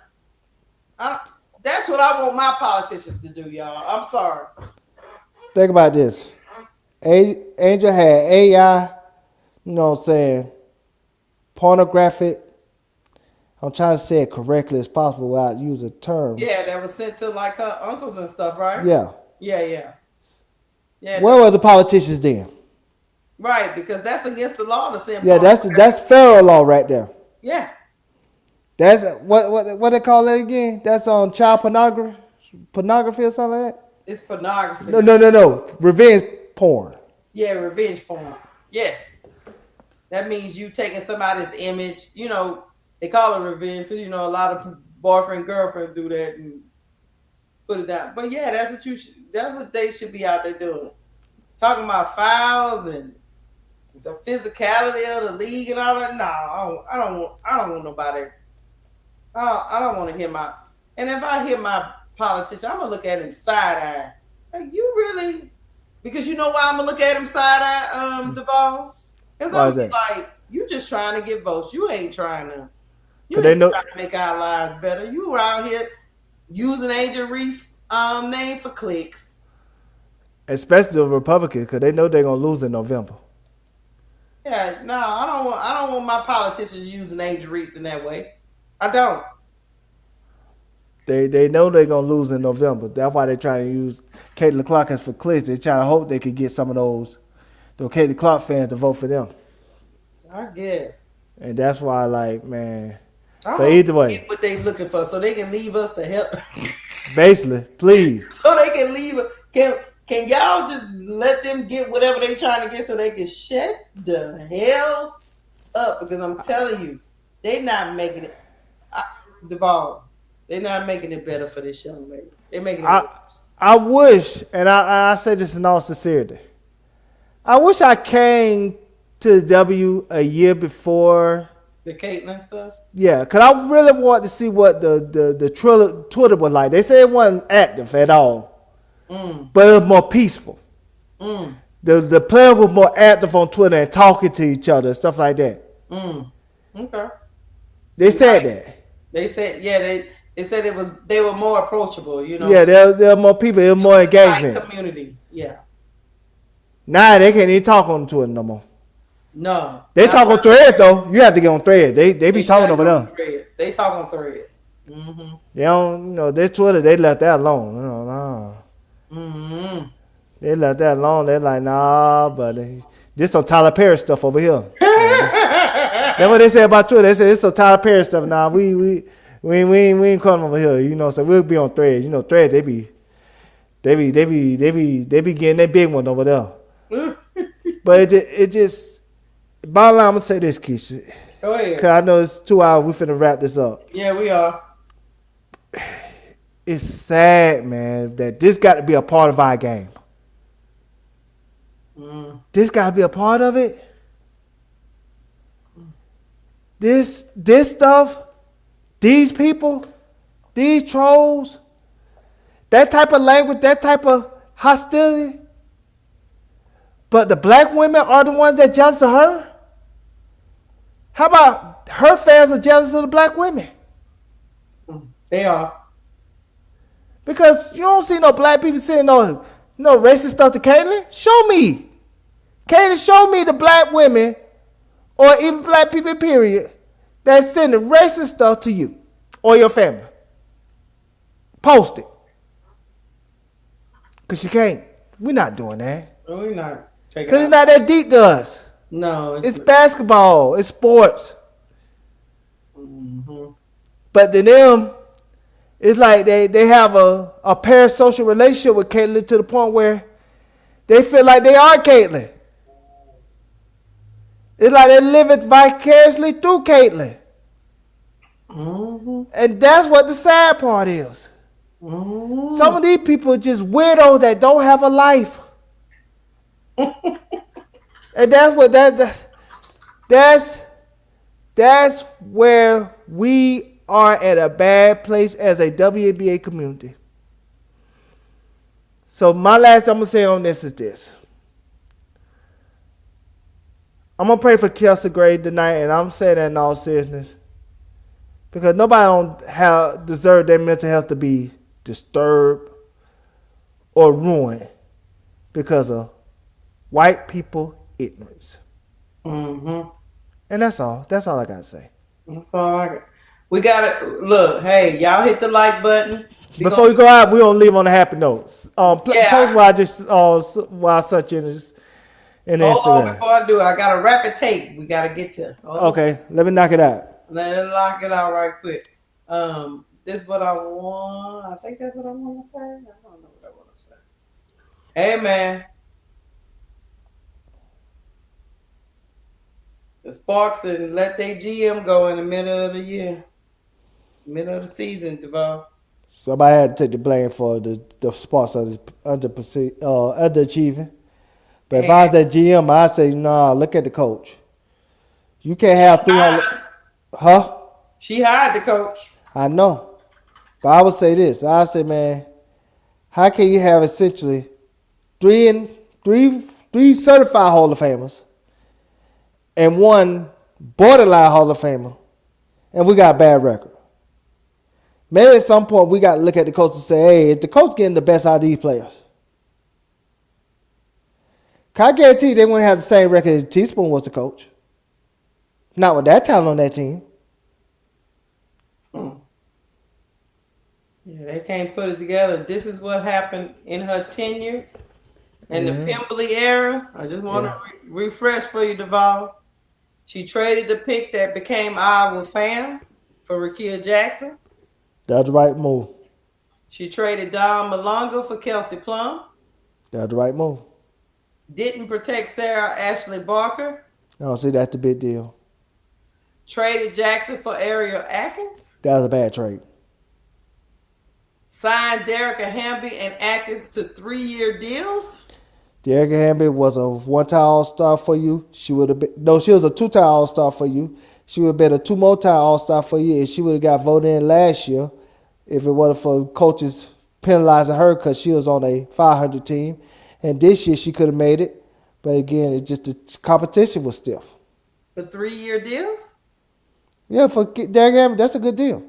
That's what I want my politicians to do, y'all. I'm sorry. Think about this. Angel had AI, you know what I'm saying, pornographic. I'm trying to say it correctly as possible without using terms. Yeah, that was sent to like her uncles and stuff, right? Yeah. Yeah. Where were the politicians then? Right, because that's against the law to send. Yeah, that's federal law right there. Yeah. That's what they call it again? That's on child pornography or something like that? It's pornography. No. Revenge porn. Yeah, revenge porn. Yes. That means you taking somebody's image. You know, they call it revenge because, you know, a lot of boyfriend, girlfriend do that and put it down. But yeah, that's what they should be out there doing. Talking about fouls and the physicality of the league and all that. No, I don't want nobody. I don't want to hear and if I hear my politician, I'm gonna look at him side eye. Like, you really? Because you know why I'm gonna look at him side eye, Duvall? Because I'm like, you just trying to get votes. You ain't trying to. You ain't trying to make our lives better. You were out here using Angel Reese's name for clicks. Especially the Republicans, because they know they're gonna lose in November. Yeah, no, I don't want my politicians using Angel Reese in that way. I don't. They know they're gonna lose in November. That's why they're trying to use Caitlin Clark as for clicks. They're trying to hope they could get some of those Caitlin Clark fans to vote for them. I get. And that's why, like, man. I but either way, get what they looking for, so they can leave us the hell. Basically, please. So they can leave. Can y'all just let them get whatever they trying to get, so they can shut the hell up? Because I'm telling you, they not making it. Duvall, they're not making it better for this young lady. They're making it worse. I wish, and I say this in all sincerity, I wish I came to the W a year before the Caitlyn stuff. Yeah, because I really want to see what the Twitter was like. They say it wasn't active at all, but it was more peaceful. The players were more active on Twitter and talking to each other and stuff like that. Okay. They said that. They said, they said they were more approachable, you know. Yeah, there were more people, there was more engagement. Community, yeah. Nah, they can't even talk on Twitter no more. No. They talk on Threads though. You have to get on Threads. They be talking over there. They talk on Threads. They don't, their Twitter, they left that alone. They left that alone. They're like, nah, buddy. This some Tyler Perry stuff over here. That's what they say about Twitter. They say it's some Tyler Perry stuff. Nah, we ain't coming over here. You know, so we'll be on Threads. You know, Threads, they be getting that big one over there. But it just bottom line, I'm gonna say this, Keisha. Go ahead. Cause I know it's 2 hours. We finna wrap this up. Yeah, we are. It's sad, man, that this got to be a part of our game. This got to be a part of it. This stuff, these people, these trolls, that type of language, that type of hostility. But the black women are the ones that jealous of her. How about her fans are jealous of the black women? They are. Because you don't see no black people saying no racist stuff to Caitlyn. Show me. Caitlyn, show me the black women or even black people, period, that's sending racist stuff to you or your family. Post it. Because you can't. We're not doing that. We're not. Because it's not that deep to us. No. It's basketball. It's sports. But to them, it's like they have a parasocial relationship with Caitlyn to the point where they feel like they are Caitlyn. It's like they're living vicariously through Caitlyn. And that's what the sad part is. Some of these people are just weirdos that don't have a life. And that's where we are at a bad place as a WNBA community. So my last I'm going to say on this is this. I'm going to pray for Kelsey Gray tonight, and I'm saying that in all seriousness. Because nobody don't deserve their mental health to be disturbed or ruined because of white people ignorance. And that's all. That's all I got to say. That's all I got. We got to, look, hey, y'all hit the like button. Before we go out, we don't leave on a happy note. Post what I just, while I sent you in Instagram. Before I do, I got a rapid tape we got to get to. Okay, let me knock it out. Let me knock it out right quick. This is what I want. I think that's what I want to say. I don't know what I want to say. Hey, man. The Sparks and let their GM go in the middle of the year. Middle of the season, Deval. Somebody had to take the blame for the Sparks underachieving. But if I was that GM, I'd say, nah, look at the coach. You can't have 300. Huh? She hired the coach. I know. But I would say this. I say, man, how can you have essentially three certified Hall of Famers and one borderline Hall of Famer, and we got a bad record? Maybe at some point we got to look at the coach and say, hey, is the coach getting the best out of these players? Can I guarantee you they wouldn't have the same record as Teaspoon was the coach? Not with that talent on that team. Yeah, they can't put it together. This is what happened in her tenure in the Pemberley era. I just want to refresh for you, Deval. She traded the pick that became Iowa Fam for Rakia Jackson. That's the right move. She traded Don Malonga for Kelsey Plum. That's the right move. Didn't protect Sarah Ashley Barker. Oh, see, that's the big deal. Traded Jackson for Ariel Atkins. That was a bad trade. Signed Derica Hamby and Atkins to 3-year deals. Derica Hamby was a one-time All-Star for you. She was a 2-time All-Star for you. She would have been a 2 more time All-Star for you, and she would have got voted in last year if it wasn't for coaches penalizing her because she was on a 500 team. And this year she could have made it, but again, it just the competition was stiff. For 3-year deals? Yeah, for Derica Hamby, that's a good deal.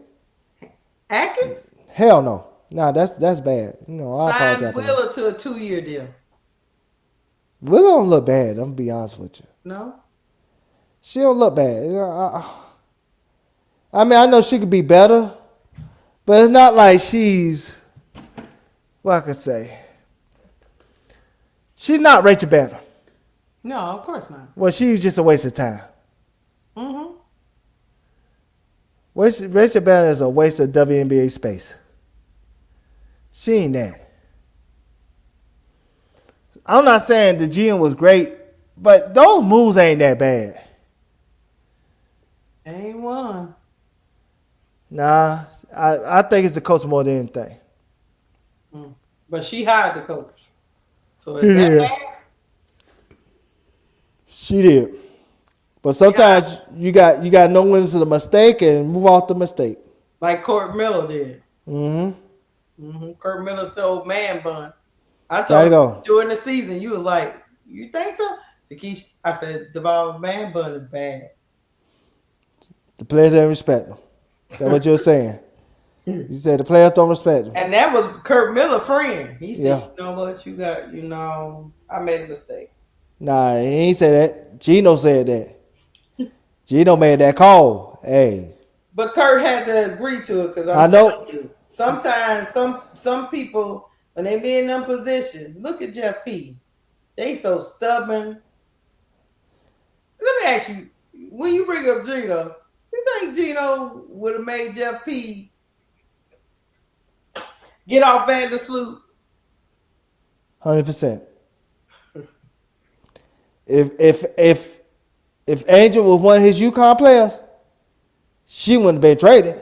Atkins? Hell no. Nah, that's bad. I apologize. Signed Wheeler to a 2-year deal. Wheeler don't look bad. I'm gonna be honest with you. No? She don't look bad. I mean, I know she could be better, but it's not like she's, what I could say. She's not Rachel Banner. No, of course not. Well, she was just a waste of time. Rachel Banner is a waste of WNBA space. She ain't that. I'm not saying the GM was great, but those moves ain't that bad. Ain't one. Nah, I think it's the coach more than anything. But she hired the coach. So is that bad? She did. But sometimes you got to know when it's a mistake and move off the mistake. Like Kurt Miller did. Mm-hmm. Kurt Miller sold man bun. I There you told go. you during the season, you was like, you think so? Takeish, I said, the man bun is bad. The players didn't respect him. That's what you're saying. You said the players don't respect him. And that was Kurt Miller's friend. He said, Yeah. you know what, I made a mistake. Nah, he ain't say that. Gino said that. Gino made that call. Hey. But Kurt had to agree to it because I know. telling you, sometimes some people, when they be in them positions, look at Jeff P. They so stubborn. Let me ask you, when you bring up Gino, you think Gino would have made Jeff P get off Vandersloot? 100%. If Angel was one of his UConn players, she wouldn't have been traded.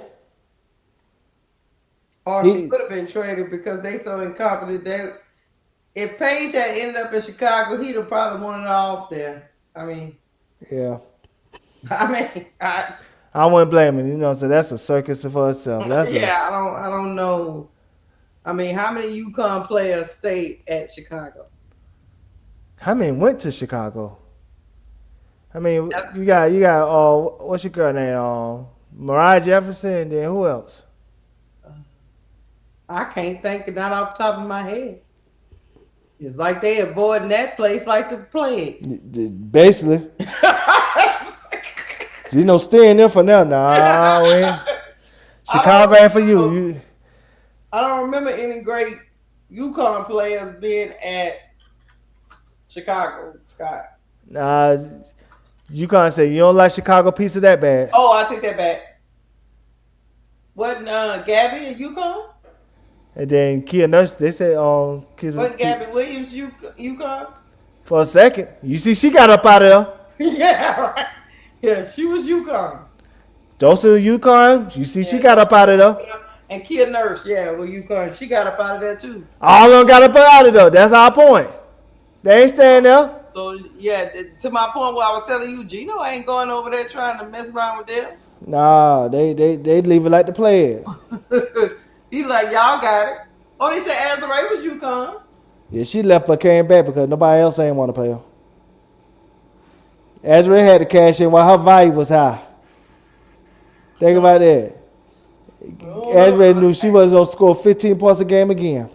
Or she could have been traded because they so incompetent. If Paige had ended up in Chicago, he'd have probably wanted her off there. I mean, yeah. I wouldn't blame him. You know, so that's a circus for itself. I don't know. I mean, how many UConn players stayed at Chicago? How many went to Chicago? I mean, you got what's your girl name? Mariah Jefferson, and then who else? I can't think of that off the top of my head. It's like they avoiding that place like the plague. Basically. Gino staying there for now. Nah, man. Chicago ain't for you. I don't remember any great UConn players being at Chicago, Scott. Nah, UConn say you don't like Chicago pizza that bad. Oh, I take that back. Wasn't Gabby at UConn? And then Kia Nurse, they said Wasn't Gabby Williams UConn? For a second. You see, she got up out of there. Yeah, right. Yeah, she was UConn. Joseph UConn, you see, she got up out of there. And Kia Nurse, UConn, she got up out of there too. All of them got up out of there. That's our point. They ain't staying there. So, to my point where I was telling you, Gino ain't going over there trying to mess around with them. Nah, they leave it like the players. He like, y'all got it. Oh, they said Azarae was UConn. Yeah, she left but came back because nobody else ain't want to pay her. Azarae had to cash in while her value was high. Think about that. Azarae knew she wasn't going to score 15 points a game again.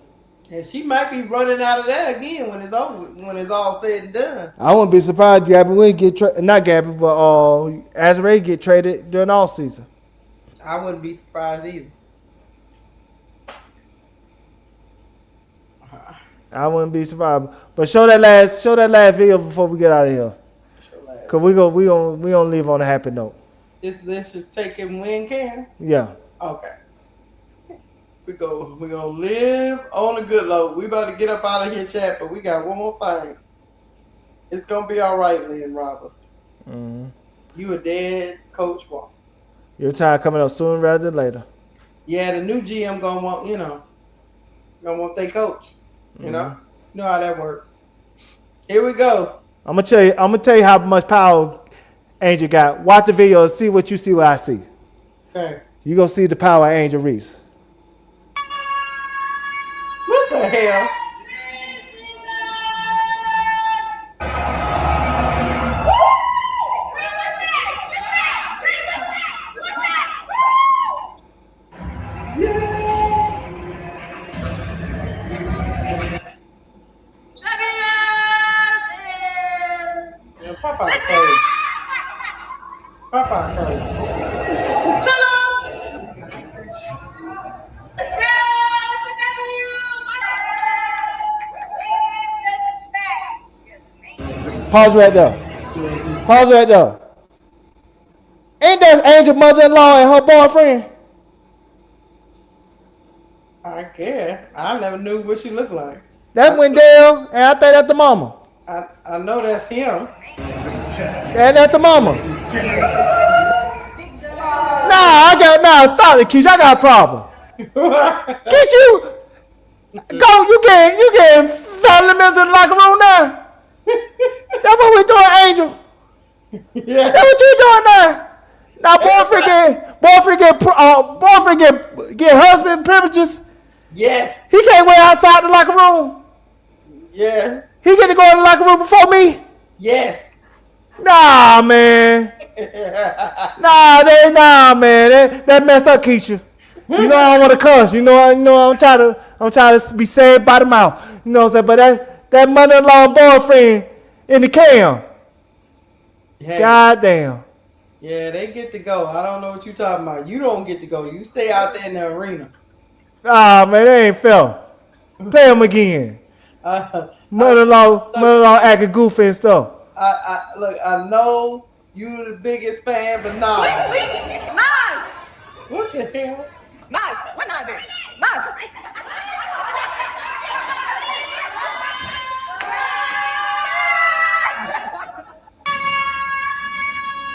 And she might be running out of there again when it's over, when it's all said and done. I wouldn't be surprised Gabby wouldn't get traded. Not Gabby, but Azarae get traded during all season. I wouldn't be surprised either. I wouldn't be surprised. But show that last video before we get out of here. Cause we gonna leave on a happy note. Let's just take it and win, Cam. Yeah. Okay. We gonna live on a good load. We about to get up out of here, chat, but we got one more thing. It's gonna be all right, Lynn Roberts. Mm-hmm. You a dead Coach Walker. Your time coming up sooner rather than later. Yeah, the new GM gonna want their coach. You know how that works. Here we go. I'm gonna tell you how much power Angel got. Watch the video and see what you see. What I see. Okay. You gonna see the power of Angel Reese. What the hell? Papa crazy. Papa crazy. Pause right there. Pause right there. Ain't that Angel mother-in-law and her boyfriend? I care. I never knew what she looked like. That's Wendell, and I think that's the mama. I know that's him. And that's the mama. Stop it, Keisha. I got a problem. Keisha, you getting family members in the locker room now? That's what we doing, Angel. Yeah. That's what you doing now. Now, boyfriend get husband privileges. Yes. He can't wait outside the locker room. Yeah. He get to go in the locker room before me. Yes. Nah, man. Nah, man. That messed up, Keisha. You know I don't want to cuss. You know I'm trying to be saved by the mouth. You know what I'm saying? But that mother-in-law boyfriend in the cam. Hey. God damn. Yeah, they get to go. I don't know what you talking about. You don't get to go. You stay out there in the arena. Ah, man, that ain't fair. Play him again. Mother-in-law acting goofy and stuff. Look, I know you the biggest fan, but nah. Nice. What the hell? Nice. What not there? Nice.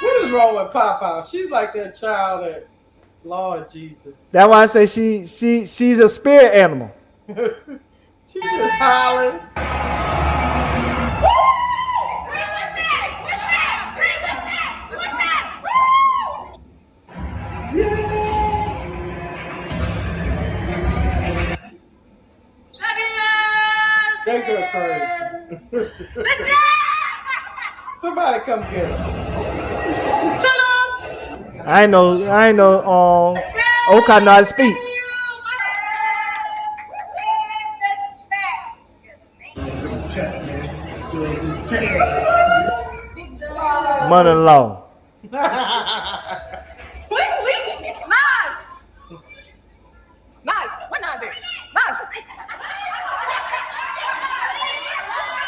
What is wrong with Papa? She's like that child that, Lord Jesus. That's why I say she's a spirit animal. She just hollering. They go crazy. Somebody come get her. I know Oka know how to speak. Mother-in-law.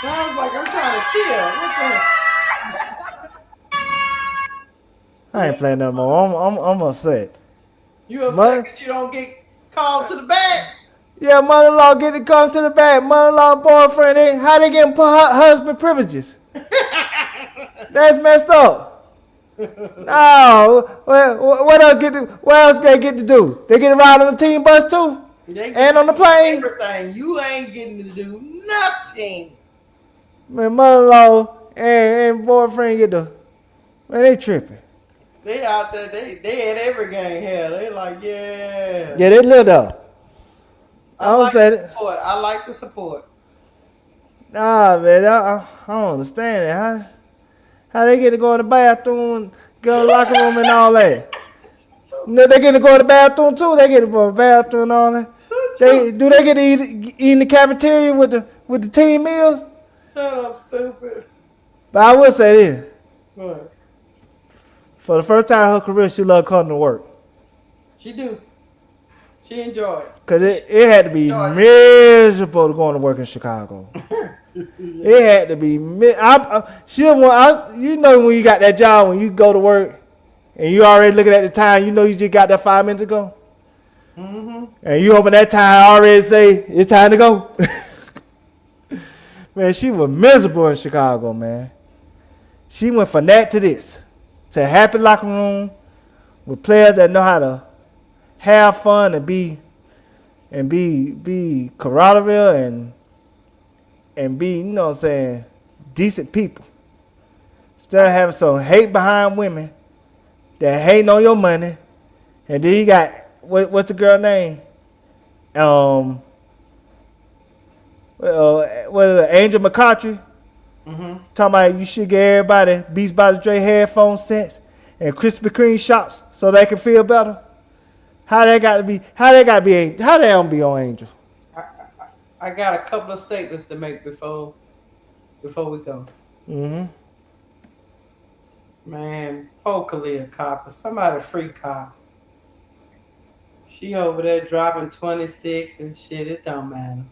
Sounds like I'm trying to chill. What I ain't playing no more. I'm upset. You upset because you don't get called to the bag? Yeah, mother-in-law get to come to the back. Mother-in-law boyfriend, how they getting husband privileges? That's messed up. No, what else they get to do? They get to ride on the team bus too, and on the plane. Everything. You ain't getting to do nothing. Man, mother-in-law and boyfriend get the man. They tripping. They out there. They at every game here. They like yeah. Yeah, they live up. I like the support. Nah, man, I don't understand it. How they get to go in the bathroom, go in the locker room and all that? No, they get to go in the bathroom too. They get to go in the bathroom and all that. Do they get to eat in the cafeteria with the team meals? Shut up, stupid. But I will say this. What? For the first time in her career, she loved coming to work. She do. She enjoyed. Because it had to be miserable to go to work in Chicago. It had to be. You know when you got that job, when you go to work, and you already looking at the time, you know you just got that 5 minutes ago. Mm-hmm. And you open that time, already say, it's time to go. Man, she was miserable in Chicago, man. She went from that to this. To a happy locker room with players that know how to have fun and be camaraderie and be, you know what I'm saying, decent people. Instead of having some hate behind women that hating on your money. And then you got, what's the girl name? Angel McCautry. Mm-hmm. Talking about you should get everybody Beats by the Dre headphone sets and Krispy Kreme shots so they can feel better. How they don't be on Angel? I got a couple of statements to make before we go. Mm-hmm. Man, poor Kalia Copper. Somebody free Copper. She over there dropping 26 and shit. It don't matter.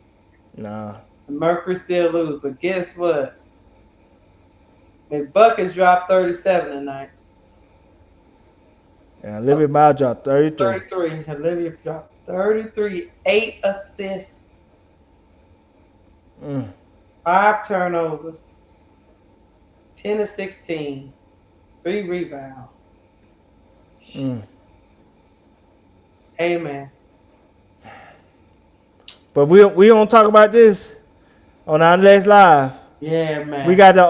Nah. The Mercury still lose, but guess what? McBuckets dropped 37 tonight. And Olivia Miles dropped 33. 33. Olivia dropped 33. 8 assists. 5 turnovers. 10 to 16. 3 rebounds. Amen. But we don't talk about this on our next live. Yeah, man. We got the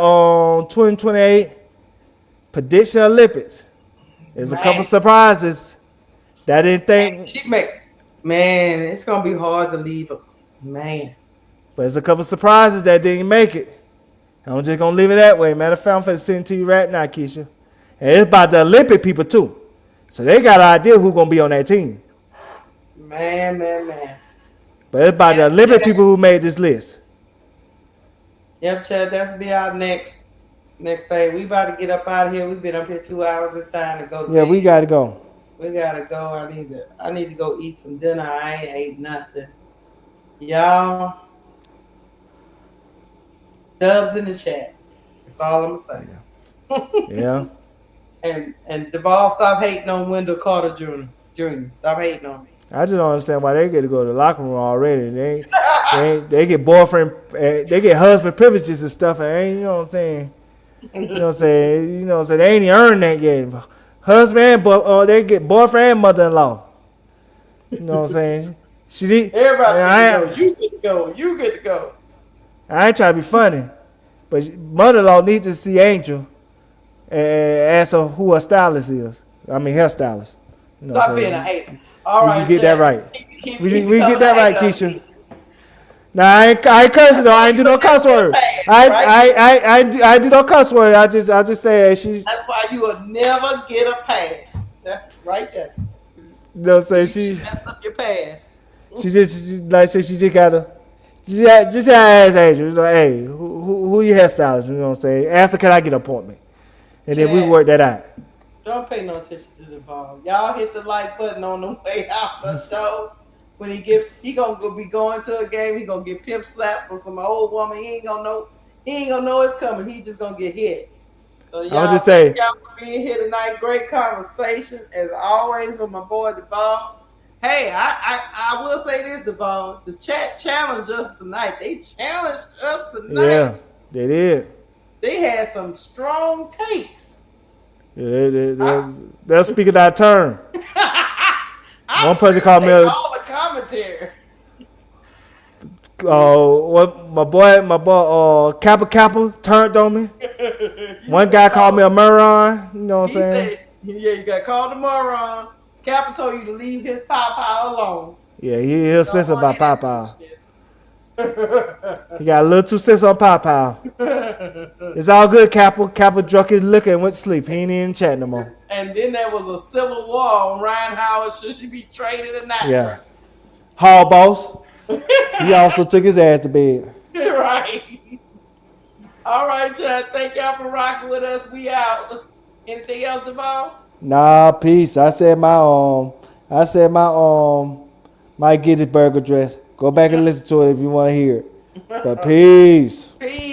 2028 prediction Olympics. There's a couple surprises that I didn't think. Man, it's gonna be hard to leave. Man. But there's a couple surprises that didn't make it. I'm just gonna leave it that way. Matter of fact, I'm finna send it to you right now, Keisha. And it's about the Olympic people too. So they got an idea who's gonna be on that team. Man. But it's about the Olympic people who made this list. Yep, Chad, that's be our next thing. We about to get up out of here. We've been up here 2 hours. It's time to go to bed. We gotta go. We gotta go. I need to go eat some dinner. I ain't ate nothing. Y'all, dubs in the chat. That's all I'm saying. Yeah. And Duvall, stop hating on Wendell Carter Jr. Stop hating on me. I just don't understand why they get to go to the locker room already. They get boyfriend, they get husband privileges and stuff. And ain't, you know what I'm saying? You know what I'm saying? You know what I'm saying? They ain't even earned that yet. Husband, they get boyfriend and mother-in-law. You know what I'm saying? Everybody get to go. You get to go. I ain't trying to be funny, but mother-in-law need to see Angel and ask her who her stylist is. I mean, hairstylist. You know Stop being a hater. All right, we get that right. We get that right, Keisha. Nah, I ain't cursing though. I ain't do no cuss word. I do no cuss word. I just say she. That's why you will never get a pass. That's right there. You know what I'm saying? She messed up your pass. She just gotta just ask Angel. You know, hey, who your hairstylist? You know what I'm saying? Ask her, can I get an appointment? And then we work that out. Don't pay no attention to the ball. Y'all hit the like button on the way out the door. When he gonna be going to a game. He gonna get pimp slapped from some old woman. He ain't gonna know it's coming. He just gonna get hit. So y'all, just say, y'all for being here tonight. Great conversation as always with my boy DeVon. Hey, I will say this, DeVon. The chat challenged us tonight. They challenged us tonight. Yeah, they did. They had some strong takes. Yeah, they're speaking that term. One person called me all the commentary. What my boy Kappa turned on me. One guy called me a moron. You know what I'm saying? You got called a moron. Kappa told you to leave his papa alone. Yeah, he'll sensitive about papa. He got a little too sensitive on papa. It's all good, Kappa. Kappa drunk his liquor and went to sleep. He ain't even chat no more. And then there was a civil war on Ryan Howard. Should she be traded or not? Yeah. Hall boss. He also took his ass to bed. Right. All right, Chad. Thank y'all for rocking with us. We out. Anything else, DeVon? Nah, peace. I said my my Gettysburg address. Go back and listen to it if you want to hear it. But peace. Peace.